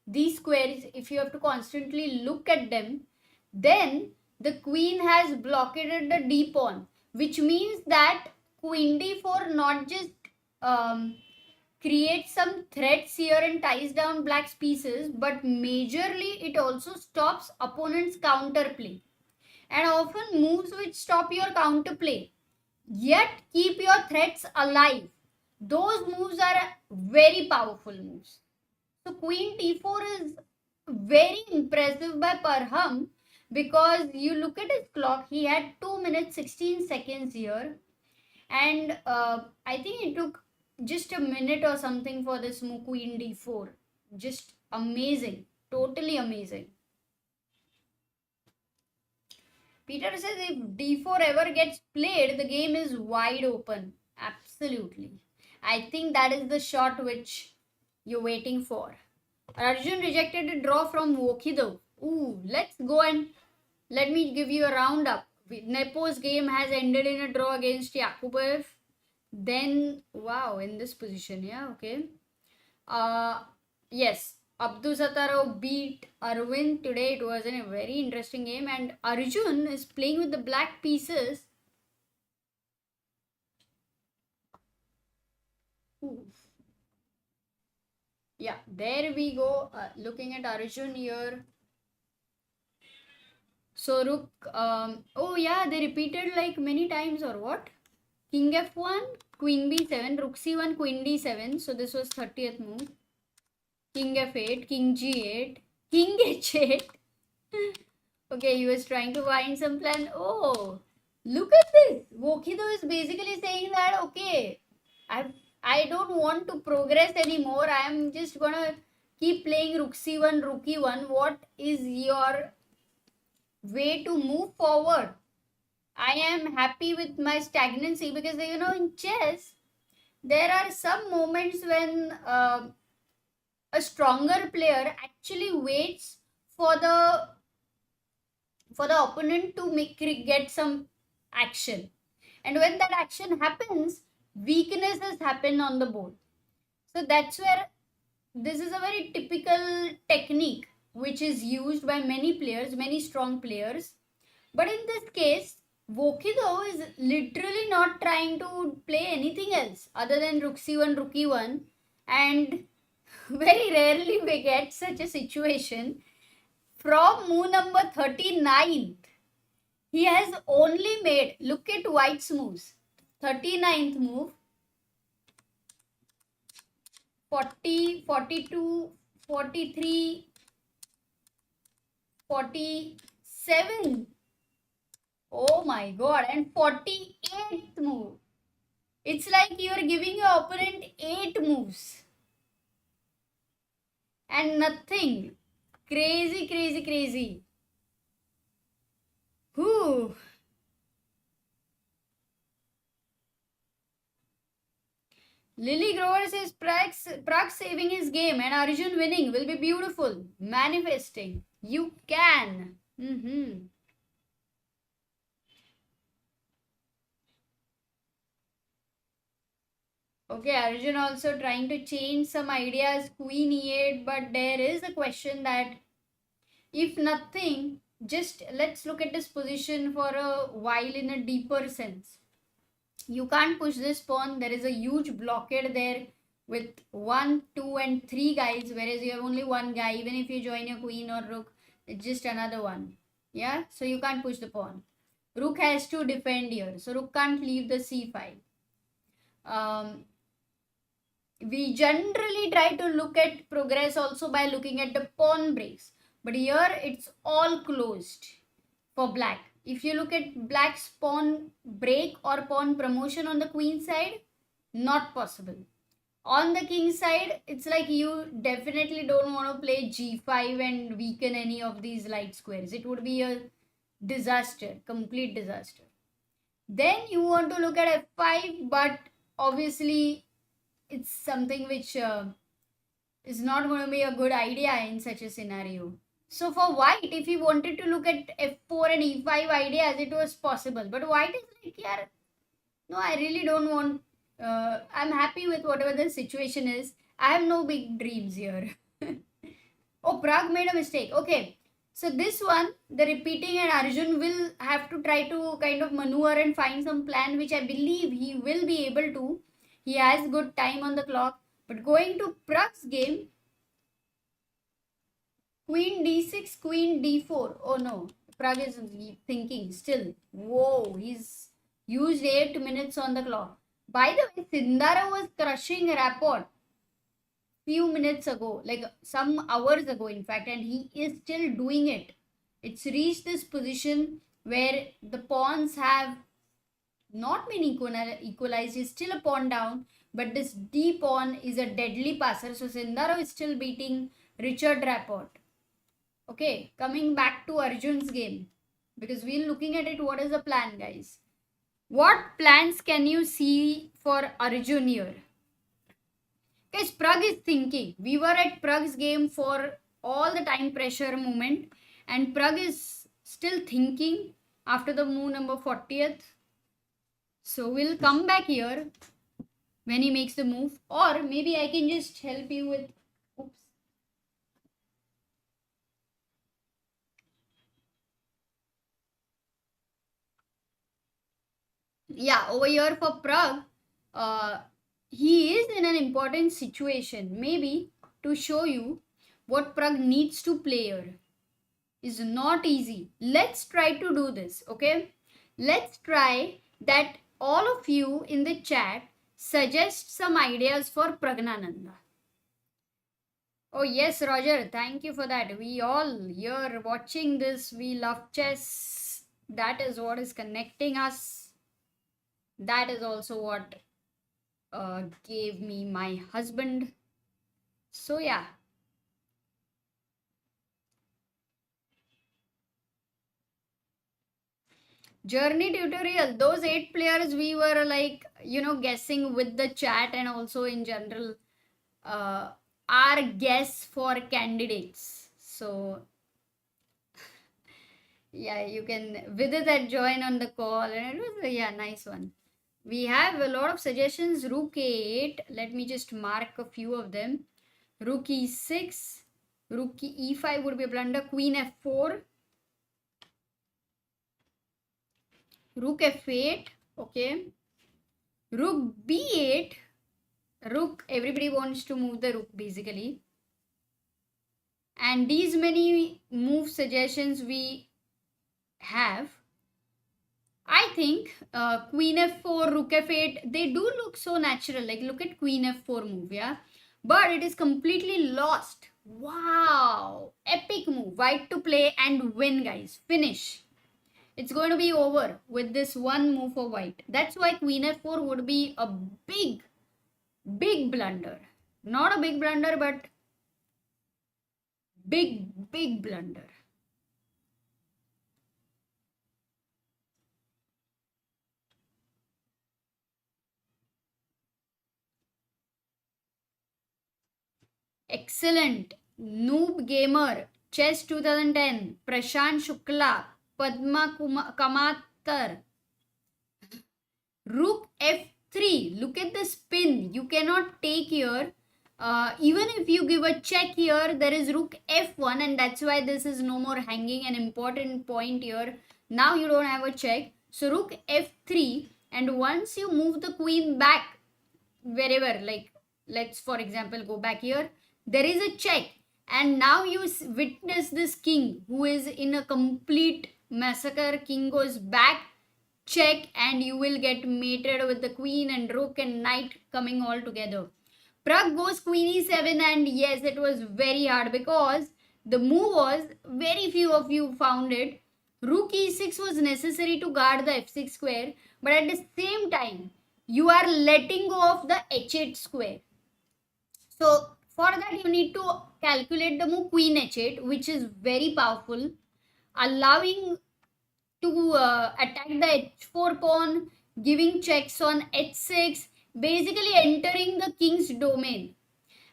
These squares, if you have to constantly look at them, then the queen has blockaded the d pawn, which means that queen d4 not just creates some threats here and ties down black's pieces, but majorly it also stops opponent's counterplay, and often moves which stop your counterplay yet keep your threats alive. Those moves are very powerful moves. So queen d4 is very impressive by Parham, because you look at his clock, he had 2 minutes 16 seconds here, and I think it took just a minute or something for this move queen d4. Just amazing, totally amazing. Peter says if d4 ever gets played, the game is wide open. Absolutely. I think that is the shot which you're waiting for. Arjun rejected a draw from Vokhidov. Ooh, let's go and let me give you a roundup. Nepo's game has ended in a draw against Yakubboev. Then, wow, in this position, yeah, okay. Yes, Abdusattorov beat Arvind today. It was a very interesting game, and Arjun is playing with the black pieces. Ooh. Yeah, there we go. Looking at Arjun here. So Rook, oh yeah, they repeated like many times or what? King f1, queen b7, rook c1, queen d7. So this was 30th move. King f8, king g8, king h8. Okay, he was trying to find some plan. Oh, look at this. Vokhidov is basically saying that, okay, I don't want to progress anymore. I am just gonna keep playing rook c1, rook e1. What is your way to move forward? I am happy with my stagnancy, because in chess there are some moments when a stronger player actually waits for the opponent to get some action, and when that action happens, weaknesses happen on the board. So that's where this is a very typical technique which is used by many players, many strong players. But in this case, Vokhidov is literally not trying to play anything else other than rook c1, rook e1, and very rarely we get such a situation. From move number 39th, he has only made, look at white's moves, 39th move, 40, 42, 43, 47. Oh my god, and 48th move. It's like you are giving your opponent 8 moves. And nothing. Crazy, crazy, crazy. Whew. Lily Grover says Pragg saving his game and Arjun winning will be beautiful. Manifesting. You can. Okay, Arjun also trying to change some ideas. Queen e8, but there is a question that if nothing, just let's look at this position for a while in a deeper sense. You can't push this pawn. There is a huge blockade there with 1, 2 and 3 guys, whereas you have only one guy. Even if you join your queen or rook, it's just another one. Yeah, so you can't push the pawn. Rook has to defend here, so rook can't leave the c file. We generally try to look at progress also by looking at the pawn breaks, but here it's all closed for black. If you look at black's pawn break or pawn promotion on the queen side, not possible. On the king side, it's like you definitely don't want to play g5 and weaken any of these light squares. It would be a disaster, complete disaster. Then you want to look at f5, but obviously it's something which is not going to be a good idea in such a scenario. So for white, if he wanted to look at f4 and e5 ideas, it was possible. But white is like, yeah, no, I really don't want, I'm happy with whatever the situation is. I have no big dreams here. Oh, Pragg made a mistake. Okay. So this one, the repeating, and Arjun will have to try to kind of maneuver and find some plan, which I believe he will be able to. He has good time on the clock. But going to Pragg's game, Queen d6, Queen d4. Oh no, Pragg is thinking still. Whoa, he's used 8 minutes on the clock. By the way, Sindarov was crushing Rapport few minutes ago, like some hours ago in fact, and he is still doing it. It's reached this position where the pawns have not been equalized. He's still a pawn down, but this d pawn is a deadly passer. So Sindarov is still beating Richard Rapport. Okay, coming back to Arjun's game, because we're looking at it. What is the plan, guys? What plans can you see for Arjun here? Guys, Pragg is thinking. We were at Pragg's game for all the time pressure moment, and Pragg is still thinking after the move number 40th. So we'll come back here when he makes the move, or maybe I can just help you with, oops. Yeah, over here for Pragg, he is in an important situation. Maybe to show you what Pragg needs to play here is not easy. Let's try to do this, okay? Let's try that all of you in the chat suggest some ideas for Praggnanandhaa. Oh yes, Roger, thank you for that. We all here watching this, we love chess. That is what is connecting us. That is also what gave me my husband. So yeah. Journey tutorial, those 8 players we were like, guessing with the chat and also in general. our guess for candidates. So yeah, you can Vidit had joined on the call, and it was a nice one. We have a lot of suggestions. Rook a8. Let me just mark a few of them. Rook e6. Rook e5 would be a blunder. Queen f4. Rook f8. Okay. Rook b8. Rook, everybody wants to move the rook basically. And these many move suggestions we have. I think Queen f4, Rook f8, they do look so natural. Like, look at Queen f4 move, yeah? But it is completely lost. Wow! Epic move. White to play and win, guys. Finish. It's going to be over with this one move for white. That's why Queen f4 would be a big, big blunder. Not a big blunder, but big, big blunder. Excellent. Noob Gamer, Chess 2010, Prashant Shukla, Padma Kamatar. Rook f3. Look at the spin. You cannot take here. Even if you give a check here, there is Rook f1, and that's why this is no more hanging. An important point here. Now you don't have a check. So Rook f3, and once you move the queen back, wherever, like let's for example go back here, there is a check, and now you witness this king who is in a complete massacre. King goes back, check, and you will get mated with the queen and rook and knight coming all together. Pragg goes queen e7, and yes, it was very hard because the move was, very few of you found it. Rook e6 was necessary to guard the f6 square, but at the same time you are letting go of the h8 square. So for that you need to calculate the move queen h8, which is very powerful, allowing to attack the h4 pawn, giving checks on h6, basically entering the king's domain.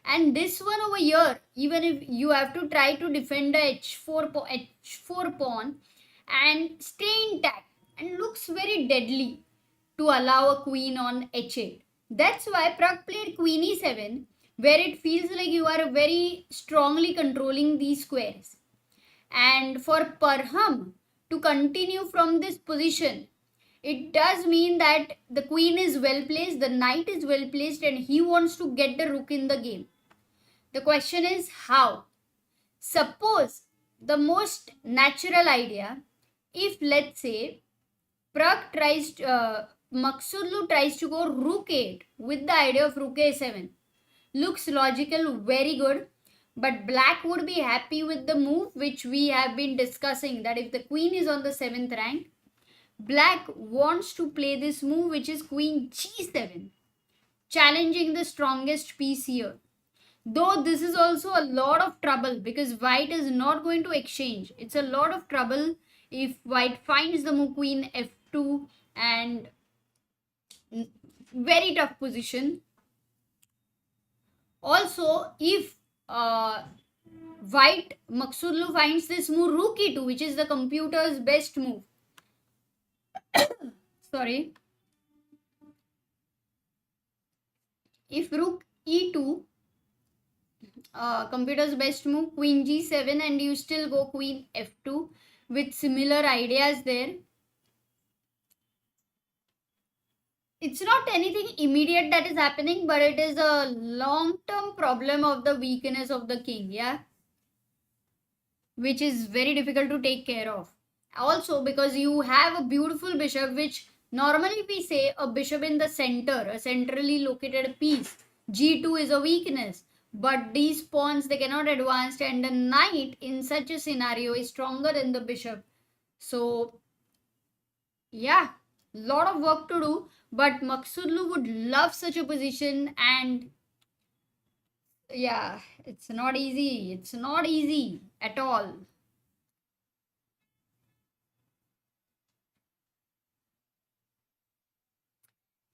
And this one over here, even if you have to try to defend the h4 pawn and stay intact, and looks very deadly to allow a queen on h8. That's why Pragg played queen e7, where it feels like you are very strongly controlling these squares. And for Parham to continue from this position, it does mean that the queen is well placed, the knight is well placed, and he wants to get the rook in the game. The question is how? Suppose the most natural idea, if let's say Pragg tries Maghsoodloo tries to go rook 8 with the idea of rook a7. Looks logical, very good. But black would be happy with the move which we have been discussing, that if the queen is on the 7th rank, black wants to play this move which is queen g7, challenging the strongest piece here. Though this is also a lot of trouble because white is not going to exchange. It's a lot of trouble if white finds the move queen f2, and very tough position. Also, if white Maghsoodloo finds this move rook e2, which is the computer's best move. Sorry. If rook e2, computer's best move, queen g7, and you still go queen f2 with similar ideas there. It's not anything immediate that is happening, but it is a long-term problem of the weakness of the king, yeah, which is very difficult to take care of. Also, because you have a beautiful bishop, which normally we say a bishop in the center, a centrally located piece. G2 is a weakness, but these pawns, they cannot advance, and the knight in such a scenario is stronger than the bishop. So yeah, lot of work to do, but Maghsoodloo would love such a position, and yeah, it's not easy. It's not easy at all.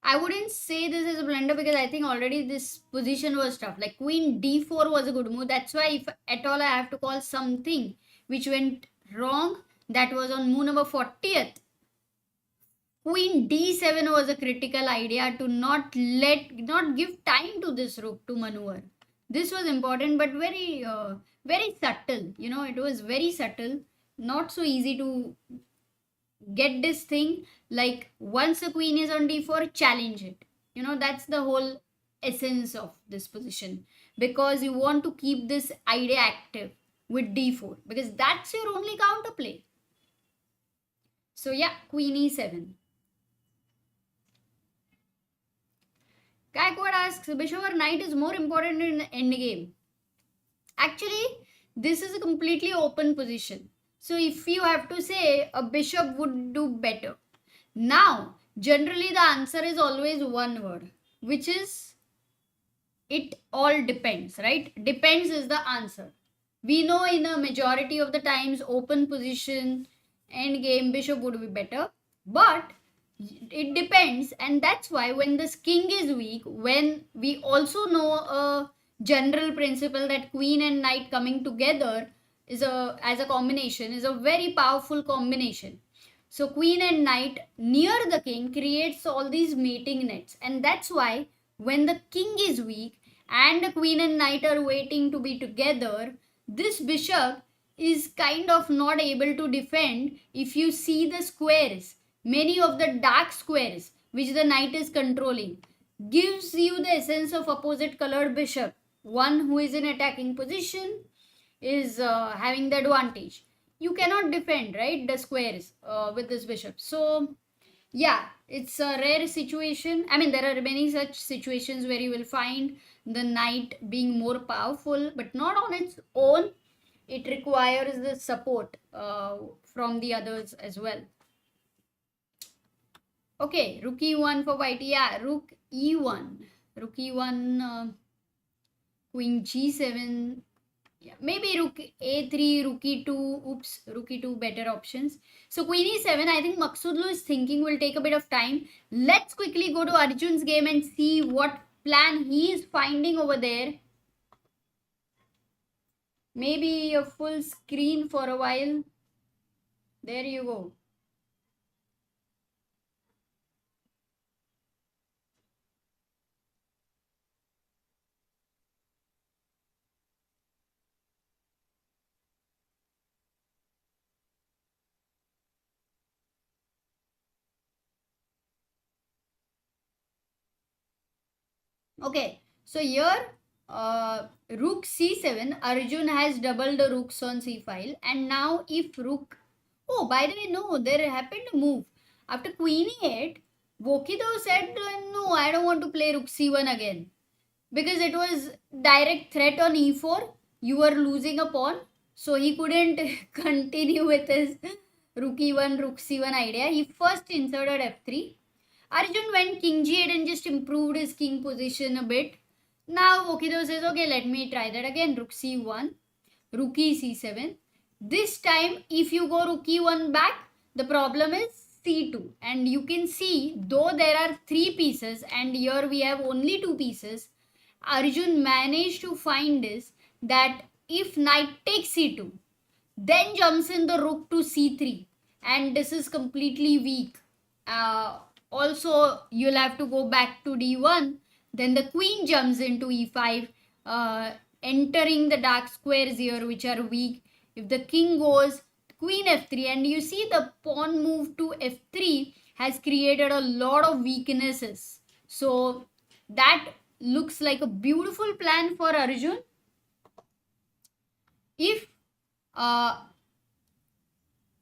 I wouldn't say this is a blunder because I think already this position was tough. Like queen d4 was a good move. That's why if at all I have to call something which went wrong, that was on move number 40th. Queen d7 was a critical idea to not give time to this rook to maneuver. This was important, but very subtle. It was very subtle, not so easy to get this thing. Like once the queen is on d4, challenge it. That's the whole essence of this position, because you want to keep this idea active with d4 because that's your only counterplay. So yeah, queen e7. Gaikwad asks, bishop or knight is more important in endgame. Actually, this is a completely open position. So if you have to say, a bishop would do better. Now, generally the answer is always one word, which is it all depends, right? Depends is the answer. We know in a majority of the times open position, endgame, bishop would be better. But it depends, and that's why when this king is weak, when we also know a general principle that queen and knight coming together as a combination is a very powerful combination. So queen and knight near the king creates all these mating nets, and that's why when the king is weak and the queen and knight are waiting to be together, this bishop is kind of not able to defend. If you see the squares, many of the dark squares which the knight is controlling gives you the essence of opposite colored bishop. One who is in attacking position is having the advantage. You cannot defend, right, the squares with this bishop. So yeah, it's a rare situation. I mean, there are many such situations where you will find the knight being more powerful, but not on its own. It requires the support from the others as well. Okay, rook e1 for white. Yeah, rook e1. Rook e1, queen g7. Yeah, maybe rook a3, rook e2. Oops, rook e2, better options. So queen e7, I think Maghsoodloo is thinking will take a bit of time. Let's quickly go to Arjun's game and see what plan he is finding over there. Maybe a full screen for a while. There you go. Okay, so here rook c7, Arjun has doubled the rooks on c file, and now if rook, oh by the way, no, there happened a move after queen e8. Vokhidov said no, I don't want to play rook c1 again because it was direct threat on e4. You were losing a pawn, so he couldn't continue with his rook e1, rook c1 idea. He first inserted f3. Arjun went king g8 and just improved his king position a bit. Now Vokhidov says, okay, let me try that again. Rook c1, rook e c7. This time, if you go rook e1 back, the problem is c2. And you can see, though there are 3 pieces and here we have only 2 pieces, Arjun managed to find this, that if knight takes c2, then jumps in the rook to c3. And this is completely weak. Also, you'll have to go back to d1. Then the queen jumps into e5, entering the dark squares here, which are weak. If the king goes, queen f3, and you see the pawn move to f3 has created a lot of weaknesses. So that looks like a beautiful plan for Arjun. If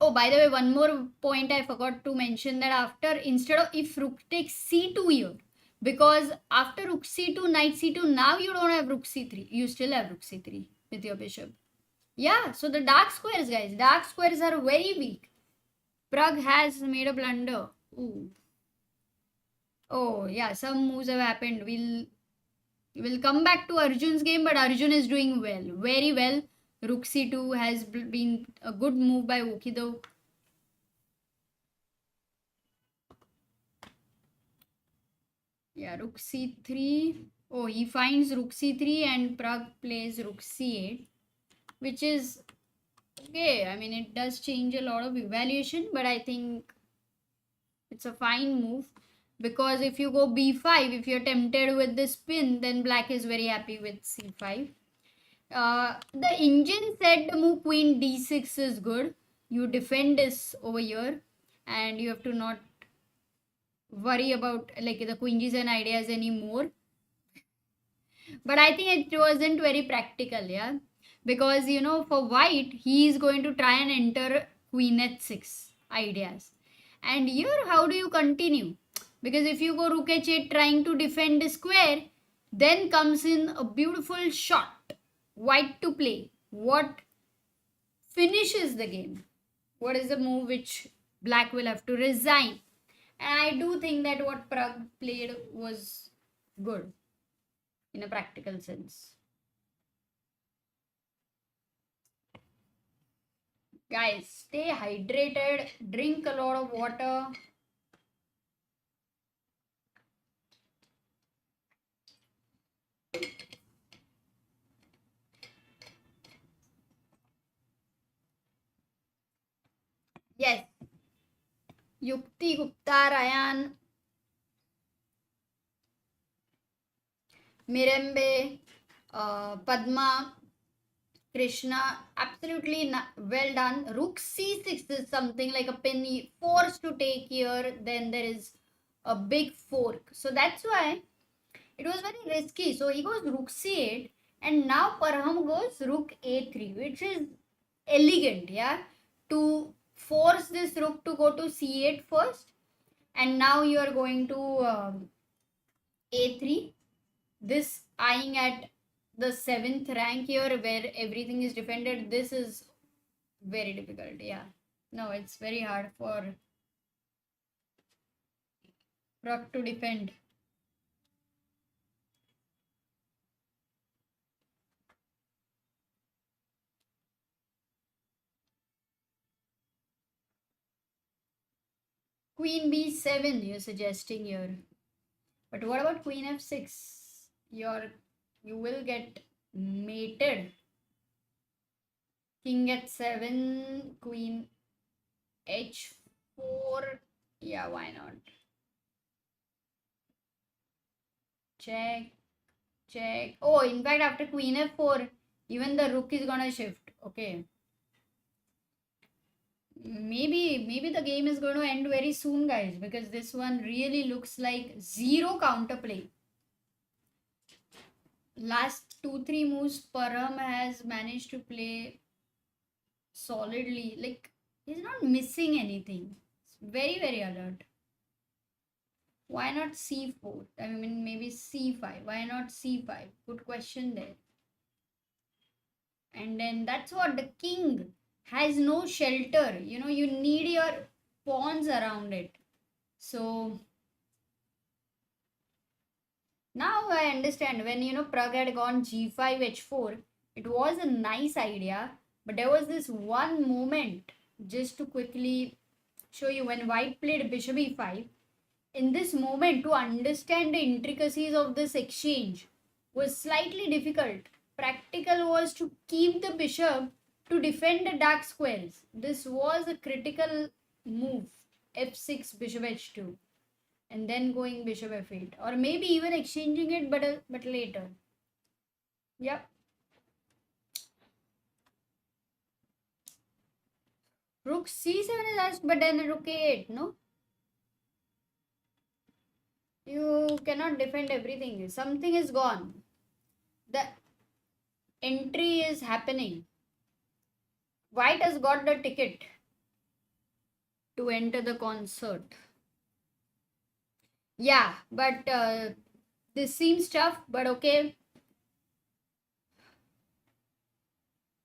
oh, by the way, one more point I forgot to mention, that after, instead of if rook takes c2 here, because after rook c2, knight c2, now you don't have rook c3. You still have rook c3 with your bishop. Yeah, so the dark squares, guys, dark squares are very weak. Pragg has made a blunder. Ooh. Oh, yeah, some moves have happened. We'll come back to Arjun's game, but Arjun is doing well, very well. Rook c2 has been a good move by Vokhidov. Yeah, rook c3. Oh, he finds rook c3 and Pragg plays rook c8, which is okay. I mean, it does change a lot of evaluation, but I think it's a fine move, because if you go b5, if you're tempted with the spin, then black is very happy with c5. The engine said the move queen d6 is good. You defend this over here, and you have to not worry about like the queen g7 ideas anymore. But I think it wasn't very practical, yeah, because for white he is going to try and enter queen h6 ideas, and here how do you continue? Because if you go rook h8 trying to defend the square, then comes in a beautiful shot, white to play. What finishes the game? What is the move which black will have to resign? And I do think that what Pragg played was good in a practical sense. Guys, stay hydrated, drink a lot of water. Yes, Yukti Gupta, Ryan, Mirembe, Padma, Krishna, absolutely well done. Rook c6 is something like a pin forced to take here. Then there is a big fork. So that's why it was very risky. So he goes rook c8, and now Parham goes rook a3, which is elegant, yeah, to force this rook to go to c8 first, and now you are going to a3. This eyeing at the 7th rank here where everything is defended, this is very difficult. Yeah, no, it's very hard for Pragg to defend. Queen b7 you're suggesting here, but what about queen f6? You will get mated. King h7, queen h4. Yeah, why not? Check, check. Oh, in fact, after queen f4, even the rook is gonna shift. Okay. Maybe the game is going to end very soon, guys, because this one really looks like zero counterplay. Last 2-3 moves Parham has managed to play solidly. Like, he's not missing anything. It's very alert. Why not c4? I mean, maybe c5. Why not c5? Good question there. And then that's what the king has no shelter. You need your pawns around it. So now I understand when Pragg had gone g5 h4, it was a nice idea, but there was this one moment, just to quickly show you, when white played bishop e5. In this moment, to understand the intricacies of this exchange was slightly difficult. Practical was to keep the bishop to defend the dark squares. This was a critical move, f6 bishop h2, and then going bishop f8, or maybe even exchanging it, but later. Yep. Rook c7 is asked, but then rook a8, no? You cannot defend everything. Something is gone. The entry is happening. White has got the ticket to enter the concert. Yeah, but this seems tough, but okay.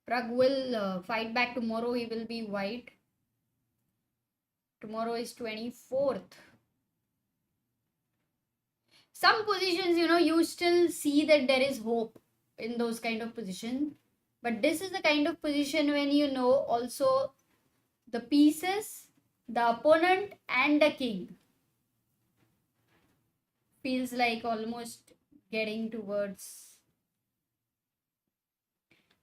Pragg will fight back tomorrow. He will be white. Tomorrow is 24th. Some positions, you still see that there is hope in those kind of positions. But this is the kind of position when also the pieces, the opponent, and the king feels like almost getting towards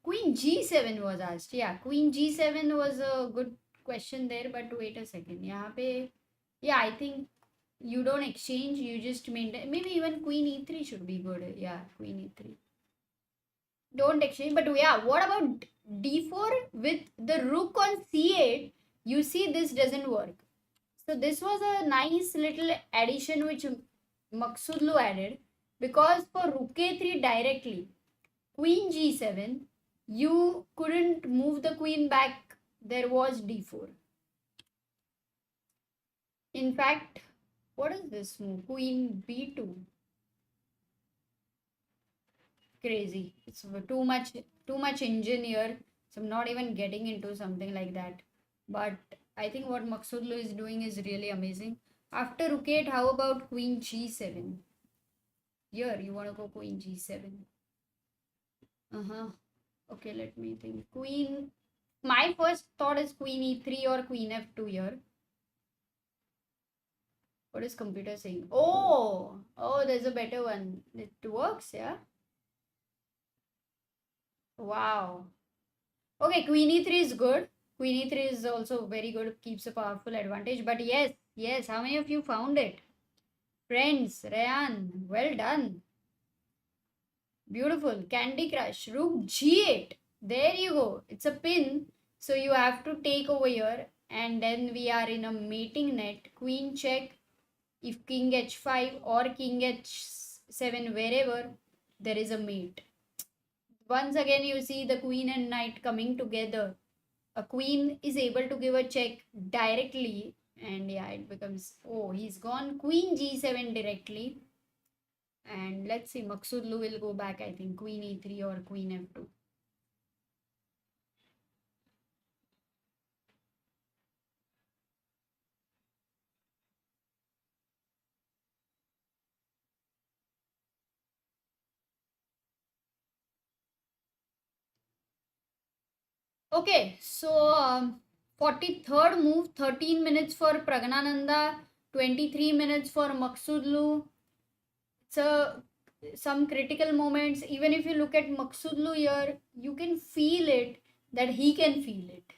Queen G7 was asked. Yeah, Queen G7 was a good question there, but wait a second. Yeah, I think you don't exchange, you just maintain. Maybe even Queen E3 should be good. Yeah, Queen E3. Don't exchange, but yeah, what about D4 with the rook on C8? You see, this doesn't work. So this was a nice little addition which Maghsoodloo added, because for rook a3 directly, queen g7, you couldn't move the queen back. There was d4. In fact, what is this move? Queen b2. Crazy. It's too much engineer. So I'm not even getting into something like that. But I think what Maghsoodloo is doing is really amazing. After rook 8, how about queen g7? Here, you want to go queen g7. Okay, let me think. Queen. My first thought is queen e3 or queen f2 here. What is computer saying? Oh, there's a better one. It works, yeah? Wow. Okay, queen e3 is good. Queen e3 is also very good, keeps a powerful advantage. But yes, how many of you found it? Friends, Rayan, well done. Beautiful. Candy Crush. Rook g8. There you go. It's a pin. So you have to take over here. And then we are in a mating net. Queen check. If king h5 or king h7, wherever, there is a mate. Once again, you see the queen and knight coming together. A queen is able to give a check directly. And yeah, it becomes... Oh, he's gone queen g7 directly. And let's see, Maghsoodloo will go back, I think, queen e3 or queen f2. Okay, so 43rd move, 13 minutes for Praggnanandhaa, 23 minutes for Maghsoodloo. It's some critical moments. Even if you look at Maghsoodloo here, you can feel it, that he can feel it.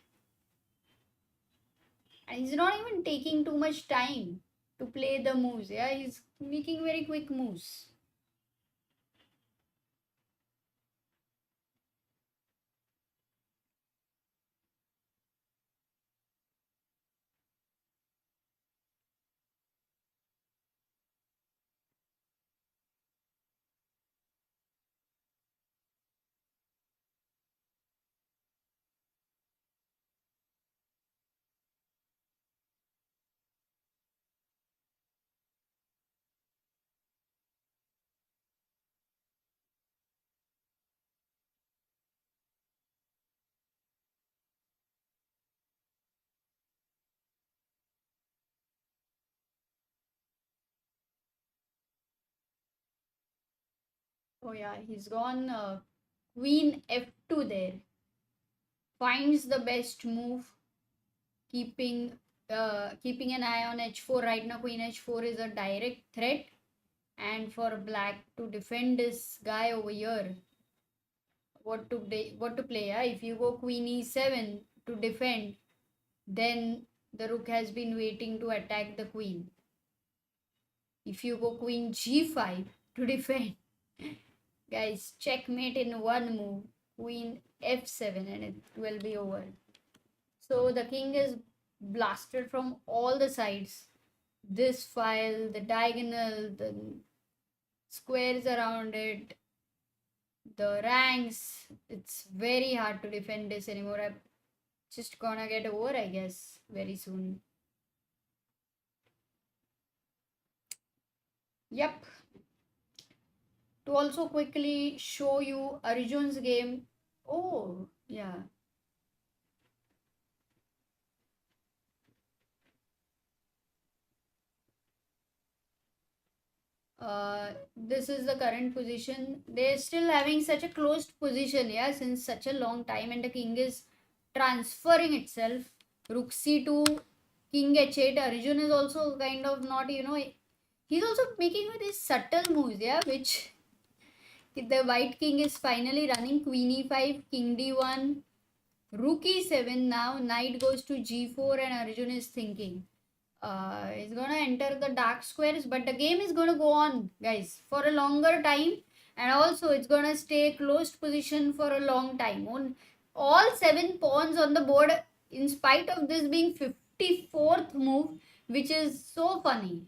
And he's not even taking too much time to play the moves. Yeah, he's making very quick moves. Oh yeah, he's gone queen f2 there. Finds the best move, keeping an eye on h4. Right now, queen h4 is a direct threat, and for black to defend this guy over here, what to play? Yeah? If you go queen e7 to defend, then the rook has been waiting to attack the queen. If you go queen g5 to defend, guys, checkmate in one move. Queen f7 and it will be over. So the king is blasted from all the sides. This file, the diagonal, the squares around it, the ranks. It's very hard to defend this anymore. I'm just gonna get over, I guess, very soon. Yep. To also quickly show you Arjun's game. Oh, yeah. This is the current position. They're still having such a closed position, yeah, since such a long time, and the king is transferring itself. Rook c2, king h8. Arjun is also kind of not, He's also making with his subtle moves, yeah, which the white king is finally running. Queen e5, king d1, rook e7. Now knight goes to g4 and Arjun is thinking. He's gonna enter the dark squares, but the game is gonna go on, guys, for a longer time, and also it's gonna stay closed position for a long time. On all 7 pawns on the board, in spite of this being 54th move, which is so funny,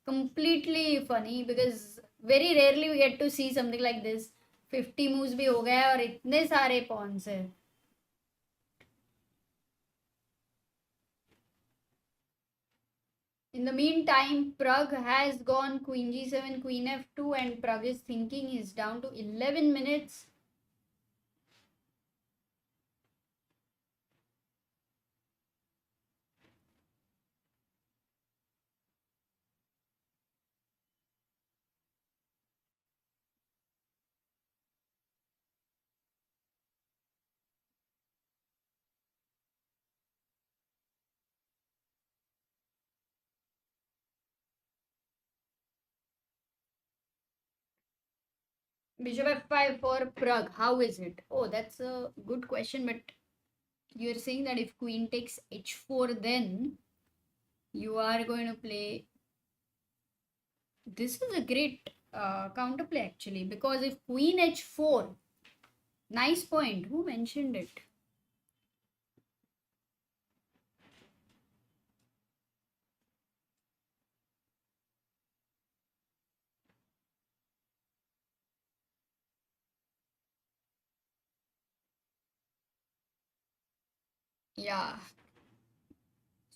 completely funny, because very rarely we get to see something like this. 50 moves भी हो गया और इतने सारे pawns है. In the meantime, Pragg has gone queen g7, queen f2, and Pragg is thinking. He's down to 11 minutes. Bishop f5 for Pragg. How is it? Oh, that's a good question, but you're saying that if queen takes h4, then you are going to play. This is a great counterplay actually, because if queen h4, nice point. Who mentioned it? Yeah.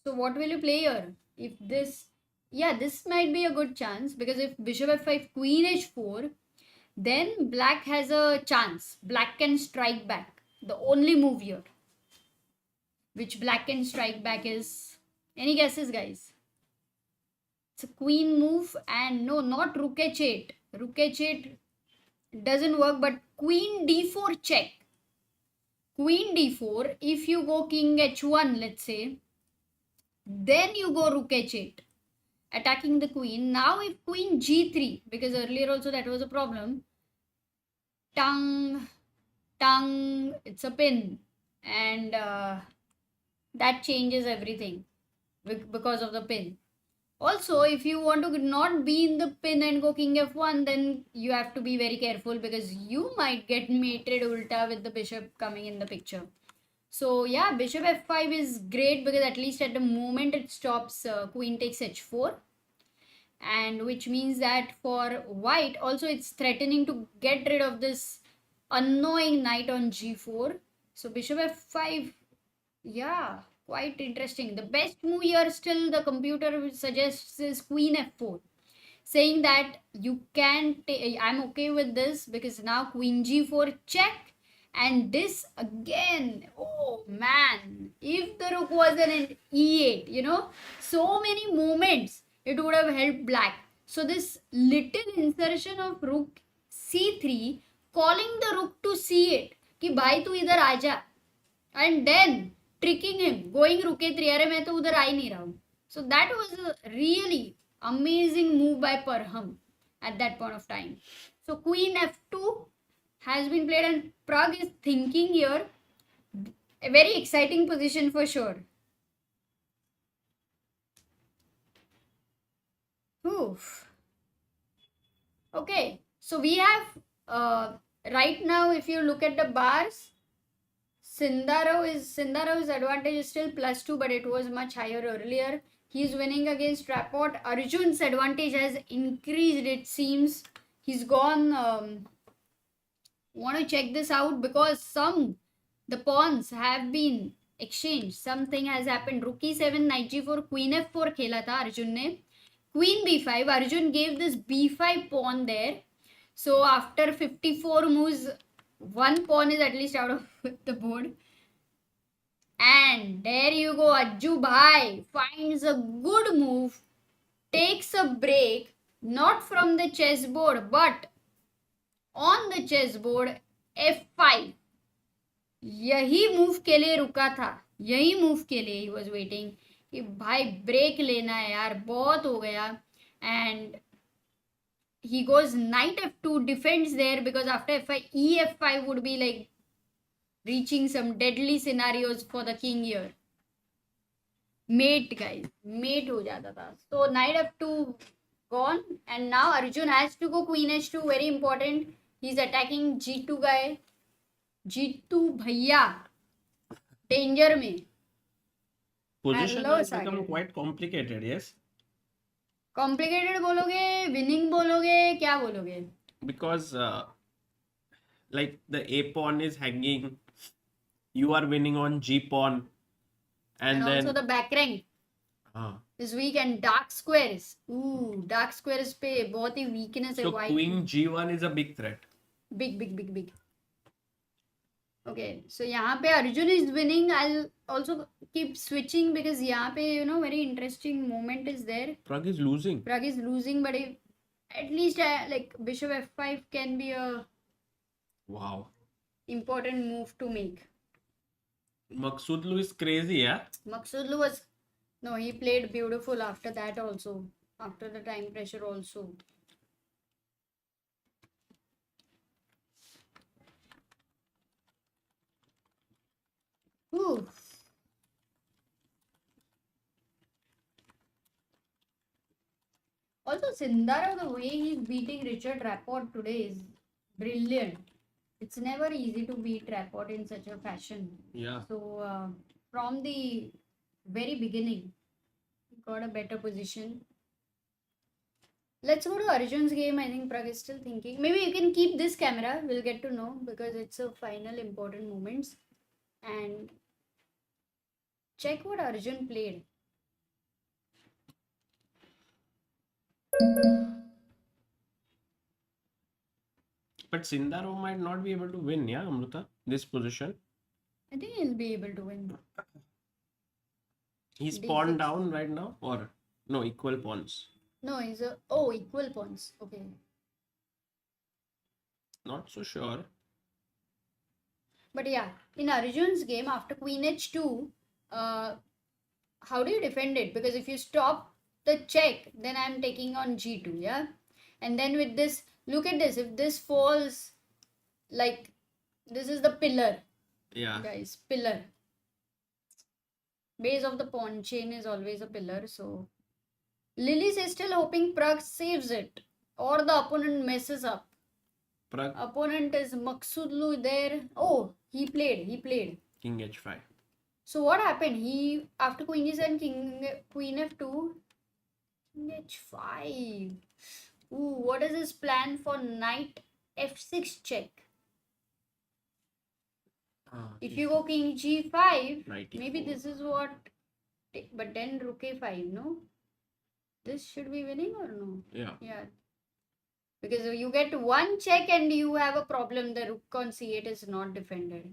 So what will you play here? If this, yeah, this might be a good chance, because if bishop f5, queen h4, then black has a chance. Black can strike back. The only move here which black can strike back is, any guesses, guys? It's a queen move, and no, not rook h8. Rook h8 doesn't work, but queen d4 check. Queen d4, if you go king h1, let's say, then you go rook h8, attacking the queen. Now if queen g3, because earlier also that was a problem, tongue, it's a pin, and that changes everything because of the pin. Also, if you want to not be in the pin and go king f1, then you have to be very careful, because you might get mated ulta with the bishop coming in the picture. So yeah, bishop f5 is great, because at least at the moment it stops queen takes h4, and which means that for white also it's threatening to get rid of this annoying knight on g4. So bishop f5, yeah, quite interesting. The best move here still the computer suggests is queen f4, saying that you can I'm okay with this, because now queen g4 check, and this again, oh man, if the rook was an e8, so many moments it would have helped black. So this little insertion of rook c3, calling the rook to c8 कि भाई तू इधर आ जा, and then tricking him, going rook a3, अरे मैं तो उधर आ ही नहीं रहा हूँ. So that was a really amazing move by Parham at that point of time. So queen f2 has been played, and Pragg is thinking here. A very exciting position for sure. Oof. Okay, so we have right now, if you look at the bars, Sindarov's advantage is still +2, but it was much higher earlier. He's winning against Rapport. Arjun's advantage has increased, it seems. He's gone. Want to check this out, because the pawns have been exchanged. Something has happened. Rook e7, knight g4, queen f4 खेला था अर्जुन ने. Queen b5. Arjun gave this b5 pawn there. So after 54 moves, one pawn is at least out of the board. And there you go, Ajju Bhai finds a good move, takes a break, not from the chessboard, but on the chessboard, f5. यही move के लिए रुका था, यही move के लिए he was waiting कि भाई ब्रेक लेना है यार, बहुत हो गया. And he goes knight f2, defends there, because after f5, ef5 would be like reaching some deadly scenarios for the king here. Mate, guys, mate ho jata tha. So knight f2 gone, and now Arjun has to go queen h2, very important. He's attacking g2 guy. g2 bhaiya, danger mein. Position Hello, has become Sagar. quite complicated, yes? Complicated बोलोगे, winning बोलोगे, क्या बोलोगे? Because like the a pawn is hanging, you are winning on g pawn, and then also the back rank Ah. is weak, and dark squares. Ooh, dark squares पे बहुत ही weakness है So white. queen g1 is a big threat. Big. Okay, so यहाँ पे Arjun is winning. I'll also keep switching because यहाँ पे very interesting moment is there. Pragg is losing. Pragg is losing, but at least like bishop f5 can be a Wow. important move to make. Maghsoodloo is crazy, yeah? Maghsoodloo was he played beautiful after that also, after the time pressure also. Ooh. Also, Sindarov, the way he's beating Richard Rapport today is brilliant. It's never easy to beat Rapport in such a fashion. Yeah. So, from the very beginning, he got a better position. Let's go to Arjun's game. I think Pragg is still thinking. Maybe you can keep this camera. We'll get to know because it's a final important moments. And check what Arjun played. But Sindarov might not be able to win, yeah, Amruta? This position. I think he'll be able to win. He's D6. pawn down right now, or no, equal pawns. No, he's equal pawns. Okay. Not so sure. But yeah, in Arjun's game, after queen h2, how do you defend it? Because if you stop the check, then I'm taking on g2, yeah? And then with this, look at this. If this falls, like, this is the pillar. Yeah. Guys, pillar. Base of the pawn chain is always a pillar, so... Lilies is still hoping Pragg saves it, or the opponent messes up. Pragg. Opponent is Maghsoodloo there. Oh, he played. King h5. So what happened? He, after queen e7, queen f2, king h5. Ooh, what is his plan for knight f6 check? If you go king g5, maybe this is what... But then rook a5, no? This should be winning or no? Yeah. Because you get one check and you have a problem. The rook on c8 is not defended.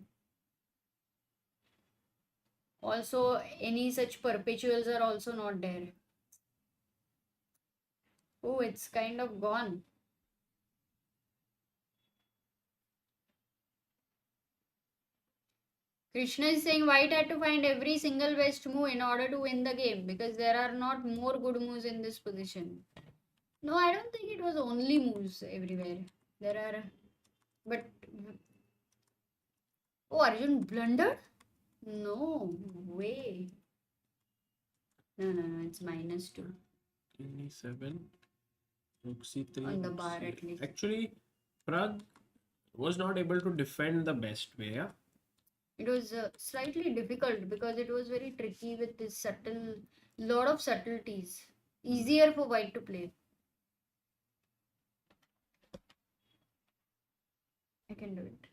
Also, any such perpetuals are also not there. Oh, it's kind of gone. Krishna is saying white had to find every single best move in order to win the game because there are not more good moves in this position. No, I don't think it was only moves everywhere. There are... But... Oh, Arjun blundered? No way. No, it's -2. King e7. Rook c3. On the rook bar c8. at least. Actually, Pragg was not able to defend the best way, yeah? It was slightly difficult because it was very tricky with this lot of subtleties. Easier for white to play. I can do it.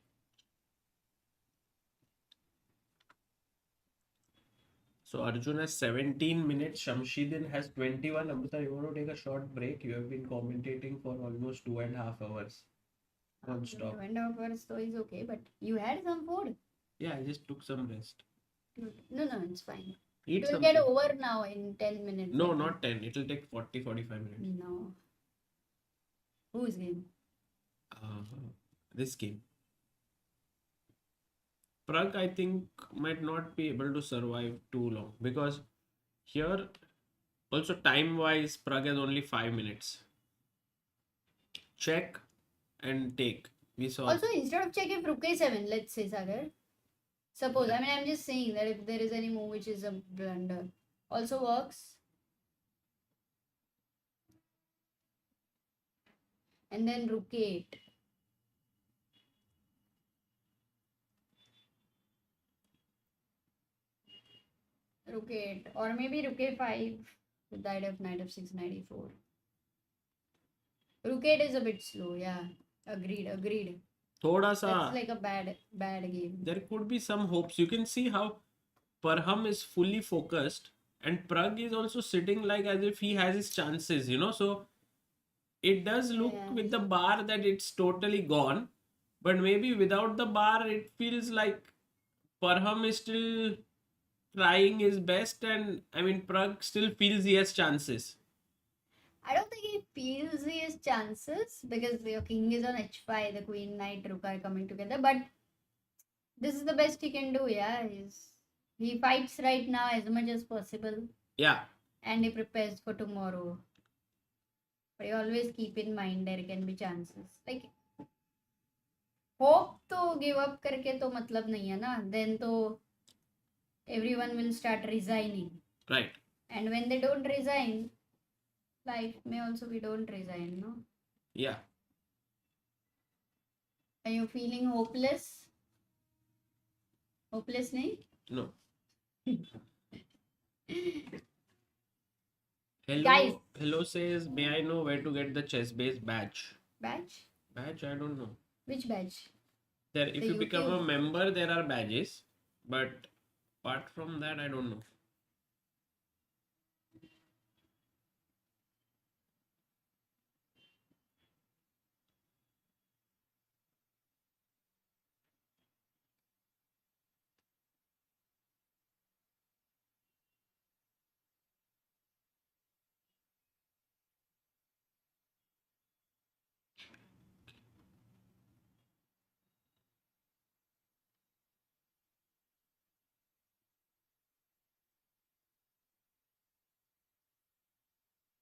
So Arjun has 17 minutes. Shamsiddin has 21. Amrita, you want to take a short break? You have been commentating for almost 2.5 hours. Non-stop. 2.5 hours, so is okay. But you had some food. Yeah, I just took some rest. No, it's fine. Eat It will something. get over now in 10 minutes. No, not 10. It will take 40-45 minutes. No. Whose game? This game. Pragg, I think, might not be able to survive too long because here Also, time-wise, Pragg has only 5 minutes. Check and take. We saw. Also, instead of check, if rook a7, let's say, Sagar. Suppose, I mean, I'm just saying that if there is any move which is a blunder, also works. And then rook 8. Rook 8. Or maybe rook a5 with the idea of knight f6, knight e4. Rook 8 is a bit slow, yeah. Agreed. Thoda That's sa. like a bad game. There could be some hopes. You can see how Parham is fully focused and Pragg is also sitting like as if he has his chances, So it does look Yeah. with the bar that it's totally gone. But maybe without the bar, it feels like Parham is still trying his best, and I mean, Pragg still feels he has chances. I don't think he feels he has chances because your king is on h5, the queen, knight, rook are coming together. But this is the best he can do, yeah. He fights right now as much as possible Yeah, and he prepares for tomorrow. But you always keep in mind there can be chances. Like, hope to give up करके तो मतलब नहीं है ना. Then तो everyone will start resigning. right. And when they don't resign, life may also we don't resign, no? Yeah. Are you feeling hopeless? Hopeless nahi? No. Hello. Guys. Hello says, may I know where to get the chess base badge? Badge? Badge? I don't know. Which badge? There, if The you become a YouTube? member, there are badges, but apart from that, I don't know.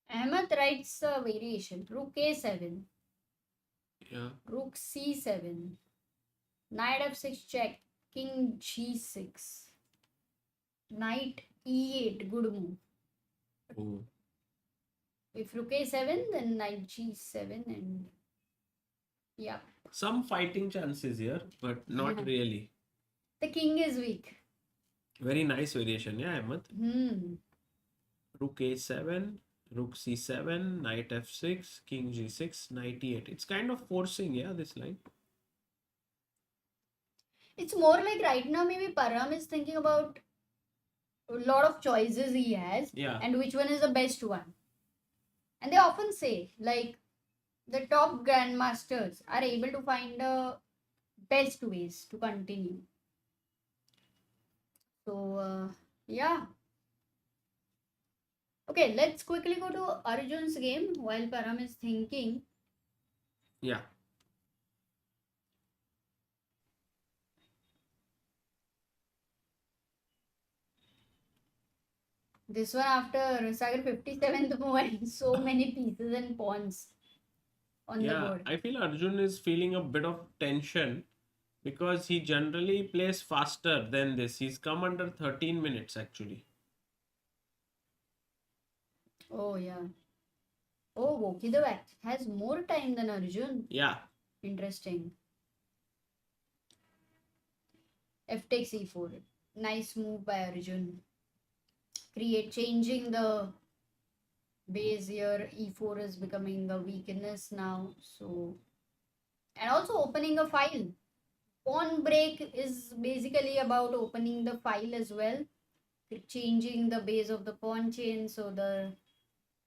Ahmed writes a variation. Rook a7. Yeah. Rook c7. Knight f6 check. King g6. Knight e8. Good move. Oh. If rook a7, then knight g7 and yeah. Some fighting chances here, but not Yeah. really. The king is weak. Very nice variation, yeah, Ahmed. Rook a7, rook c7, knight f6, king g6, knight e8. It's kind of forcing, yeah, this line. It's more like right now maybe Parham is thinking about a lot of choices he has Yeah. and which one is the best one. And they often say like the top grandmasters are able to find the best ways to continue. So yeah. Okay, let's quickly go to Arjun's game while Parham is thinking. Yeah. This one after Sagar 57th move and so many pieces and pawns on the Yeah, board. I feel Arjun is feeling a bit of tension because he generally plays faster than this. He's come under 13 minutes actually. Oh yeah. Oh, Vokhidov has more time than Arjun. Yeah. Interesting. F takes e4. Nice move by Arjun. Changing the base here. E4 is becoming a weakness now. So, and also opening a file. Pawn break is basically about opening the file as well. Changing the base of the pawn chain. So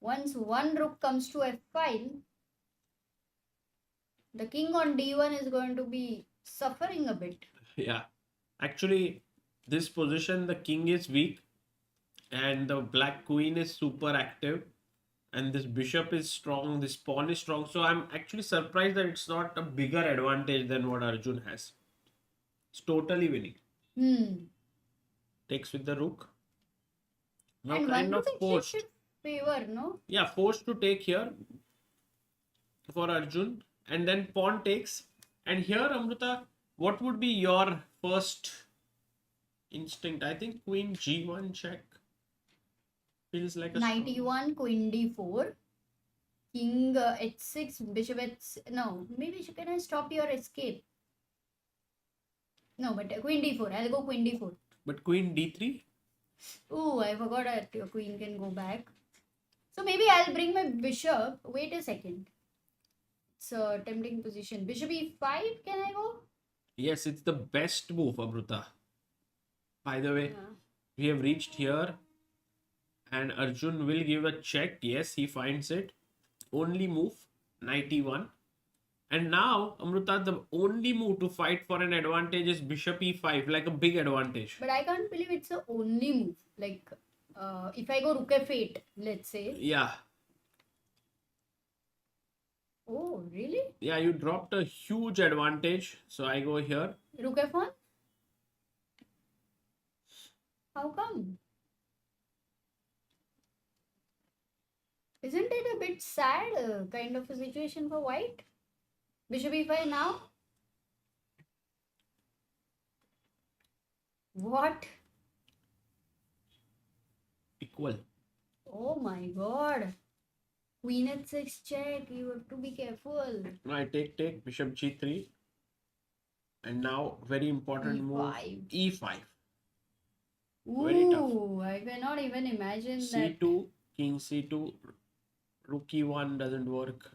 once one rook comes to f5, the king on d1 is going to be suffering a bit. Yeah. Actually, this position, the king is weak and the black queen is super active and this bishop is strong, this pawn is strong. So I'm actually surprised that it's not a bigger advantage than what Arjun has. It's totally winning. Takes with the rook. Now And kind one of rook forced. exchange favor, no? Yeah, forced to take here for Arjun, and then pawn takes. And here, Amrita, what would be your first instinct? I think Queen G1 check feels like a Knight strong... E1, Queen D4, King H6, Bishop H. No, maybe can I stop your escape? No, but Queen D4. I'll go Queen D4. But Queen D3? Oh, I forgot that your queen can go back. So maybe I'll bring my bishop. Wait a second. It's a tempting position. Bishop E5, can I go? Yes, it's the best move, Amrita. By the way, Yeah. we have reached here, and Arjun will give a check. Yes, he finds it. Only move, Knight E1. And now, Amrita, the only move to fight for an advantage is Bishop E5, like a big advantage. But I can't believe it's the only move. Like, if I go Rook F8, let's say. Yeah. Oh, really? Yeah, you dropped a huge advantage. So I go here. Rook F1? How come? Isn't it a bit sad kind of a situation for white? Bishop E5 now? What? Equal. Oh my god. Queen H6 check. You have to be careful. Now I take, Bishop G3. And now, very important move, E5. E5. Very tough. Ooh, I cannot even imagine that. C2, King C2, Rook E1 doesn't work.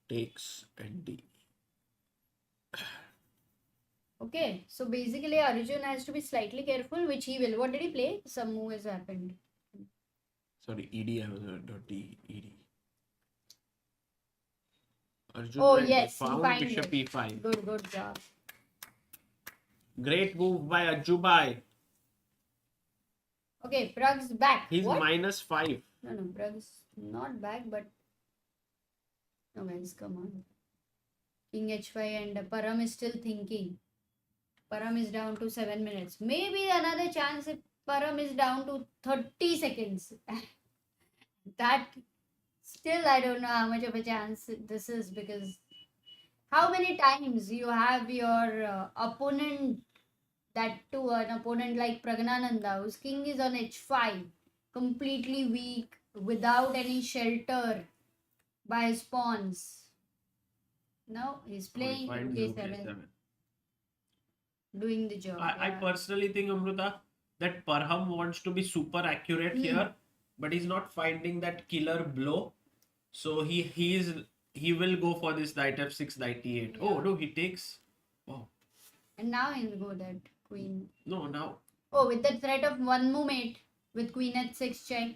Takes, and D. Okay, so basically Arjun has to be slightly careful, which he will. What did he play? Some move has happened. Sorry, ED, I was not D, ED. Arjun Oh went, yes, he found find Bishop it. E5. Good job. Great move by Ajubai. Okay, Pragg's back. He's What? -5. No, Pragg's not back, but no guys, come on. King H5 and Parham is still thinking. Parham is down to 7 minutes. Maybe another chance if Parham is down to 30 seconds. That still I don't know how much of a chance this is, because how many times you have your opponent, that too an opponent like Praggnanandhaa, whose king is on H5, completely weak, without any shelter by his pawns. No, he's playing Finds K7, Rook A7. doing the job. I personally think, Amrita, that Parham wants to be super accurate here, but he's not finding that killer blow. So he will go for this Knight F6, Knight E8. Oh no, he takes. Oh And now he'll go that queen. no, now Oh, with the threat of one move mate with Queen H6 check.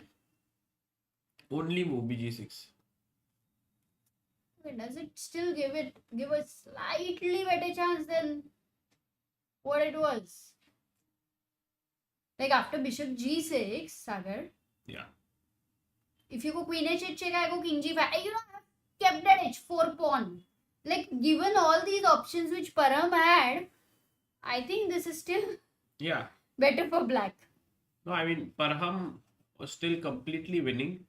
only move BG6. Okay, does it still give a slightly better chance than what it was? Like after Bishop G6, Sagar. Yeah. If you go Queen H8 check, I go King G5. I've kept that H4 pawn. Like, given all these options which Parham had, I think this is still better for black. No, I mean, Parham was still completely winning.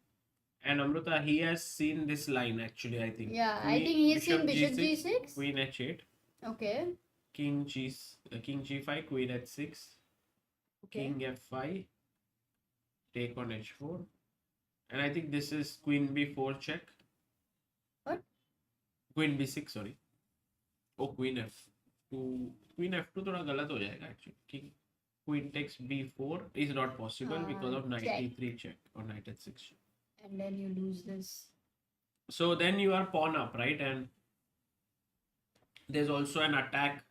And Amrita, he has seen this line actually, I think. Yeah, I think he's seen Bishop G6. Queen H8. Okay. King G5, Queen H6. Okay. King F5. Take on H4. And I think this is Queen B4 check. What? Queen B6, sorry. Oh, Queen F2. Queen F2 थोड़ा गलत हो जाएगा actually. King Queen takes B4 is not possible because of Knight E3 check or Knight H6 check. And then you lose this. So then you are pawn up, right? And there's also an attack.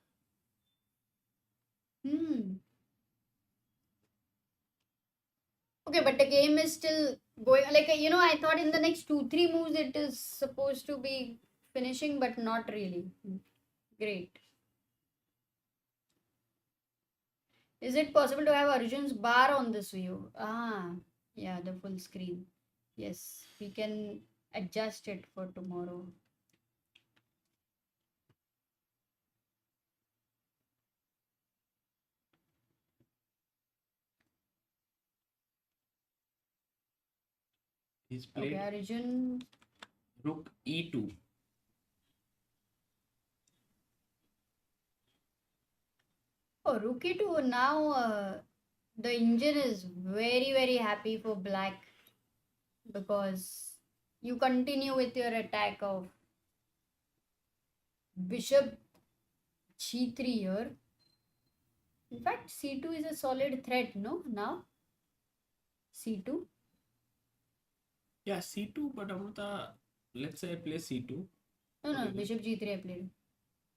Okay, but the game is still going. Like, I thought in the next 2-3 moves it is supposed to be finishing, but not really. Great. Is it possible to have Arjun's bar on this view? Yeah, the full screen. Yes, we can adjust it for tomorrow. He's Okay, played Arjun. rook e2. Oh, Rookie 2. Now the engine is very, very happy for black because you continue with your attack of bishop g3 here. In fact, c2 is a solid threat, no? Now c2. Yeah, c2, but Amrita, let's say I play c2. No, no, Okay. bishop g3 I played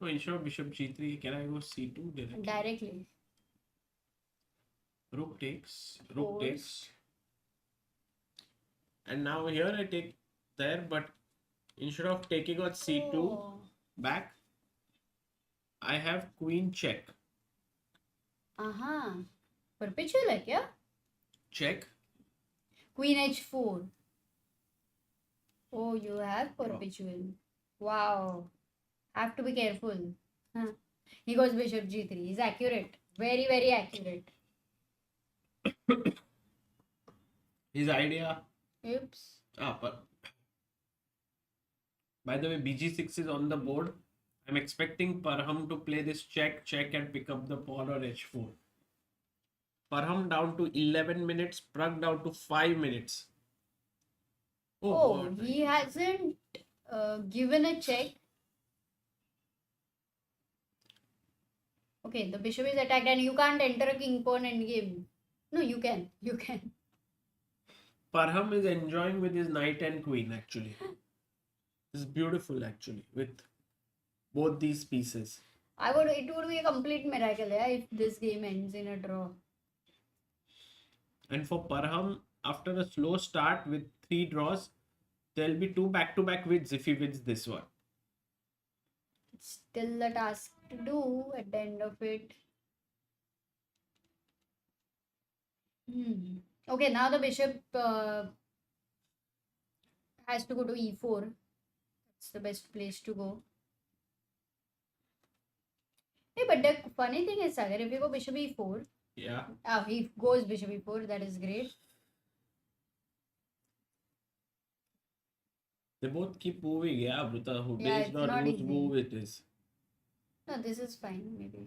No, instead of bishop g3, can I go c2 directly? directly. Rook takes, Forced. and now here I take there, but instead of taking on c2 Oh. back, I have queen check. Perpetual है क्या? Check. Queen h4. Oh, you have perpetual. Wow. Have to be careful. Huh. He goes bishop g3. He's accurate. Very, very accurate. His idea. Oops. But by the way, bg6 is on the board. I'm expecting Parham to play this check, and pick up the pawn on h4. Parham down to 11 minutes, Pragg down to 5 minutes. Oh, God. he hasn't given a check. Okay, the bishop is attacked and you can't enter a king pawn endgame. No, you can. You can. Parham is enjoying with his knight and queen actually. It's beautiful actually with both these pieces. It would be a complete miracle, yeah, if this game ends in a draw. And for Parham, after a slow start with 3 draws, there'll be 2 back-to-back wins if he wins this one. It's still a task to do at the end of it. Okay, now the bishop has to go to e4. That's the best place to go. Hey, but the funny thing is, Sagar, if you go bishop e4, Yeah. he goes bishop e4, that is great. They both keep moving, yeah, Amrita. Who Yeah, is it's not not whose easy. move it is. No, this is fine, maybe.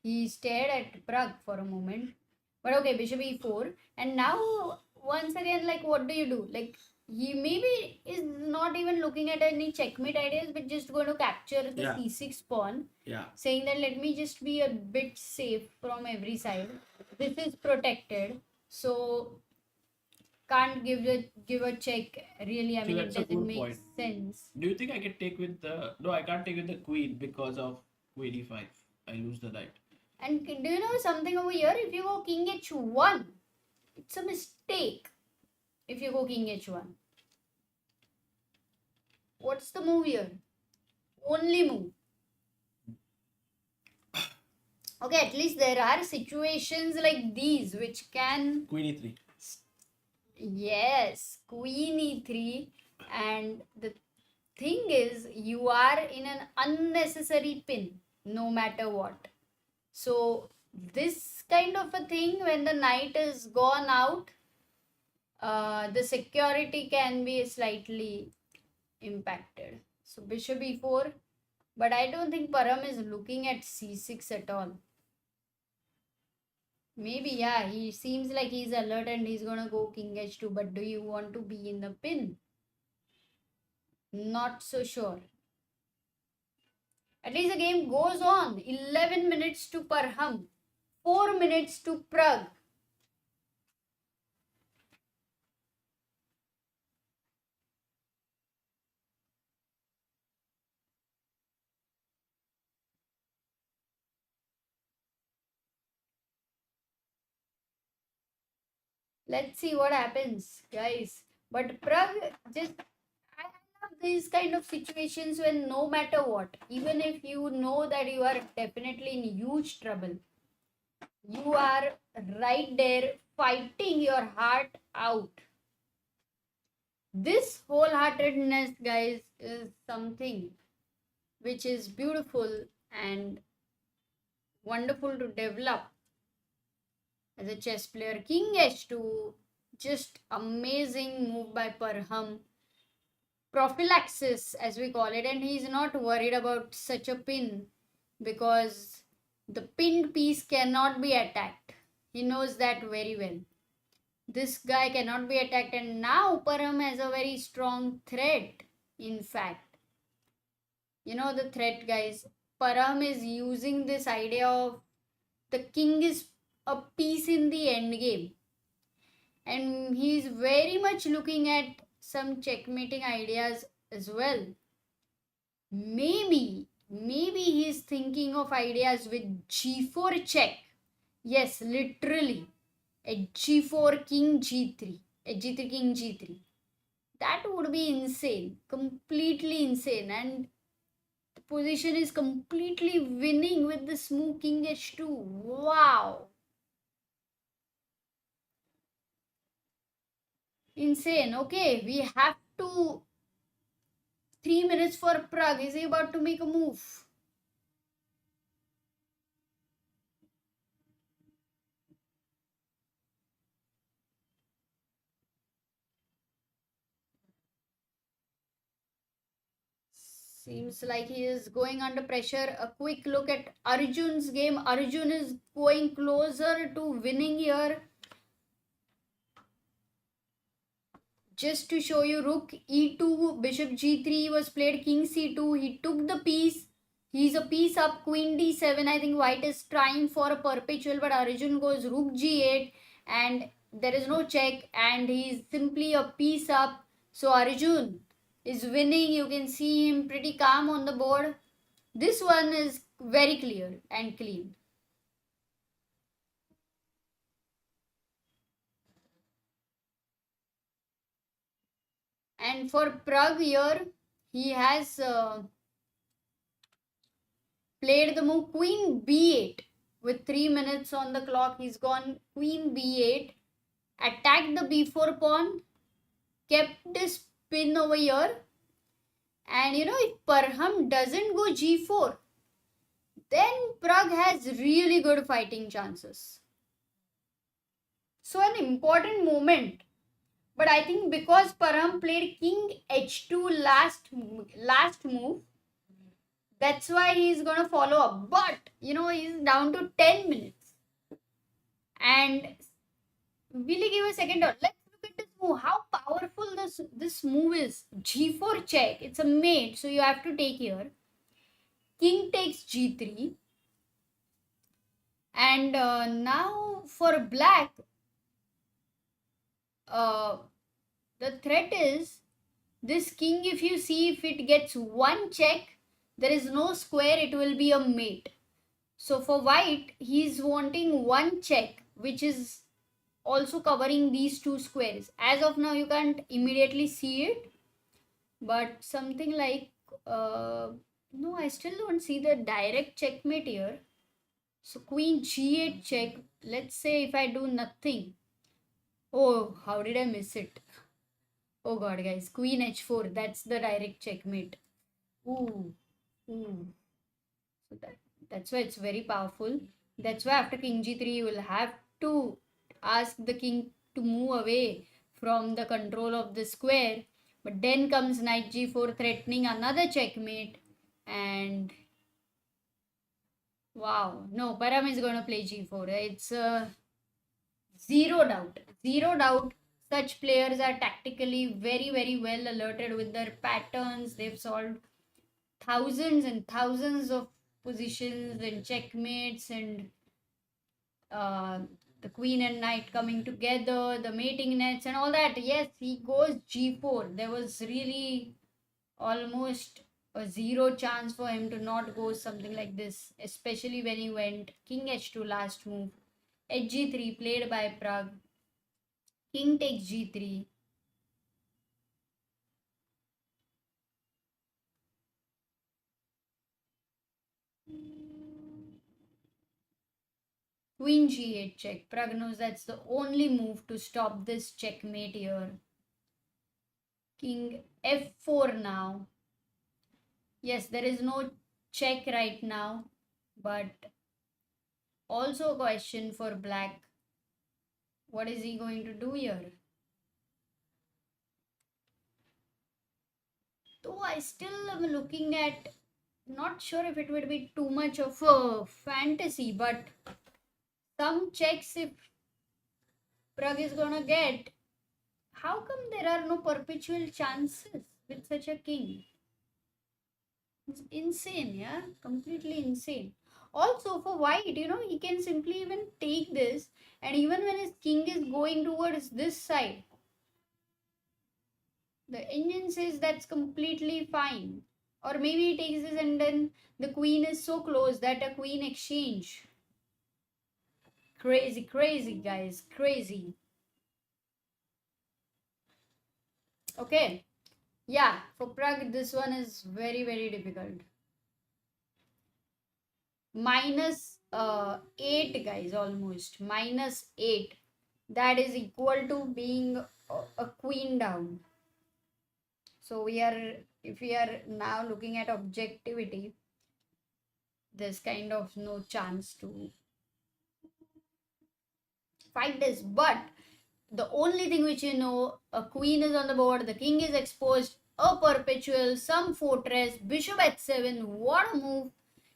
He stared at Pragg for a moment. But okay, bishop e4. And now, once again, like, what do you do? Like, he maybe is not even looking at any checkmate ideas, but just going to capture the Yeah. c6 pawn. Yeah. Saying that let me just be a bit safe from every side. This is protected. So, can't give a check. Really, I So mean, it that's a doesn't good make point. sense. Do you think I can take with the... No, I can't take with the queen because of queen e5. I lose the knight. And do you know something over here? If you go king h1, it's a mistake. If you go king h1. What's the move here? Only move. Okay, at least there are situations like these which can... Queen e3. Yes, queen e3. And the thing is, you are in an unnecessary pin, no matter what. So, this kind of a thing, when the knight is gone out, the security can be slightly impacted. So, bishop e4. But I don't think Parham is looking at c6 at all. Maybe, yeah, he seems like he's alert and he's gonna go king h2. But do you want to be in the pin? Not so sure. At least the game goes on. 11 minutes to Parham. 4 minutes to Pragg. Let's see what happens, guys. But Pragg, I love these kind of situations when no matter what, even if you know that you are definitely in huge trouble, you are right there fighting your heart out. This wholeheartedness, guys, is something which is beautiful and wonderful to develop as a chess player. King h2, Just amazing move by Parham. Prophylaxis, as we call it, and he's not worried about such a pin because the pinned piece cannot be attacked. He knows that very well. This guy cannot be attacked, and now Parham has a very strong threat. In fact, you know the threat, guys. Parham is using this idea of the king is a piece in the endgame, and he's very much looking at some checkmating ideas as well. Maybe he's thinking of ideas with g4 check. Yes, literally. At g4 king g3. At g3 king g3. That would be insane. Completely insane. And the position is completely winning with this move king h2. Wow. Insane. Okay, we have to 3 minutes for Pragg. Is he about to make a move? Seems like he is going under pressure. A quick look at Arjun's game. Arjun is going closer to winning here. Just to show you, rook e2, bishop g3 was played, king c2. He took the piece. He's a piece up, queen d7. I think white is trying for a perpetual, but Arjun goes rook g8 and there is no check and he's simply a piece up. So Arjun is winning. You can see him pretty calm on the board. This one is very clear and clean. And for Pragg here, he has played the move queen b8 with 3 minutes on the clock. He's gone queen b8, attacked the b4 pawn, kept this pin over here. And you know, if Parham doesn't go g4, then Pragg has really good fighting chances. So an important moment. But I think because Parham played king h2 last move, that's why he's going to follow up. But, you know, he's down to 10 minutes. And will he give a second thought? Let's look at this move. How powerful this move is. g4 check. It's a mate. So you have to take here. King takes g3. And now for black, the threat is this king, if you see, if it gets one check, there is no square, it will be a mate. So for white, he's wanting one check, which is also covering these two squares. As of now, you can't immediately see it, but something like, no, I still don't see the direct checkmate here. So queen g8 check. Let's say if I do nothing. Oh, how did I miss it? Oh god, guys. Queen h4. That's the direct checkmate. Ooh. Ooh. So that's why it's very powerful. That's why after king g3, you will have to ask the king to move away from the control of the square. But then comes knight g4 threatening another checkmate. And wow. No, Parham is going to play g4. It's zero doubt. Zero doubt. Such players are tactically very, very well alerted with their patterns. They've solved thousands and thousands of positions and checkmates and the queen and knight coming together, the mating nets and all that. Yes, he goes g4. There was really almost a zero chance for him to not go something like this, especially when he went king h2 last move. Hg3 played by Pragg. King takes g3. Queen g8 check. Pragg knows that's the only move to stop this checkmate here. King f4 now. Yes, there is no check right now, but also a question for black. What is he going to do here? Though I still am looking at, not sure if it would be too much of a fantasy, but some checks if Pragg is gonna get. How come there are no perpetual chances with such a king? It's insane, yeah? Completely insane. Also, for white, he can simply even take this, and even when his king is going towards this side, the engine says that's completely fine. Or maybe he takes this and then the queen is so close that a queen exchange. Crazy, crazy, guys. Crazy. Okay. Yeah, for Pragg, this one is very, very difficult. Minus 8, guys, almost. Minus 8. That is equal to being a queen down. So if we are now looking at objectivity, there's kind of no chance to fight this. But the only thing which a queen is on the board, the king is exposed, a perpetual, some fortress, bishop h7, what a move.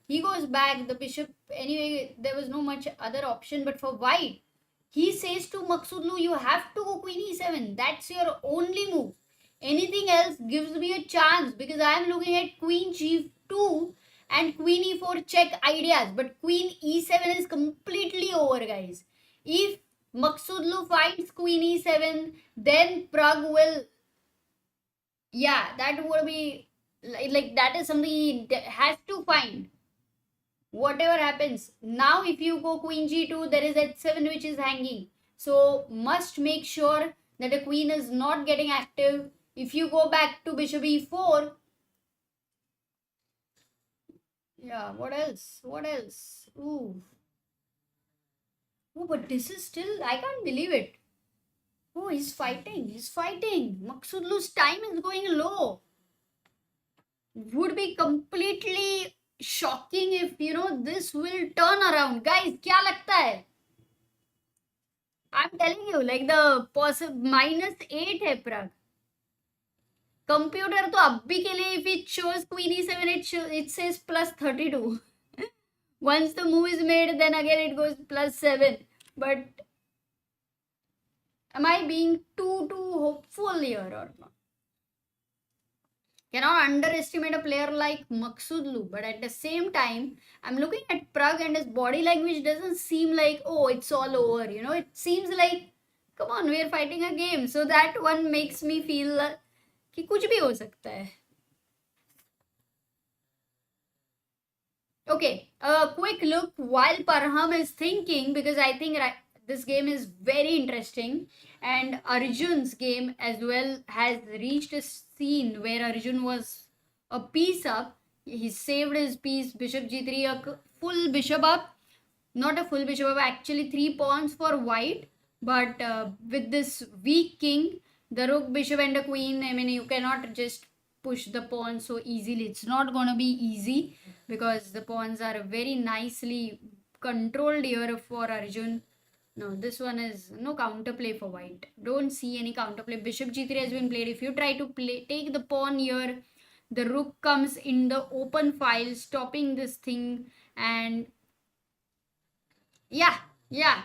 He goes back, the bishop, anyway, there was no much other option, but for white, he says to Maghsoodloo, you have to go queen e7, that's your only move. Anything else gives me a chance because I am looking at queen g2 and queen e4 check ideas, but queen e7 is completely over, guys. If Maghsoodloo finds queen e7, then Pragg will, yeah, that would be like that is something he has to find. Whatever happens. Now, if you go queen g2, there is h7 which is hanging. So, must make sure that the queen is not getting active. If you go back to bishop e4, yeah, what else? What else? Ooh. Oh, but this is still, I can't believe it. Oh, he's fighting. He's fighting. Maghsoodloo's time is going low. Would be completely shocking if, this will turn around. Guys, kya lagta hai? I'm telling you, like the minus 8 hai Pragg. Computer to abhi ke liye, if it shows queen e7, it says plus 32. Once the move is made, then again it goes plus 7. But am I being too hopeful here or not? Cannot underestimate a player like Maghsoodloo, but at the same time, I'm looking at Pragg and his body language doesn't seem like, oh, it's all over. It seems like, come on, we're fighting a game. So that one makes me feel कि कुछ भी हो सकता है. Okay, a quick look while Parham is thinking, because I think this game is very interesting, and Arjun's game as well has reached a scene where Arjun was a piece up. He saved his piece, bishop g3, a full bishop up, not a full bishop up, actually 3 pawns for white, but with this weak king, the rook, bishop and a queen, I mean, you cannot just push the pawn so easily. It's not going to be easy because the pawns are very nicely controlled here for Arjun. No, this one is no counterplay for white. Don't see any counterplay. Bishop g3 has been played. If you try to take the pawn here, the rook comes in the open file, stopping this thing. And yeah,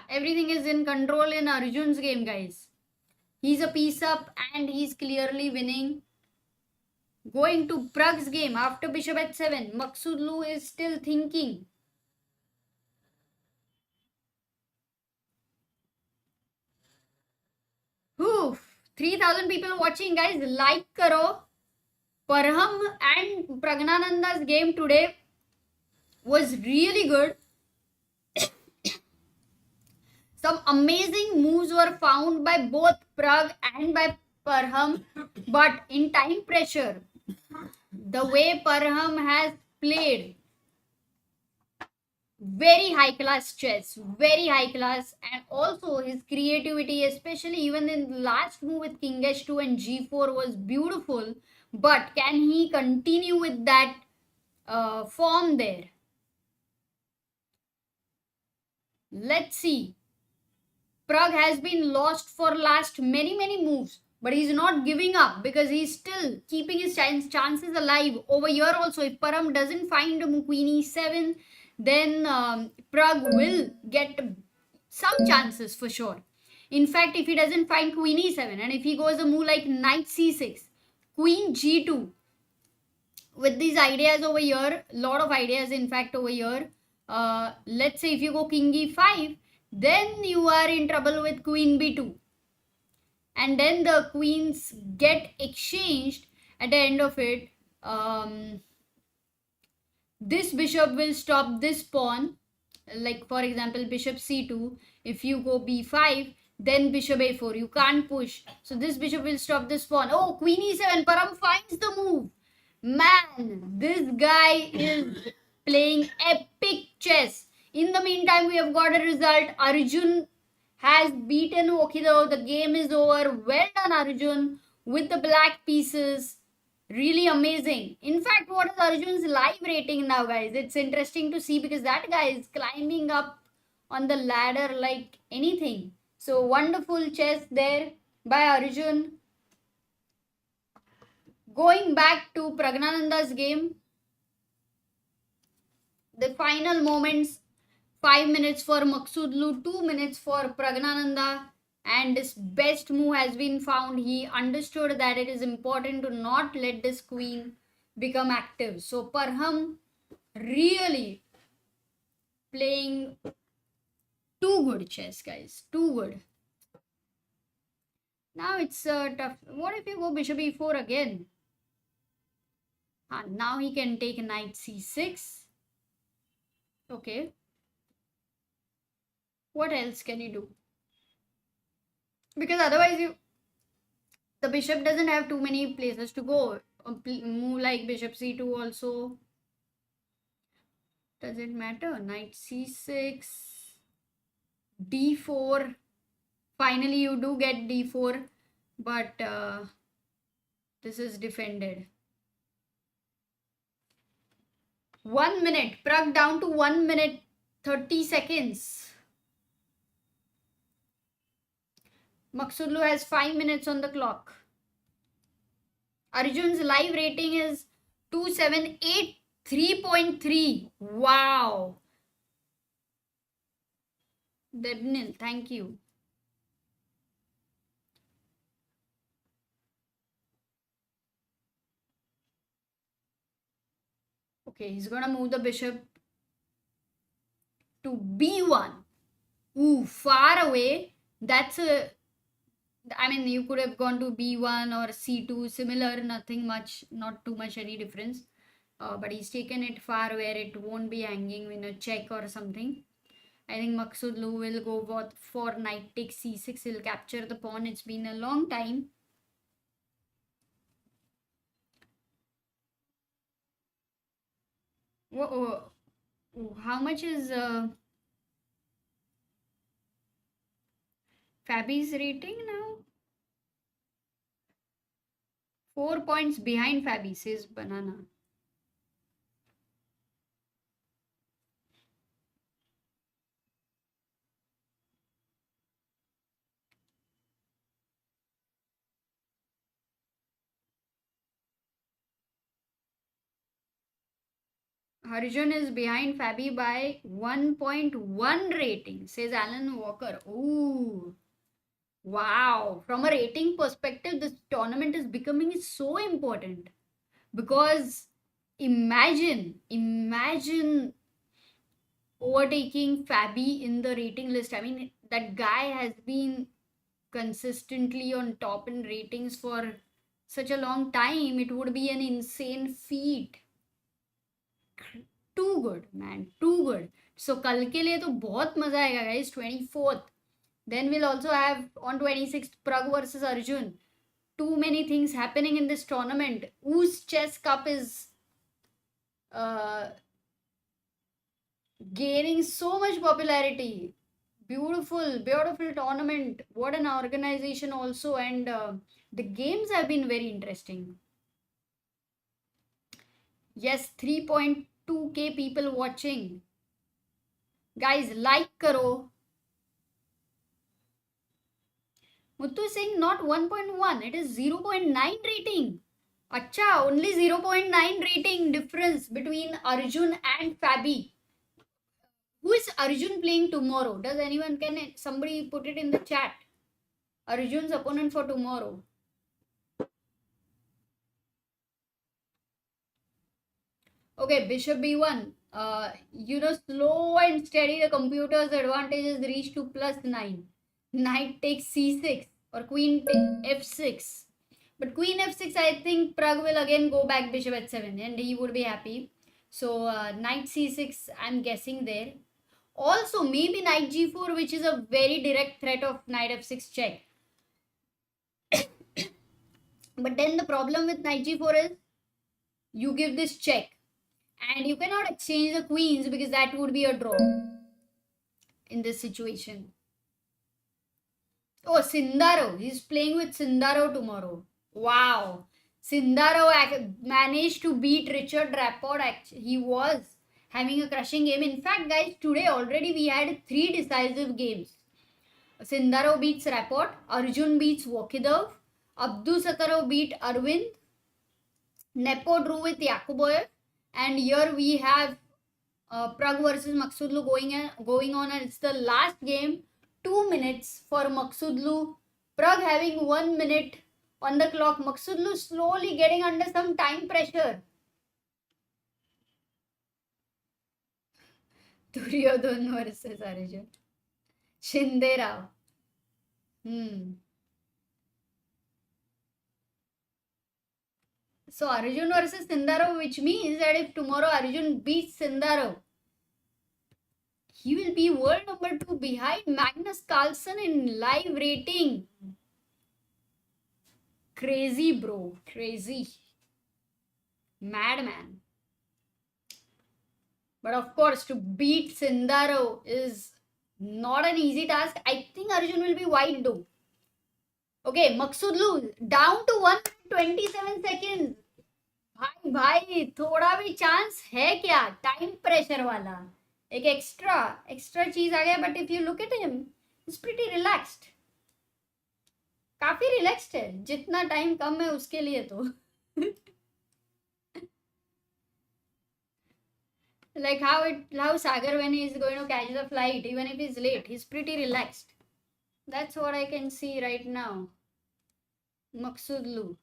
everything is in control in Arjun's game, guys. He's a piece up and he's clearly winning. Going to Pragg's game after bishop h7. Maghsoodloo is still thinking. Whew, 3,000 people watching, guys. Like karo. Parham and Praggnanandhaa's game today was really good. Some amazing moves were found by both Pragg and by Parham, but in time pressure, the way Parham has played, very high class chess, very high class, and also his creativity, especially even in the last move with king h2 and g4 was beautiful. But can he continue with that form there? Let's see. Pragg has been lost for last many moves. But he's not giving up because he's still keeping his chances alive. Over here also, if Parham doesn't find queen e7, then Pragg will get some chances for sure. In fact, if he doesn't find queen e7 and if he goes a move like knight c6, queen g2, with these ideas over here, lot of ideas in fact over here, let's say if you go king e5, then you are in trouble with queen b2, and then the queens get exchanged at the end of it. This bishop will stop this pawn, like for example bishop c2. If you go b5, then bishop a4, you can't push, so this bishop will stop this pawn. Oh, queen e7, Parham finds the move. Man, this guy is playing epic chess. In the meantime, we have got a result. Arjun has beaten Vokhidov. The game is over. Well done, Arjun, with the black pieces. Really amazing. In fact, what is Arjun's live rating now, guys? It's interesting to see because that guy is climbing up on the ladder like anything. So, wonderful chess there by Arjun. Going back to Praggnanandhaa's game, the final moments, 5 minutes for Maghsoodloo, 2 minutes for Praggnanandhaa, and his best move has been found. He understood that it is important to not let this queen become active. So Parham really playing too good chess, guys, too good. Now it's tough. What if you go bishop e4 again? Now he can take knight c6. Okay. What else can he do? Because otherwise the bishop doesn't have too many places to go. A move like bishop c2 also. Does it matter? Knight c6. d4. Finally you do get d4. But this is defended. 1 minute. Pragg down to 1 minute 30 seconds. Maghsoodloo has 5 minutes on the clock. Arjun's live rating is 2783.3. Wow. Debnil, thank you. Okay, he's gonna move the bishop to b1. Ooh, far away. That's a... I mean, you could have gone to b1 or c2, similar, nothing much, not too much any difference. But he's taken it far where it won't be hanging in a check or something. I think Maghsoodloo will go for knight takes c6. He'll capture the pawn. It's been a long time. Whoa, how much is Fabi's rating now? 4 points behind Fabi, says Banana. Arjun is behind Fabi by 1.1 rating, says Alan Walker. Ooh. Wow. From a rating perspective, this tournament is becoming so important. Because imagine overtaking Fabi in the rating list. I mean, that guy has been consistently on top in ratings for such a long time. It would be an insane feat. Too good, man, too good. So कल के लिए तो बहुत मजा आएगा guys. 24th. Then we'll also have on 26th Pragg versus Arjun. Too many things happening in this tournament. UzChess Cup is gaining so much popularity. Beautiful tournament. What an organization also, and the games have been very interesting. Yes, 3.2k people watching. Guys, like karo. Muthu is saying not 1.1, it is 0.9 rating. Acha, only 0.9 rating difference between Arjun and Fabi. Who is Arjun playing tomorrow? Does anyone, can somebody put it in the chat? Arjun's opponent for tomorrow. Okay, bishop b1. Slow and steady, the computer's advantage is reached to +9. Knight takes c6 or queen f6. But queen f6, I think Pragg will again go back bishop h7 and he would be happy. So knight c6, I'm guessing there. Also, maybe knight g4, which is a very direct threat of knight f6 check. But then the problem with knight g4 is you give this check and you cannot exchange the queens because that would be a draw in this situation. Oh, Sindarov. He's playing with Sindarov tomorrow. Wow. Sindarov managed to beat Richard Rapport. He was having a crushing game. In fact, guys, today already we had 3 decisive games. Sindarov beats Rapport. Arjun beats Vokhidov. Abdusattorov beat Arvind. Nepo drew with Yakubboev. And here we have Pragg versus Maghsoodloo going on, and it's the last game. 2 minutes for Maghsoodloo. Pragg having 1 minute on the clock. Maghsoodloo slowly getting under some time pressure. Duryodhan versus Arjun. Shinderao. So Arjun versus Sindarov, which means that if tomorrow Arjun beats Sindarov, he will be world number 2 behind Magnus Carlsen in live rating. Crazy, bro. Crazy. Madman. But of course, to beat Sindarov is not an easy task. I think Arjun will be wide though. Okay, Maghsoodloo down to 127 seconds. भाई थोड़ा भी chance है क्या? Time pressure वाला एक extra चीज आ गया. But if you look at him, is pretty relaxed. काफी रिलैक्स्ड है, जितना टाइम कम है उसके लिए तो. Like how Sagar, when he is going to catch the flight, even if he's late, he's pretty relaxed. That's what I can see right now. Maghsoodloo.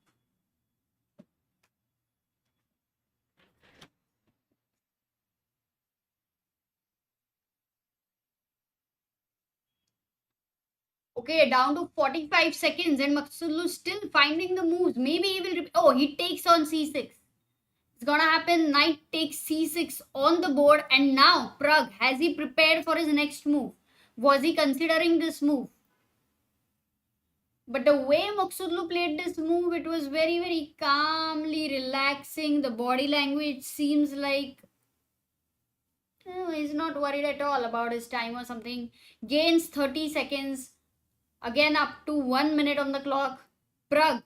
Okay, down to 45 seconds and Maghsoodloo still finding the moves. Maybe he will... Oh, he takes on c6. It's gonna happen. Knight takes c6 on the board. And now, Pragg, has he prepared for his next move? Was he considering this move? But the way Maghsoodloo played this move, it was very, very calmly relaxing. The body language seems like... he's not worried at all about his time or something. Gains 30 seconds. Again up to 1 minute on the clock. Pragg.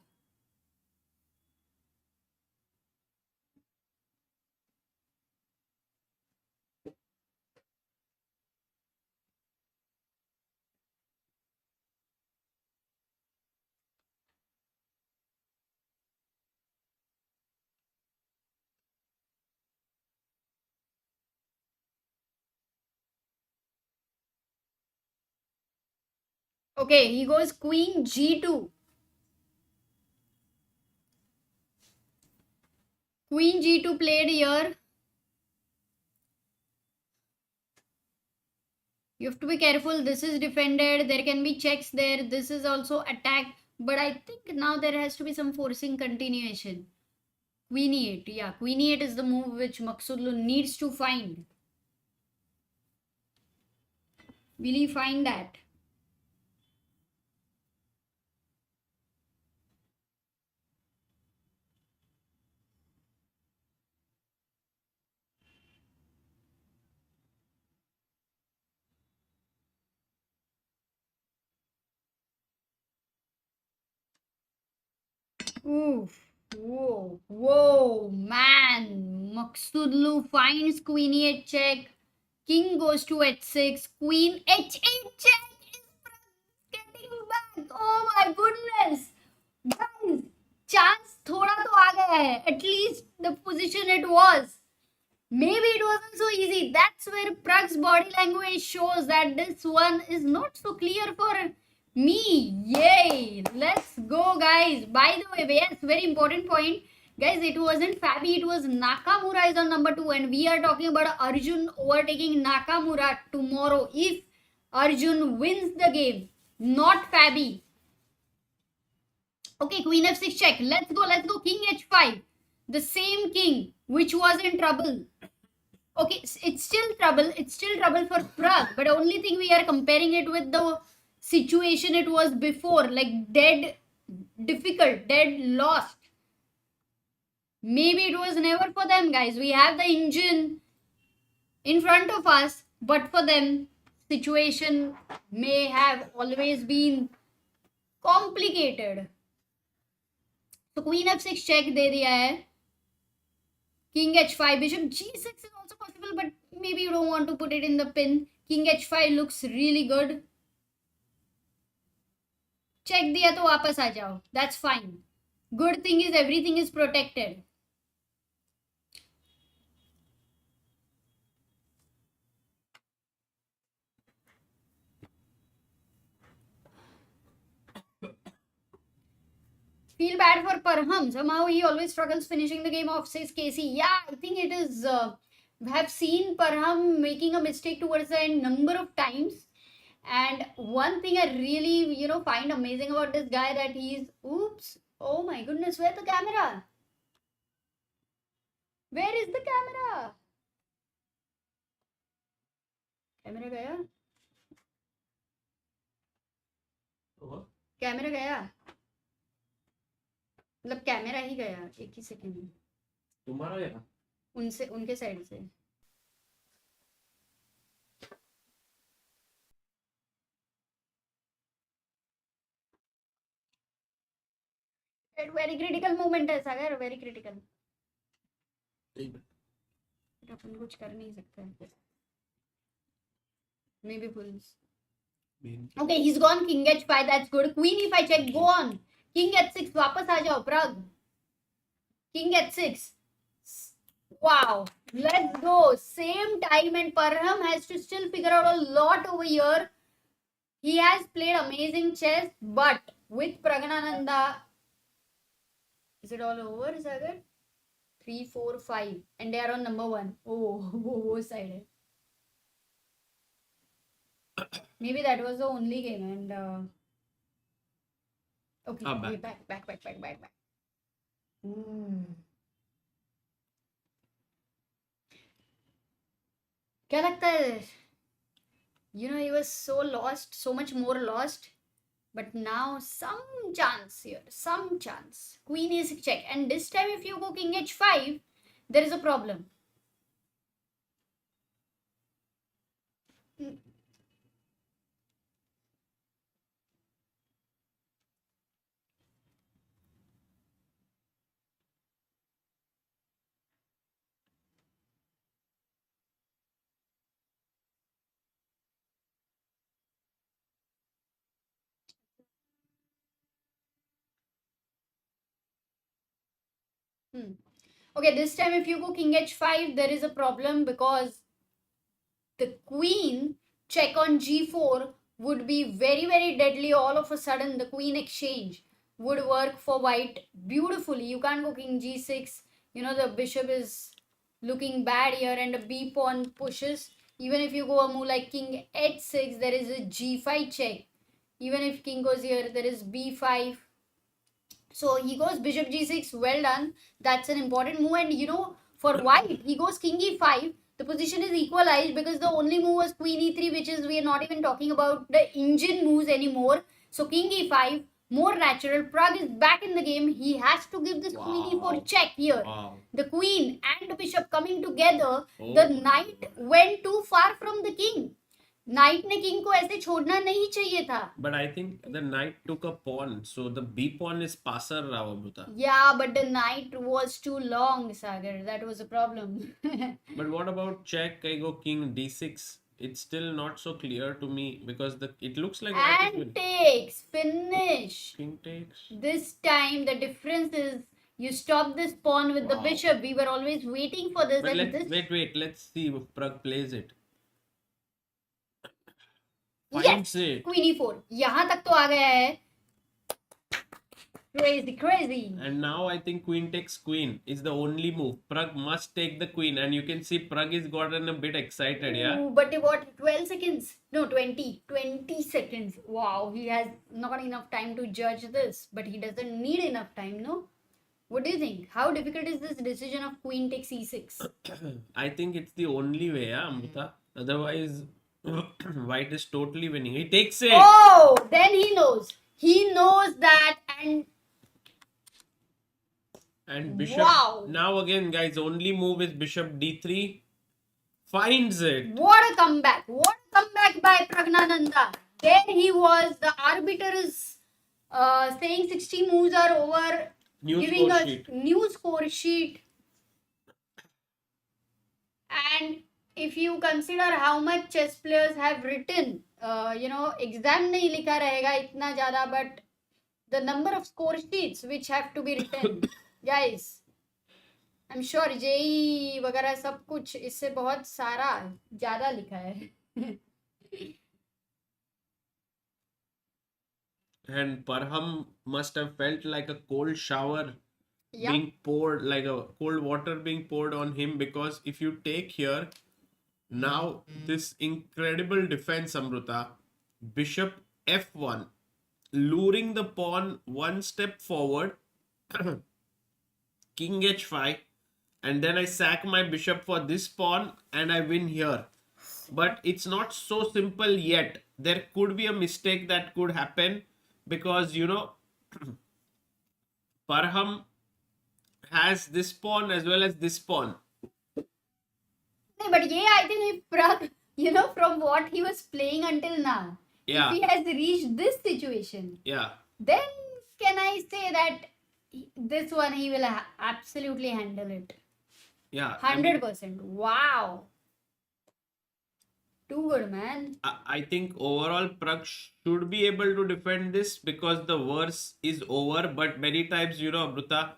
Okay, he goes queen g2. Queen g2 played here. You have to be careful. This is defended. There can be checks there. This is also attacked. But I think now there has to be some forcing continuation. Queen e8. Yeah, queen e8 is the move which Maghsoodloo needs to find. Will he find that? Oof. Whoa, man. Maghsoodloo finds queen e8 check. King goes to h6. Queen h8 check. Is getting back. Oh my goodness. Guys, chance thoda to aa gaya hai. At least the position it was. Maybe it wasn't so easy. That's where Pragg's body language shows that this one is not so clear for me. Yay! Let's go, guys. By the way, yes, very important point. Guys, it wasn't Fabi, it was Nakamura is on number 2, and we are talking about Arjun overtaking Nakamura tomorrow if Arjun wins the game, not Fabi. Okay, Queen F6 check. Let's go. King H5. The same king which was in trouble. Okay, it's still trouble. It's still trouble for Pragg. But only thing we are comparing it with the situation it was before. Like dead, difficult, dead, lost. Maybe it was never for them, guys. We have the engine in front of us. But for them, situation may have always been complicated. So Queen F6 check दे दिया है. King H5, Bishop G6 is also possible, but maybe you don't want to put it in the pin. King H5 looks really good. Check दिया तो वापस आ जाओ. That's fine. Good thing is everything is protected. Feel bad for Parham. Somehow he always struggles finishing the game off, says Casey. Yeah, I think it is. We have seen Parham making a mistake towards the end number of times. And one thing I really, find amazing about this guy that he's. Oops. Oh my goodness, where's the camera? Where is the camera? Camera gaya? Camera gaya? मतलब camera ही गया एक ही second में. तुम्हारा गया? उनके side से. Very critical moment है सागर, very critical. अपन कुछ कर नहीं सकते. Maybe fools. Okay, he's gone. King H5, that's good. Queen E5 check, go on. King H6, वापस आ जाओ Pragg. King H6. Wow, let's go. Same time, and Parham has to still figure out a lot over here. He has played amazing chess, but with Praggnanandhaa, is it all over, Sagar? 3, 4, 5, and they are on number 1. Oh, side. Maybe that was the only game, and okay, back. क्या लगता है? He was so lost, so much more lost, but now some chance here, some chance. Queen E6 check, and this time if you go King H5, there is a problem. Okay, this time if you go King H5, there is a problem because the Queen check on G4 would be very, very deadly. All of a sudden, the Queen exchange would work for White beautifully. You can't go King G6. The Bishop is looking bad here, and a B pawn pushes. Even if you go a move like King H6, there is a G5 check. Even if King goes here, there is B5. So he goes Bishop G6, well done. That's an important move. And for White, he goes King E5. The position is equalized because the only move was Queen E3, which is, we are not even talking about the engine moves anymore. So King E5, more natural. Pragg is back in the game. He has to give this Queen E4 check here. The Queen and the Bishop coming together. The Knight went too far from the King. Knight ने king को ऐसे छोड़ना नहीं चाहिए था. But I think the knight took a pawn, so the B pawn is passer now, Amruta. Yeah, but the knight was too long, Sagar. That was a problem. But what about check? I go king D6. it's still not so clear to me because it looks like white is And winning. takes, finish. King takes. This time the difference is you stop this pawn with the Wow. bishop. We were always waiting for this. But And let's this wait. Let's see if Pragg plays it. yes, Finds it. queen e4. यहाँ तक तो आ गया है. Crazy. And now I think queen takes queen is the only move. Pragg must take the queen, and you can see Pragg is gotten a bit excited. Yeah. Ooh, but what? 12 seconds? No, 20. 20 seconds. Wow, he has not enough time to judge this, but he doesn't need enough time, no? What do you think? How difficult is this decision of queen takes e6? I think it's the only way, yeah, Amrita. Otherwise, white is totally winning. He takes it. Oh, then he knows. He knows that, And bishop. Wow. Now again, guys, only move is bishop d3. Finds it. what a comeback! What a comeback by Praggnanandhaa. There he was. The arbiter is saying 60 moves are over. New Giving score us sheet. new score sheet. And if you consider how much chess players have written, exam नहीं लिखा रहेगा इतना ज़्यादा, but the number of score sheets which have to be written, guys, I'm sure JEE वगैरह सब कुछ इससे बहुत सारा ज़्यादा लिखा है. And Parham must have felt like a cold shower Yeah. being poured, like a cold water being poured on him, because if you take here, now this incredible defense, Amrita, bishop f1, luring the pawn one step forward, king h5, and then I sack my bishop for this pawn and I win here. But it's not so simple yet. There could be a mistake that could happen because, Parham has this pawn as well as this pawn. नहीं, but ये I think if Pragg, from what he was playing until now, Yeah. if he has reached this situation, Yeah. then can I say that this one he will absolutely handle it? Yeah. I mean, 100%. Wow. Too good, man. I think overall Pragg should be able to defend this because the worst is over. But many times, Amrita,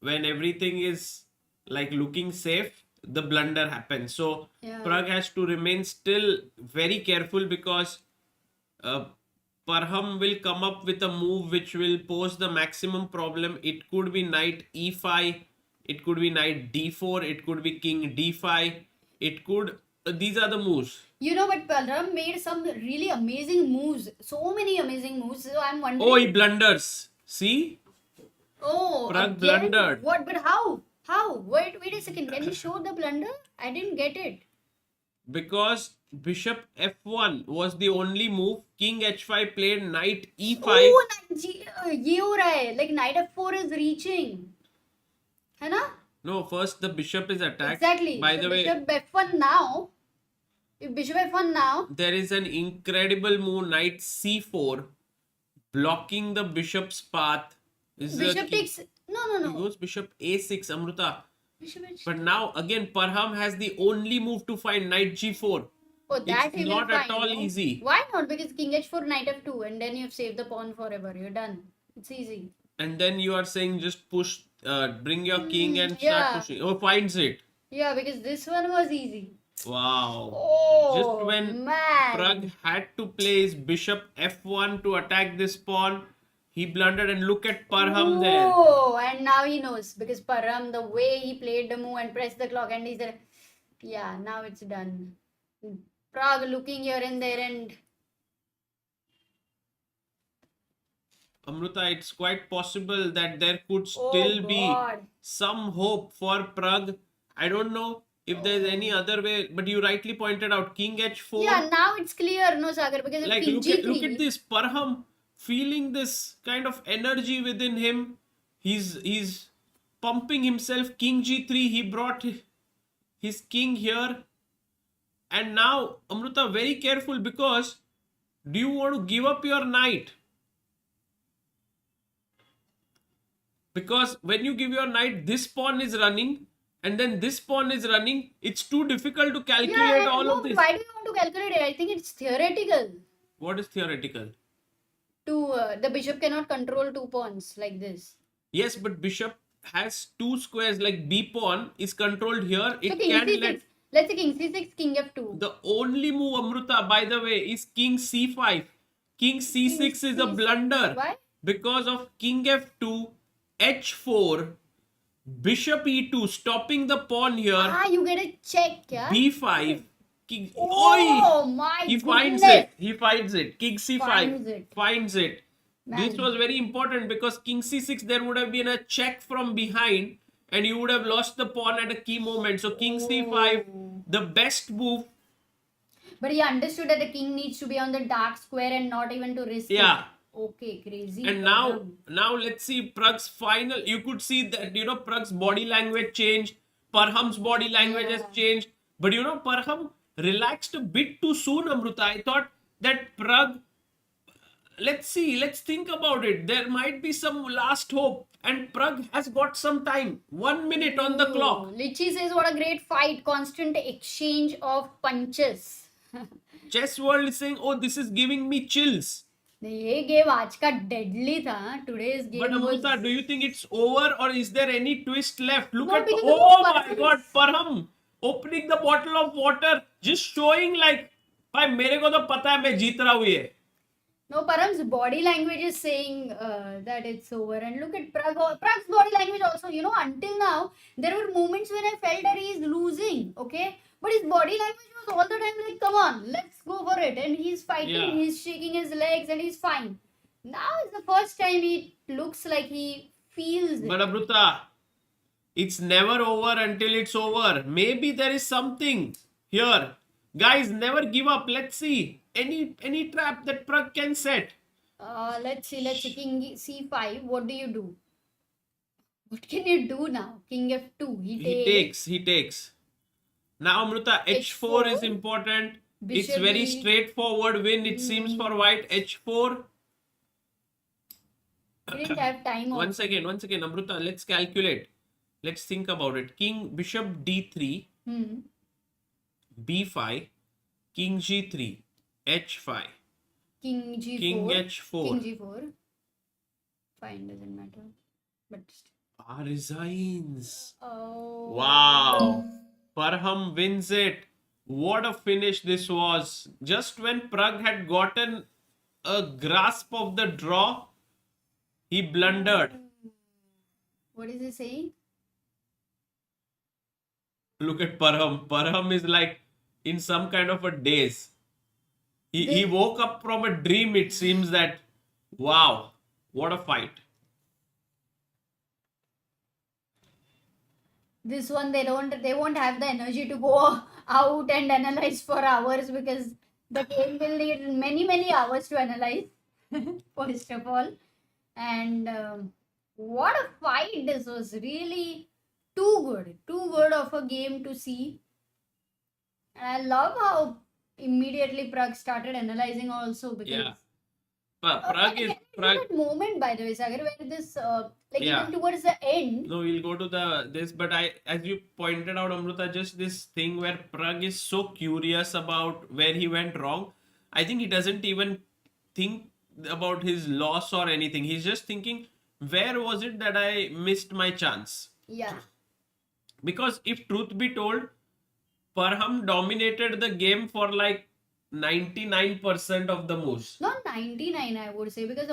when everything is like looking safe, the blunder happens. So Yeah. Pragg has to remain still very careful because Parham will come up with a move which will pose the maximum problem. It could be knight e5, it could be knight d4, it could be king d5, it could. These are the moves. But Parham made some really amazing moves. So many amazing moves. So I'm wondering. Oh, he blunders. See? Oh, Pragg again? blundered. What? But how? How? Wait a second. Can you show the blunder? I didn't get it. Because bishop f1 was the only move. King h5 played knight e5. Oh, ये हो रहा है. Like knight f4 is reaching. है ना? No, first the bishop is attacked. Exactly. By So the way, bishop f1 now. If bishop f1 now. there is an incredible move, knight c4, blocking the bishop's path. This is a Bishop key- takes. No. He goes bishop a6, Amrita. Bishop h. But now again, Parham has the only move to find knight g4. Oh, that It's he will not at find, all no? easy. Why not? Because king h4, knight f2, and then you've saved the pawn forever. You're done. It's easy. And then you are saying just push, bring your king and yeah. start pushing. Oh, finds it. Yeah, because this one was easy. Wow. Oh, Just when man. Pragg had to play his bishop f1 to attack this pawn, he blundered, and look at Parham there. Oh, and now he knows because Parham, the way he played the move and pressed the clock, and he said, yeah, now it's done. Pragg looking here and there, and Amrita, it's quite possible that there could oh still be God. some hope for Pragg. I don't know if there's any other way, but you rightly pointed out king h4. Yeah, now it's clear, no, Sagar, because if Like king look g3, at this Parham feeling this kind of energy within him. He's pumping himself. King g3, he brought his king here. And now, Amrita, very careful, because do you want to give up your knight? Because when you give your knight, this pawn is running, and then this pawn is running. It's too difficult to calculate Yeah, all no, of this. why do you want to calculate it? I think it's theoretical. What is theoretical? The bishop cannot control two pawns like this. Yes, but bishop has two squares, like b pawn is controlled here. So It king can c6. let... Let's say king c6, king f2. The only move, Amruta, by the way, is king c5. King c6 is a blunder. Why? Because of king f2, h4, bishop e2, stopping the pawn here, Ah, you get a check, yeah? b5, king... Oh Oi! my He finds goodness. it. He finds it. King c5. Finds it. This Man. was very important because king c6, there would have been a check from behind and you would have lost the pawn at a key moment. So king c5, the best move. But he understood that the king needs to be on the dark square and not even to risk Yeah. it. Okay, crazy. And now let's see Pragg's final. You could see that, Pragg's body language changed. Parham's body language has changed. But Parham relaxed a bit too soon, Amruta. I thought that Pragg, let's think about it. There might be some last hope. And Pragg has got some time. 1 minute on the clock. Lichi says, what a great fight. Constant exchange of punches. Chess World is saying, oh, this is giving me chills. ये game आज का deadly था. Today's game But was... Amruta, do you think it's over or is there any twist left? Look No, at... because Oh of my God, Parham opening the bottle of water, just showing like, भाई मेरे को तो पता है मैं जीत रहा हूँ ये. No, Parham's body language is saying that it's over. And look at Pragg's body language also. Until now, there were moments when I felt that he is losing, okay? But his body language was all the time like, come on, let's go for it. And he's fighting, Yeah. he's shaking his legs and he's fine. Now is the first time it looks like he feels it. But Amruta, it's never over until it's over. Maybe there is something here. Guys, never give up. Let's see. Any trap that Pragg can set. Let's see. King c5. What do you do? What can you do now? King f2. He takes. Now, Amruta, h4 is important. It's Bishop very E. straightforward win, it seems, for white. h4. He didn't have time. One second, Amruta. Let's calculate. Let's think about it. Bishop d3, b5, king g3, h5, King g4. king h4. King g4. Fine, doesn't matter. But Resigns. oh Wow. Parham wins it. What a finish this was. Just when Pragg had gotten a grasp of the draw, he blundered. What is he saying? Look at Parham. Parham is like in some kind of a daze. He woke up from a dream, it seems that. Wow. What a fight. This one they won't have the energy to go out and analyze for hours because the game will need many hours to analyze. First of all, and what a fight this was! Really too good of a game to see. And I love how immediately Pragg started analyzing also because. Yeah. Pragg is... That moment, by the way, Sagar, where this Yeah. even towards the end. No, we'll go to this, but as you pointed out, Amruta, just this thing where Pragg is so curious about where he went wrong. I think he doesn't even think about his loss or anything. He's just thinking, where was it that I missed my chance? Yeah. Because if truth be told, Parham dominated the game for like 99% of the moves. Not 99, I would say, because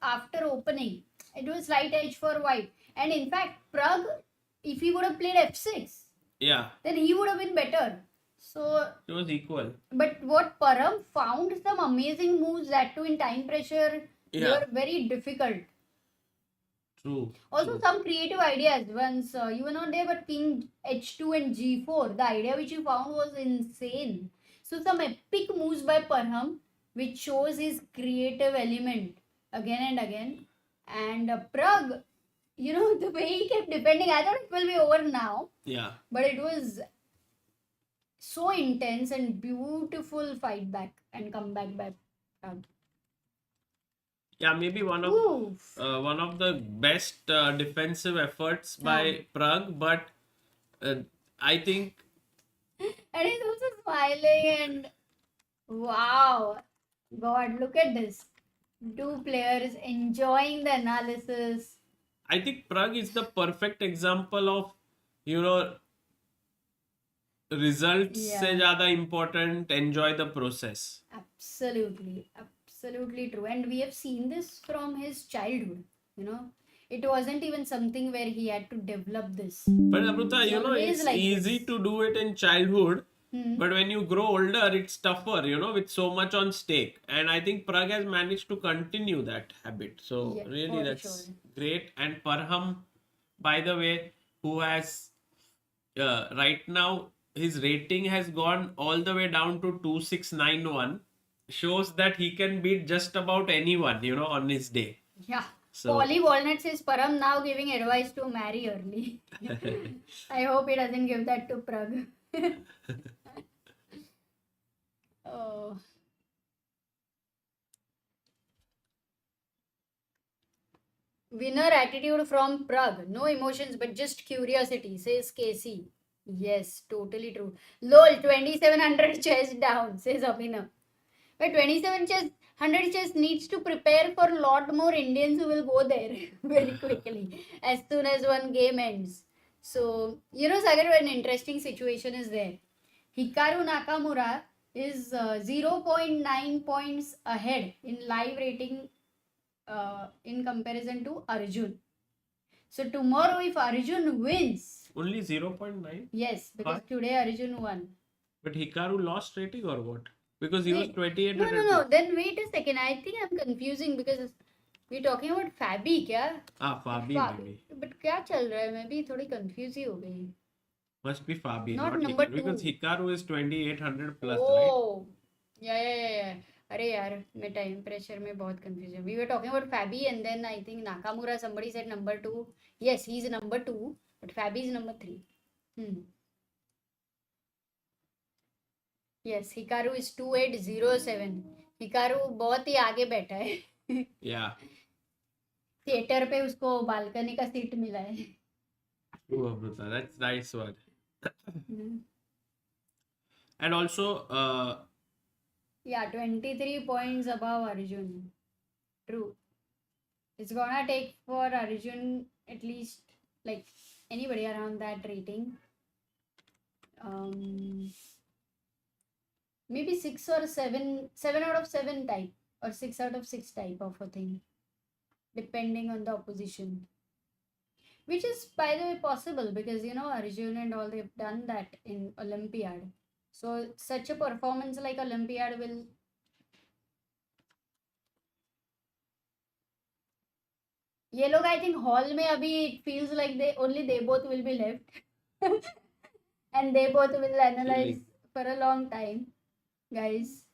after opening, it was slight edge for white. And in fact, Pragg, if he would have played f6, Yeah, then he would have been better. So, it was equal. but what Parham found some amazing moves that too in time pressure, they Yeah. were very difficult. True. Also, some creative ideas. Once you were not there, but King h2 and g4, the idea which you found was insane. So, some epic moves by Parham, which shows his creative element again and again. And Pragg, the way he kept defending, I thought it will be over now. Yeah. But it was so intense and beautiful fight back and comeback by Pragg. Yeah, maybe one of the best defensive efforts by Pragg, but I think And he's also smiling and wow. God, look at this. Two players enjoying the analysis. Pragg is the perfect example of, you know, results से Yeah. ज़्यादा important, enjoy the process. Absolutely, absolutely true. And we have seen this from his childhood, you know. It wasn't even something where he had to develop this. But Amrita, It's you know, always it's like easy this. to do it in childhood, Hmm. but when you grow older, it's tougher, you know, with so much on stake. And I think Pragg has managed to continue that habit. So Yeah, really, for that's sure. great. And Parham, by the way, who has right now his rating has gone all the way down to 2691, shows that he can beat just about anyone, you know, on his day. Yeah. So Polly Walnut says Param now giving advice to marry early. I hope he doesn't give that to Pragg. Oh. Winner attitude from Prague. No emotions but just curiosity, says Casey. Yes, totally true. LOL, 2700 chess down, says Abhinav. But 2700 chess needs to prepare for a lot more Indians who will go there very quickly as soon as one game ends. So, you know, Sagar, an interesting situation is there. Hikaru Nakamura is 0. 0.9 points ahead in live rating in comparison to Arjun. So tomorrow, if Arjun wins, only 0.9. yes, because Why? today Arjun won. But Hikaru lost rating or what? Because he was Wait, 2800. no. Then wait a second. I think I'm confusing because we're talking about Fabi, क्या? Fabi maybe. But क्या चल रहा है? मैं भी थोड़ी confuse ही हो गई. Must be Fabi, Not not number Hikaru. Because 2. Hikaru is 2800 plus, right? Oh, yeah. अरे यार मैं टाइम प्रेशर में बहुत confusion. We were talking about Fabi and then I think Nakamura, somebody said number 2. Yes, he's number 2, but Fabi is number 3. Yes, Hikaru is 2807. Hikaru बहुत ही आगे बैठा है. Yeah. Theatre पे उसको बालकनी का सीट मिला है. Oh, Amrita, that's nice one. And also, Yeah, 23 points above Arjun. True. It's gonna take for Arjun at least like anybody around that rating. Maybe 6 or 7, 7 out of 7 type, or 6 out of 6 type of a thing, depending on the opposition. Which is, by the way, possible because you know Arjun and all, they've done that in Olympiad. So such a performance like Olympiad will. ये लोग I think hall में अभी it feels like they both will be left and they both will analyze for a long time, guys.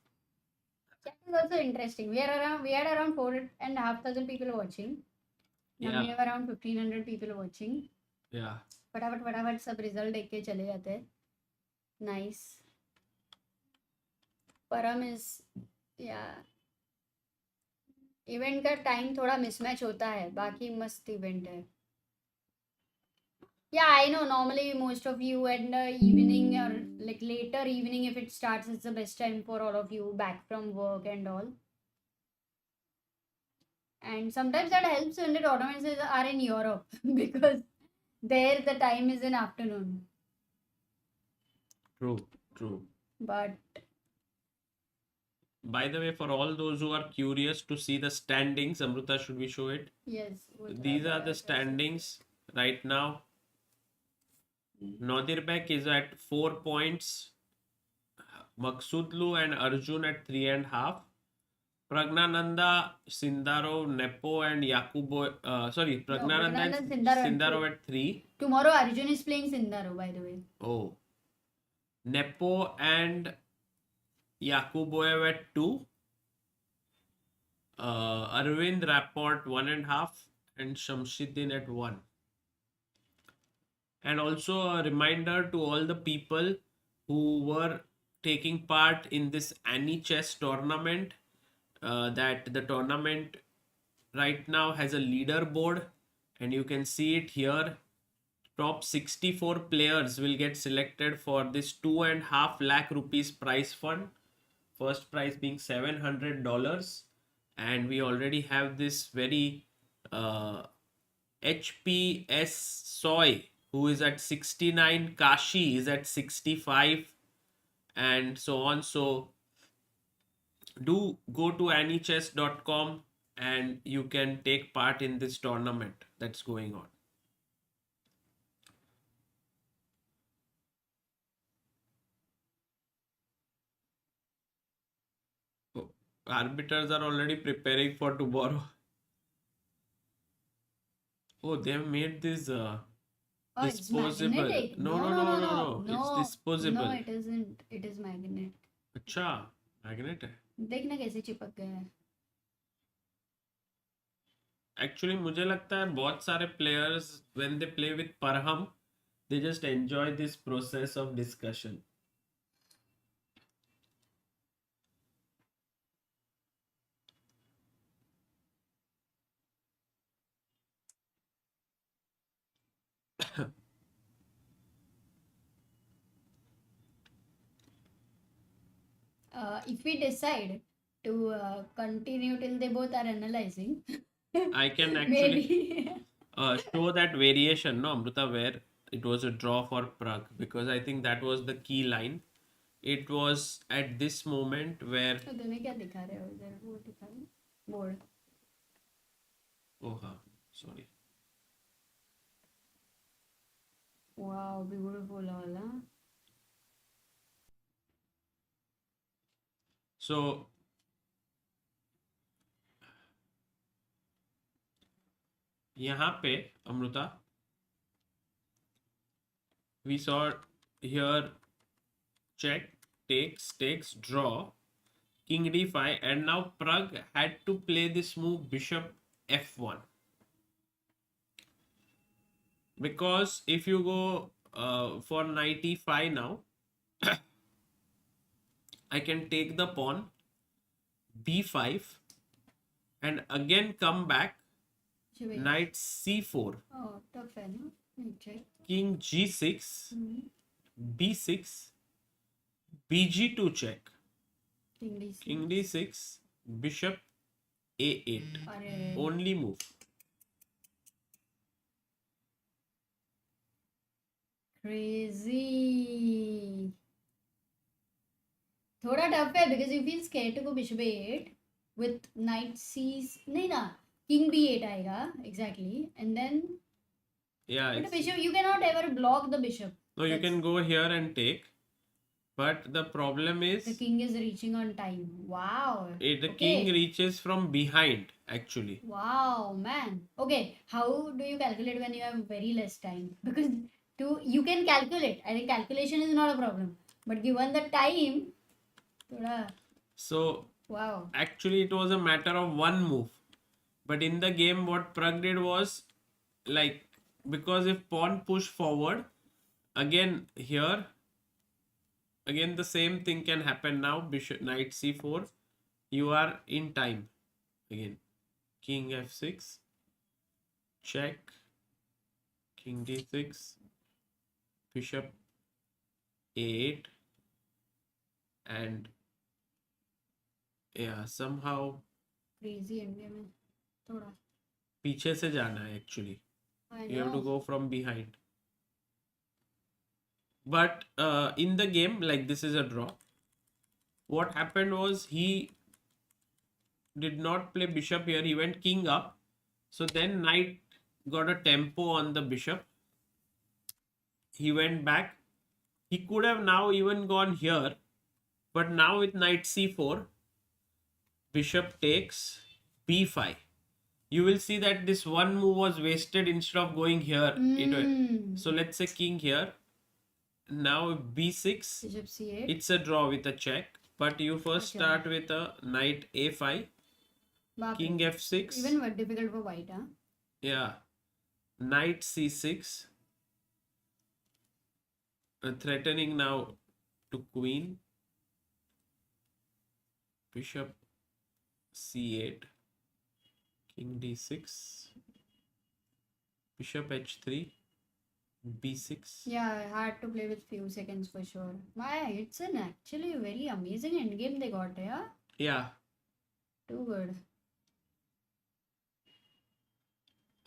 Chat is also interesting. We had around 4,500 people watching. Now we have around 1,500 people watching. Yeah. फटाफट सब result देख के चले जाते हैं. Nice. परम is event का time थोड़ा मिसमैच होता है, बाकी मस्त इवेंट है. Yeah, I know. Normally, most of you at the evening or like later evening, if it starts, it's the best time for all of you back from work and all. And sometimes that helps when the tournaments are in Europe because there the time is in afternoon. True. But by the way, for all those who are curious to see the standings, Amrita, should we show it? yes, These are the standings right now. Nodirbek is at 4 points. Maghsoodloo and Arjun at 3.5. Praggnanandhaa, Sindarov, Nepo and Yakubboev. Praggnanandhaa and Sindarov at 3. Tomorrow Arjun is playing Sindarov, by the way. Oh. Nepo and Yakubboev at 2. Arvind Rapport 1.5 and Shamsiddin at 1. And also a reminder to all the people who were taking part in this Annie chess tournament that the tournament right now has a leaderboard and you can see it here. top 64 players will get selected for this 2.5 lakh rupees prize fund. First prize being $700, and we already have this very HPS Soy, who is at 69, Kashi is at 65, and so on. So do go to anychess.com and you can take part in this tournament that's going on. Oh, arbiters are already preparing for tomorrow. Oh, they have made this Oh, it's disposable. magnetic. No. It's disposable. No, it isn't. It is magnet. अच्छा, magnet है. देखना कैसे चिपक गया है. Actually, मुझे लगता है बहुत सारे players when they play with Parham, they just enjoy this process of discussion. If we decide to continue till they both are analyzing, I can actually maybe. show that variation, no, Amruta, where it was a draw for Pragg, because I think that was the key line. It was at this moment where तो तुम्हें क्या दिखा रहे हो इधर? वो दिखा रहे बोर्ड. oh हाँ, sorry. Wow, beautiful all, huh? So यहाँ पे Amrita, we saw here check, takes, draw, king d5, and now Pragg had to play this move bishop f1, because if you go for knight e5 now, I can take the pawn b5 and again come back knight c4, Oh, tough है ना? Okay. king g6, b6, bg2 check, king d6, bishop a8, अरे only move. crazy. थोड़ा tough है because you feel scared to go bishop a8 with knight c. नहीं ना, king b8 आएगा exactly, and then Yeah, but bishop you cannot ever block the bishop. no, you can go here and take, but the problem is The king is reaching on time. Wow. the Okay. king reaches from behind actually. Wow, man. Okay, how do you calculate when you have very less time? Because you can calculate. I think calculation is not a problem. But given the time, thoda, So wow. actually it was a matter of one move, but in the game what Pragg did was, like, because if pawn push forward, again here, again the same thing can happen now. Bishop knight c4, you are in time again. King f6, check, king d6, bishop a8, and yeah, somehow Crazy endgame है थोड़ा. पीछे से जाना है actually. I You have to know. go from behind. But in the game, like, this is a draw. What happened was he did not play bishop here. He went king up. So then knight got a tempo on the bishop. He went back. He could have now even gone here. But now with knight c4, bishop takes b5. You will see that this one move was wasted instead of going here. So let's say king here. Now b6. Bishop c8. It's a draw with a check. But you first Okay. start with a knight a5. बाप King रे. f6. Even more difficult for white, huh? Yeah. Knight c6. Threatening now to queen. Bishop c8. King d6. Bishop h3. b6. Yeah, hard to play with few seconds for sure. My, it's an actually very amazing endgame they got, yeah? Yeah, Too good.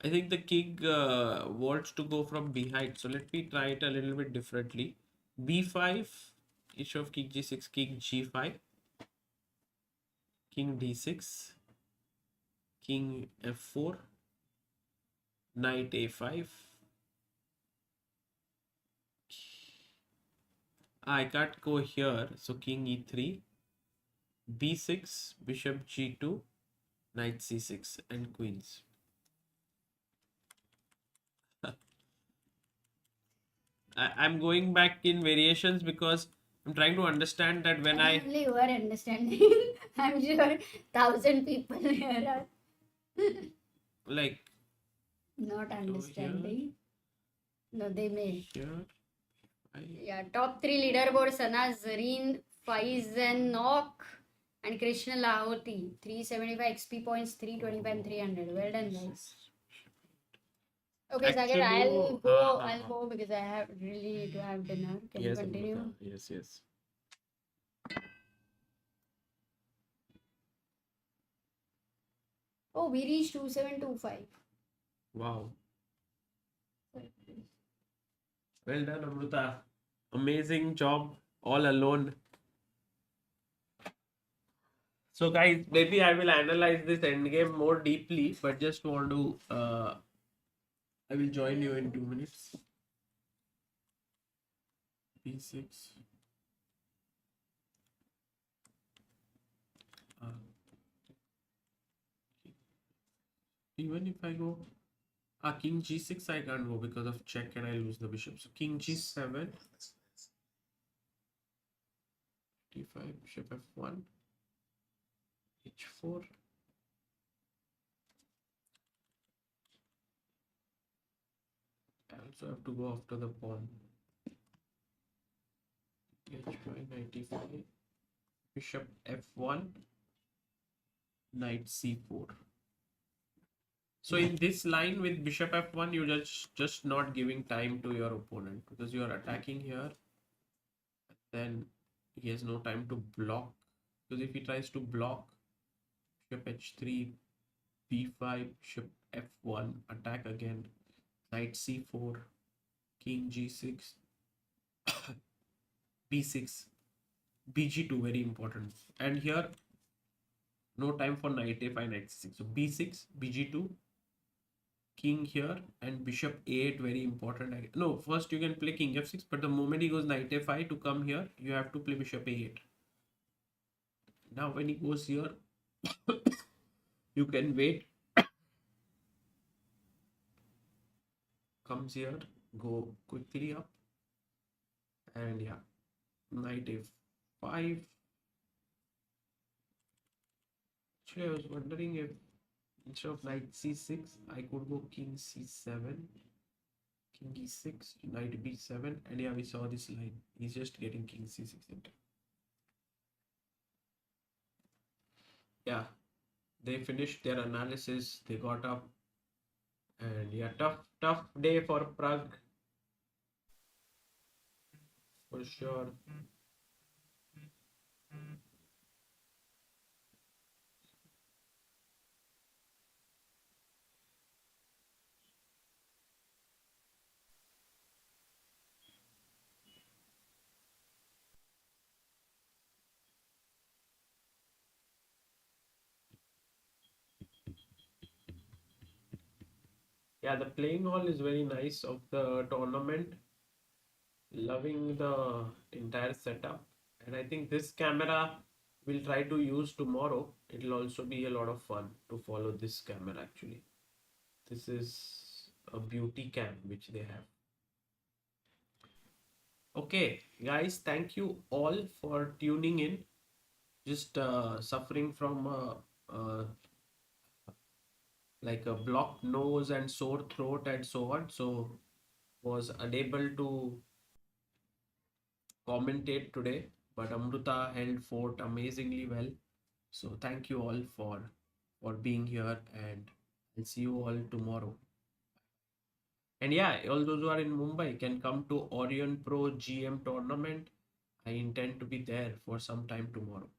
I think the king wants to go from behind. So let me try it a little bit differently. b5, issue of king g6, king g5, king d6, king f4, knight a5. I can't go here, so king e3, b6, bishop g2, knight c6, and queens. I'm going back in variations because I'm trying to understand that when I Only you are understanding. I'm sure 1,000 people here are like not here, understanding. No, they may. here, Yeah, top 3 leaderboard Sana, Zareen, Faiz Nok, and Krishna Lahoti. 375 XP points, 325 and 300. Well done, guys. Okay, Sagar, actually, I'll go because I have really need to have dinner. Can you yes, continue? Amrita. Yes, yes. Oh, we reached 2725. Wow. Well done, Amrita. Amazing job all alone. So, guys, maybe I will analyze this endgame more deeply, but just want to. I will join you in 2 minutes. b6. Even if I go king g6, I can't go because of check and I lose the bishop. So king g7, d5, bishop f1, h4. I also have to go after the pawn. h5, knight e5, bishop f1, knight c4. So in this line with bishop f1, you just not giving time to your opponent because you are attacking here. Then he has no time to block, because if he tries to block, bishop h3, b5, bishop f1, attack again, knight c4, king g6, b6, bg2, very important. And here no time for knight a5, knight c6. So b6, bg2, king here, and bishop a8, very important. No, first you can play king f6, but the moment he goes knight a5 to come here, you have to play bishop a8. Now when he goes here, you can wait, comes here, go quickly up, and yeah, knight a5. Actually, I was wondering if instead of knight c6, I could go king c7, king e6, knight b7, and yeah, we saw this line. He's just getting king c6 into. Yeah, they finished their analysis, they got up, and yeah, tough day for Pragg for sure. Yeah, the playing hall is very nice of the tournament. Loving the entire setup, and I think this camera we'll try to use tomorrow. It'll also be a lot of fun to follow this camera. Actually, this is a beauty cam which they have. Okay, guys, thank you all for tuning in. Just suffering from like a blocked nose and sore throat and so on, so was unable to commentate today, but Amruta held fort amazingly well. So thank you all for being here, and I'll see you all tomorrow. And yeah, all those who are in Mumbai can come to Orion Pro GM tournament. I intend to be there for some time tomorrow.